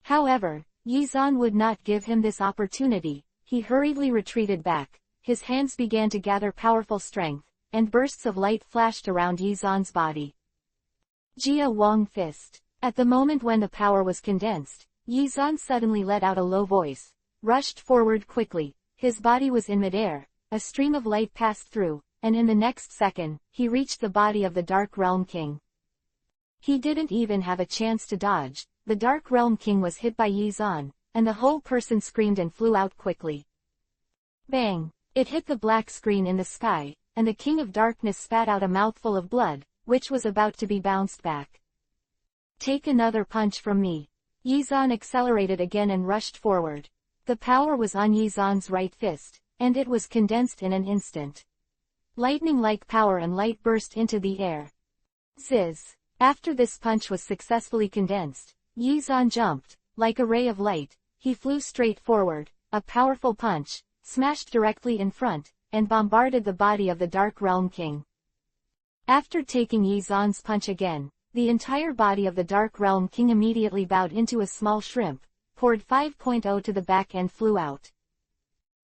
A: However, Yizan would not give him this opportunity. He hurriedly retreated back, his hands began to gather powerful strength, and bursts of light flashed around Yizan's body. Jia Wong Fist. At the moment when the power was condensed, Yizan suddenly let out a low voice, rushed forward quickly, his body was in midair, a stream of light passed through, and in the next second, he reached the body of the Dark Realm King. He didn't even have a chance to dodge. The Dark Realm King was hit by Yizan, and the whole person screamed and flew out quickly. Bang! It hit the black screen in the sky, and the King of Darkness spat out a mouthful of blood, which was about to be bounced back. Take another punch from me. Yizan accelerated again and rushed forward. The power was on Yizan's right fist, and it was condensed in an instant. Lightning-like power and light burst into the air. Zizz! After this punch was successfully condensed, Yizan jumped. Like a ray of light, he flew straight forward. A powerful punch smashed directly in front, and bombarded the body of the Dark Realm King. After taking Yizan's punch again, the entire body of the Dark Realm King immediately bowed into a small shrimp, poured 5.0 to the back and flew out.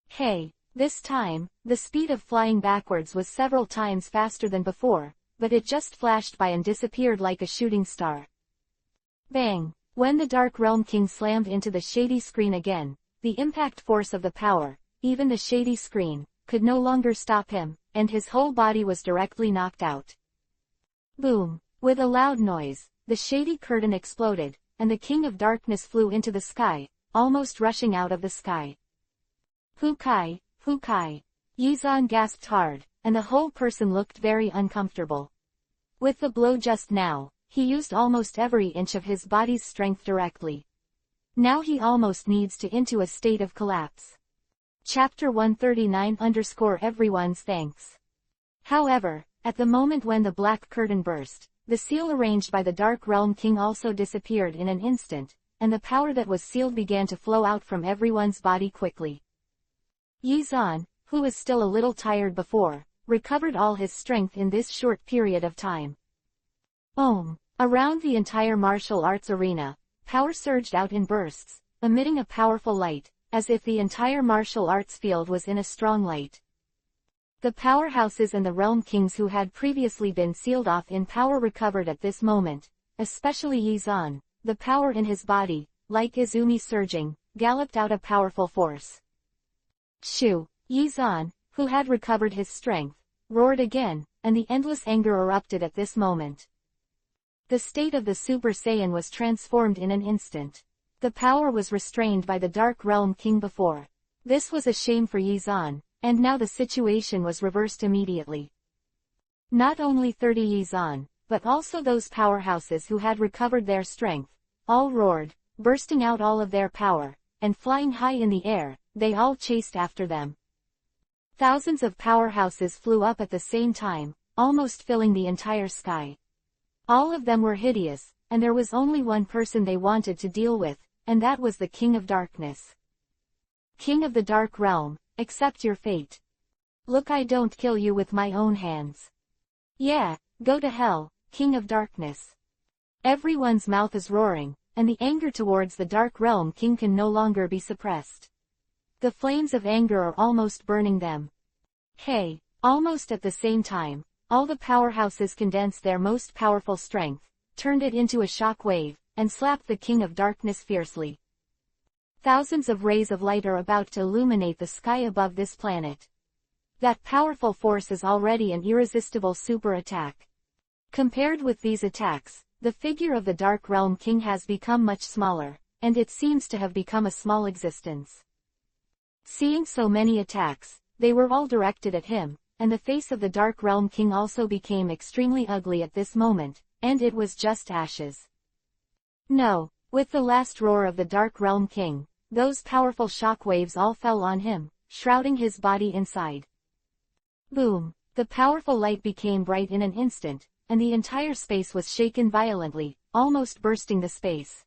A: Hey! This time, the speed of flying backwards was several times faster than before, but it just flashed by and disappeared like a shooting star. Bang! When the Dark Realm King slammed into the shady screen again, the impact force of the power, even the shady screen, could no longer stop him, and his whole body was directly knocked out. Boom! With a loud noise, the shady curtain exploded, and the King of Darkness flew into the sky, almost rushing out of the sky. Hokage! Hokage! Yizan gasped hard, and the whole person looked very uncomfortable. With the blow just now, he used almost every inch of his body's strength directly. Now he almost needs to into a state of collapse. Chapter 139 _ Everyone's thanks. However, at the moment when the black curtain burst, the seal arranged by the Dark Realm King also disappeared in an instant, and the power that was sealed began to flow out from everyone's body quickly. Yizan, who was still a little tired before, recovered all his strength in this short period of time. Around the entire martial arts arena, power surged out in bursts, emitting a powerful light, as if the entire martial arts field was in a strong light. The powerhouses and the realm kings who had previously been sealed off in power recovered at this moment, especially Yizan. The power in his body, like Izumi surging, galloped out a powerful force. Shoo! Yizan, who had recovered his strength, roared again, and the endless anger erupted at this moment. The state of the Super Saiyan was transformed in an instant. The power was restrained by the Dark Realm King before. This was a shame for Yizan, and now the situation was reversed immediately. Not only 30 Yizan, but also those powerhouses who had recovered their strength, all roared, bursting out all of their power, and flying high in the air, they all chased after them. Thousands of powerhouses flew up at the same time, almost filling the entire sky. All of them were hideous, and there was only one person they wanted to deal with, and that was the King of Darkness. King of the Dark Realm, accept your fate. Look, I don't kill you with my own hands. Yeah, go to hell, King of Darkness. Everyone's mouth is roaring, and the anger towards the Dark Realm King can no longer be suppressed. The flames of anger are almost burning them. Hey, almost at the same time, all the powerhouses condensed their most powerful strength, turned it into a shock wave, and slapped the King of Darkness fiercely. Thousands of rays of light are about to illuminate the sky above this planet. That powerful force is already an irresistible super attack. Compared with these attacks, the figure of the Dark Realm King has become much smaller, and it seems to have become a small existence. Seeing so many attacks, they were all directed at him, and the face of the Dark Realm King also became extremely ugly at this moment, and it was just ashes. No, with the last roar of the Dark Realm King, those powerful shock waves all fell on him, shrouding his body inside. Boom! The powerful light became bright in an instant, and the entire space was shaken violently, almost bursting the space.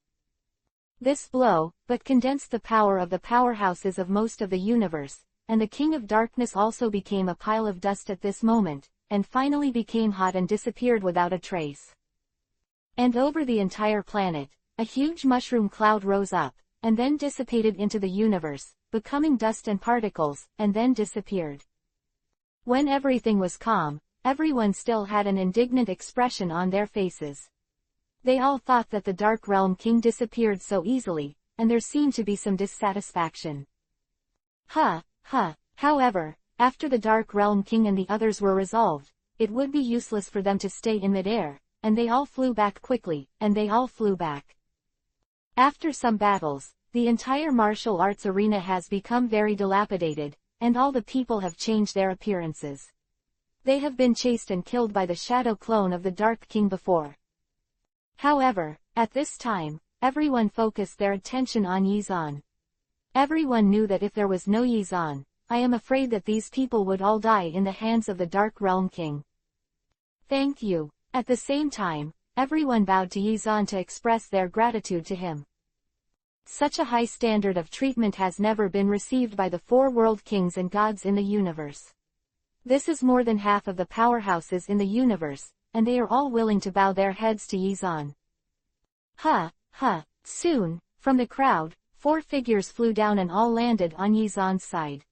A: This blow, but condensed the power of the powerhouses of most of the universe, and the King of Darkness also became a pile of dust at this moment, and finally became hot and disappeared without a trace. And over the entire planet, a huge mushroom cloud rose up, and then dissipated into the universe, becoming dust and particles, and then disappeared. When everything was calm, everyone still had an indignant expression on their faces. They all thought that the Dark Realm King disappeared so easily, and there seemed to be some dissatisfaction. However, after the Dark Realm King and the others were resolved, it would be useless for them to stay in midair, and they all flew back quickly, and they all flew back. After some battles, the entire martial arts arena has become very dilapidated, and all the people have changed their appearances. They have been chased and killed by the shadow clone of the Dark King before. However, at this time, everyone focused their attention on Yizan. Everyone knew that if there was no Yizan, I am afraid that these people would all die in the hands of the Dark Realm King. Thank you. At the same time, everyone bowed to Yizan to express their gratitude to him. Such a high standard of treatment has never been received by the 4 world kings and gods in the universe. This is more than half of the powerhouses in the universe, and they are all willing to bow their heads to Yizan. Soon, from the crowd, 4 figures flew down and all landed on Yizan's side.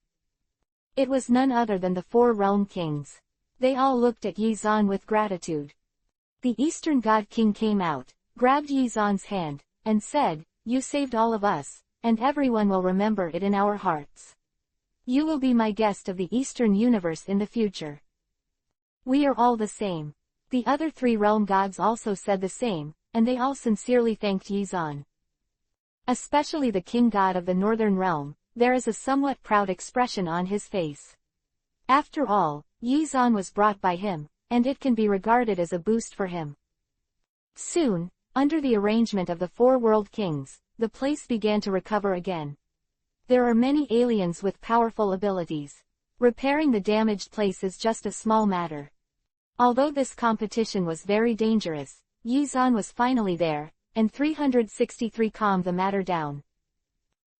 A: It was none other than the 4 realm kings. They all looked at Yizan with gratitude. The Eastern God King came out, grabbed Yizan's hand, and said, "You saved all of us, and everyone will remember it in our hearts. You will be my guest of the Eastern universe in the future. We are all the same." The other 3 realm gods also said the same, and they all sincerely thanked Yizan. Especially the king god of the northern realm, there is a somewhat proud expression on his face. After all, Yizan was brought by him, and it can be regarded as a boost for him. Soon, under the arrangement of the 4 world kings, the place began to recover again. There are many aliens with powerful abilities. Repairing the damaged place is just a small matter. Although this competition was very dangerous, Yizan was finally there, and 363 calmed the matter down.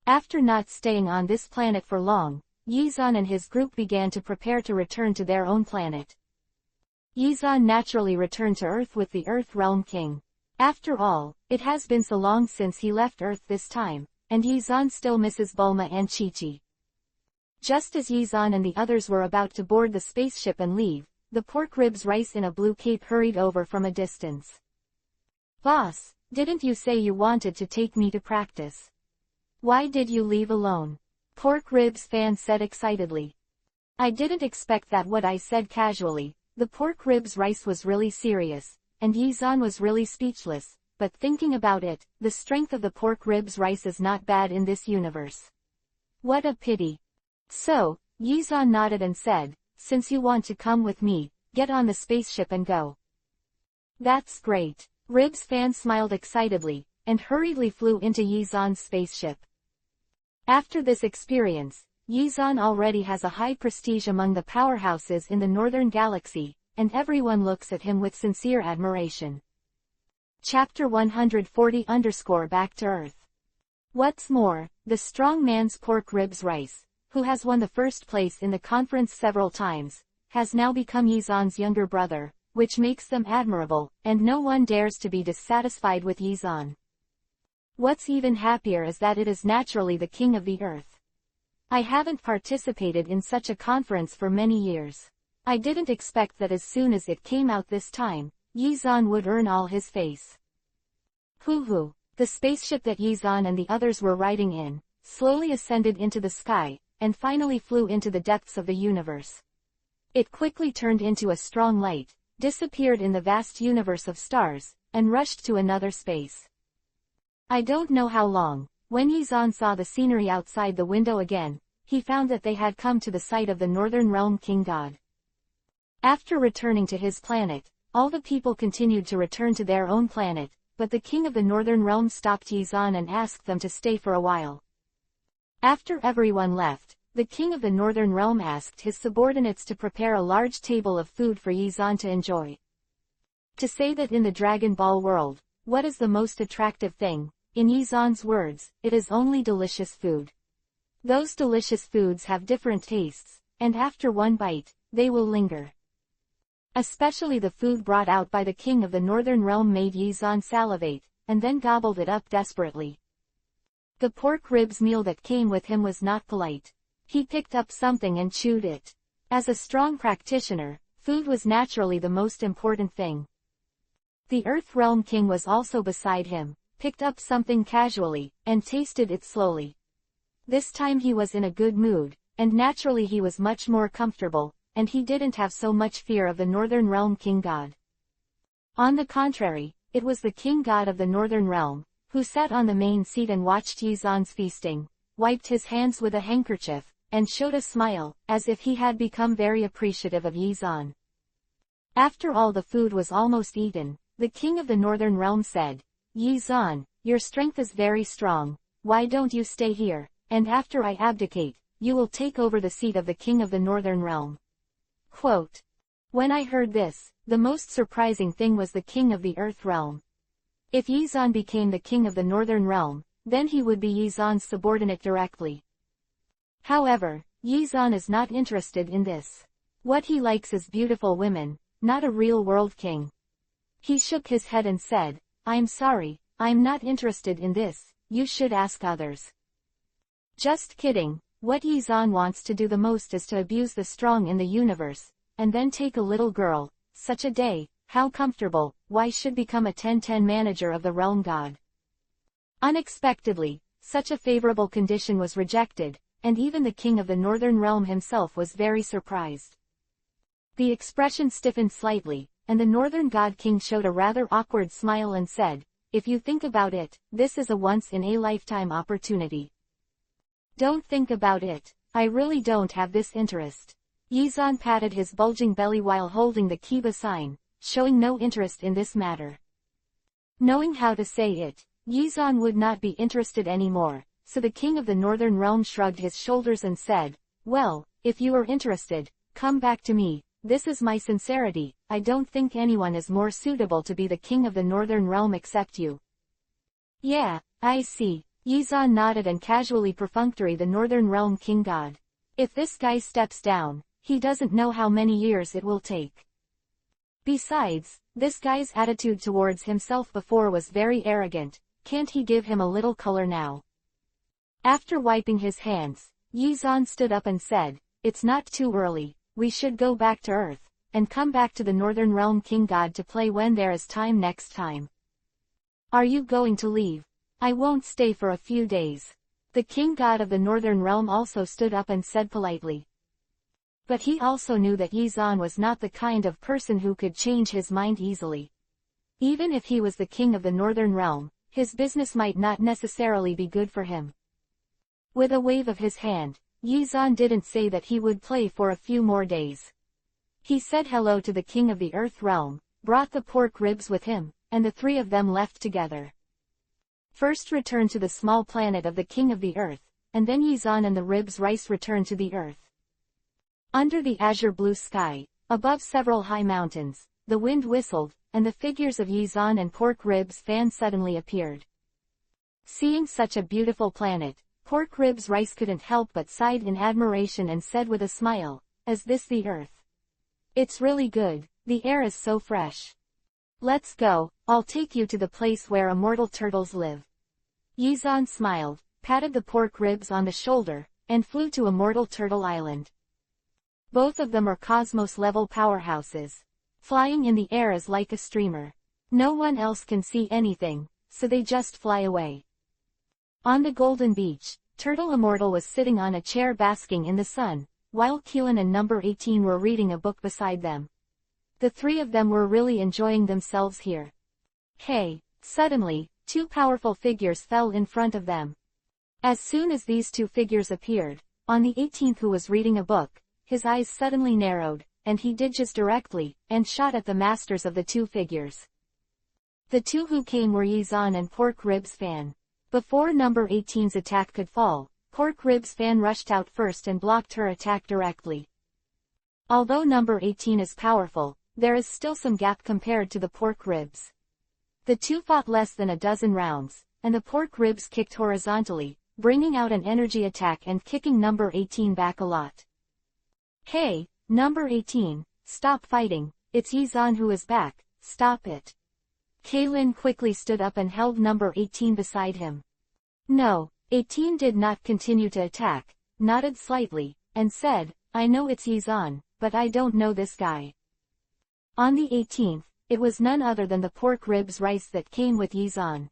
A: After not staying on this planet for long, Yizan and his group began to prepare to return to their own planet. Yizan naturally returned to Earth with the Earth Realm King. After all, it has been so long since he left Earth this time, and Yizan still misses Bulma and Chi-Chi. Just as Yizan and the others were about to board the spaceship and leave, the pork ribs rice in a blue cape hurried over from a distance. "Boss, didn't you say you wanted to take me to practice? Why did you leave alone?" Pork ribs fan said excitedly. "I didn't expect that." What I said casually. The pork ribs rice was really serious, and Yizan was really speechless, but thinking about it, the strength of the pork ribs rice is not bad in this universe. What a pity. So, Yizan nodded and said, "Since you want to come with me, get on the spaceship and go." "That's great." Ribs fan smiled excitedly, and hurriedly flew into Yizan's spaceship. After this experience, Yizan already has a high prestige among the powerhouses in the Northern Galaxy, and everyone looks at him with sincere admiration. Chapter 140 Back to Earth. What's more, the strong man's pork ribs rice, who has won the first place in the conference several times, has now become Yizan's younger brother, which makes them admirable, and no one dares to be dissatisfied with Yizan. What's even happier is that it is naturally the king of the earth. I haven't participated in such a conference for many years. I didn't expect that as soon as it came out this time, Yizan would earn all his face. Hoo-hoo. The spaceship that Yizan and the others were riding in, slowly ascended into the sky, and finally flew into the depths of the universe. It quickly turned into a strong light, disappeared in the vast universe of stars, and rushed to another space. I don't know how long. When Yizan saw the scenery outside the window again, he found that they had come to the site of the Northern Realm King God. After returning to his planet, all the people continued to return to their own planet, but the King of the Northern Realm stopped Yizan and asked them to stay for a while. After everyone left, the King of the Northern Realm asked his subordinates to prepare a large table of food for Yizan to enjoy. To say that in the Dragon Ball world, what is the most attractive thing? In Yizan's words, it is only delicious food. Those delicious foods have different tastes, and after one bite, they will linger. Especially the food brought out by the King of the Northern Realm made Yizan salivate, and then gobbled it up desperately. The pork ribs meal that came with him was not polite. He picked up something and chewed it. As a strong practitioner, food was naturally the most important thing. The Earth Realm King was also beside him, picked up something casually, and tasted it slowly. This time he was in a good mood, and naturally he was much more comfortable, and he didn't have so much fear of the Northern Realm King God. On the contrary, it was the King God of the Northern Realm, who sat on the main seat and watched Yizan's feasting, wiped his hands with a handkerchief, and showed a smile, as if he had become very appreciative of Yizan. After all the food was almost eaten, the King of the Northern Realm said, "Yizan, your strength is very strong, why don't you stay here, and after I abdicate, you will take over the seat of the King of the Northern Realm." Quote. When I heard this, the most surprising thing was the King of the Earth Realm. If Yizan became the King of the Northern Realm, then he would be Yizan's subordinate directly. However, Yizan is not interested in this. What he likes is beautiful women, not a real-world king. He shook his head and said, "I'm sorry, I'm not interested in this, you should ask others." Just kidding. What Yizan wants to do the most is to abuse the strong in the universe, and then take a little girl. Such a day, how comfortable. Why should become a 10-10 manager of the realm god? Unexpectedly, such a favorable condition was rejected, and even the King of the Northern Realm himself was very surprised. The expression stiffened slightly, and the Northern God King showed a rather awkward smile and said, "If you think about it, this is a once-in-a-lifetime opportunity. Don't think about it. I really don't have this interest." Yizan patted his bulging belly while holding the Kiba sign, showing no interest in this matter. Knowing how to say it, Yizan would not be interested anymore, so the King of the Northern Realm shrugged his shoulders and said, "Well, if you are interested, come back to me. This is my sincerity, I don't think anyone is more suitable to be the King of the Northern Realm except you." "Yeah, I see." Yizan nodded and casually perfunctory the Northern Realm King God. If this guy steps down, he doesn't know how many years it will take. Besides, this guy's attitude towards himself before was very arrogant, can't he give him a little color now? After wiping his hands, Yizan stood up and said, "It's not too early, we should go back to Earth, and come back to the Northern Realm King God to play when there is time next time." "Are you going to leave?" "I won't stay for a few days." The King God of the Northern Realm also stood up and said politely. But he also knew that Yizan was not the kind of person who could change his mind easily. Even if he was the king of the Northern Realm, his business might not necessarily be good for him. With a wave of his hand, Yizan didn't say that he would play for a few more days. He said hello to the king of the Earth Realm, brought the pork ribs with him, and the three of them left together. First returned to the small planet of the king of the Earth, and then Yizan and the ribs rice returned to the Earth. Under the azure blue sky, above several high mountains, the wind whistled, and the figures of Yizan and Pork Ribs Fan suddenly appeared. Seeing such a beautiful planet, Pork Ribs Rice couldn't help but sighed in admiration and said with a smile, "Is this the Earth? It's really good, the air is so fresh. Let's go, I'll take you to the place where immortal turtles live." Yizan smiled, patted the pork ribs on the shoulder, and flew to Immortal Turtle Island. Both of them are cosmos-level powerhouses. Flying in the air is like a streamer. No one else can see anything, so they just fly away. On the golden beach, Turtle Immortal was sitting on a chair basking in the sun, while Keelan and number 18 were reading a book beside them. The three of them were really enjoying themselves here. Hey! Suddenly, two powerful figures fell in front of them. As soon as these two figures appeared, on the 18th who was reading a book, his eyes suddenly narrowed, and he dodged directly, and shot at the masters of the two figures. The two who came were Yizan and Pork Ribs Fan. Before number 18's attack could fall, Pork Ribs Fan rushed out first and blocked her attack directly. Although number 18 is powerful, there is still some gap compared to the pork ribs. The two fought less than a dozen rounds, and the pork ribs kicked horizontally, bringing out an energy attack and kicking number 18 back a lot. "Hey, number 18, stop fighting, it's Yizan who is back, stop it." Kaylin quickly stood up and held number 18 beside him. No, 18 did not continue to attack, nodded slightly, and said, "I know it's Yizan, but I don't know this guy." On the 18th, it was none other than the pork ribs rice that came with Yizan.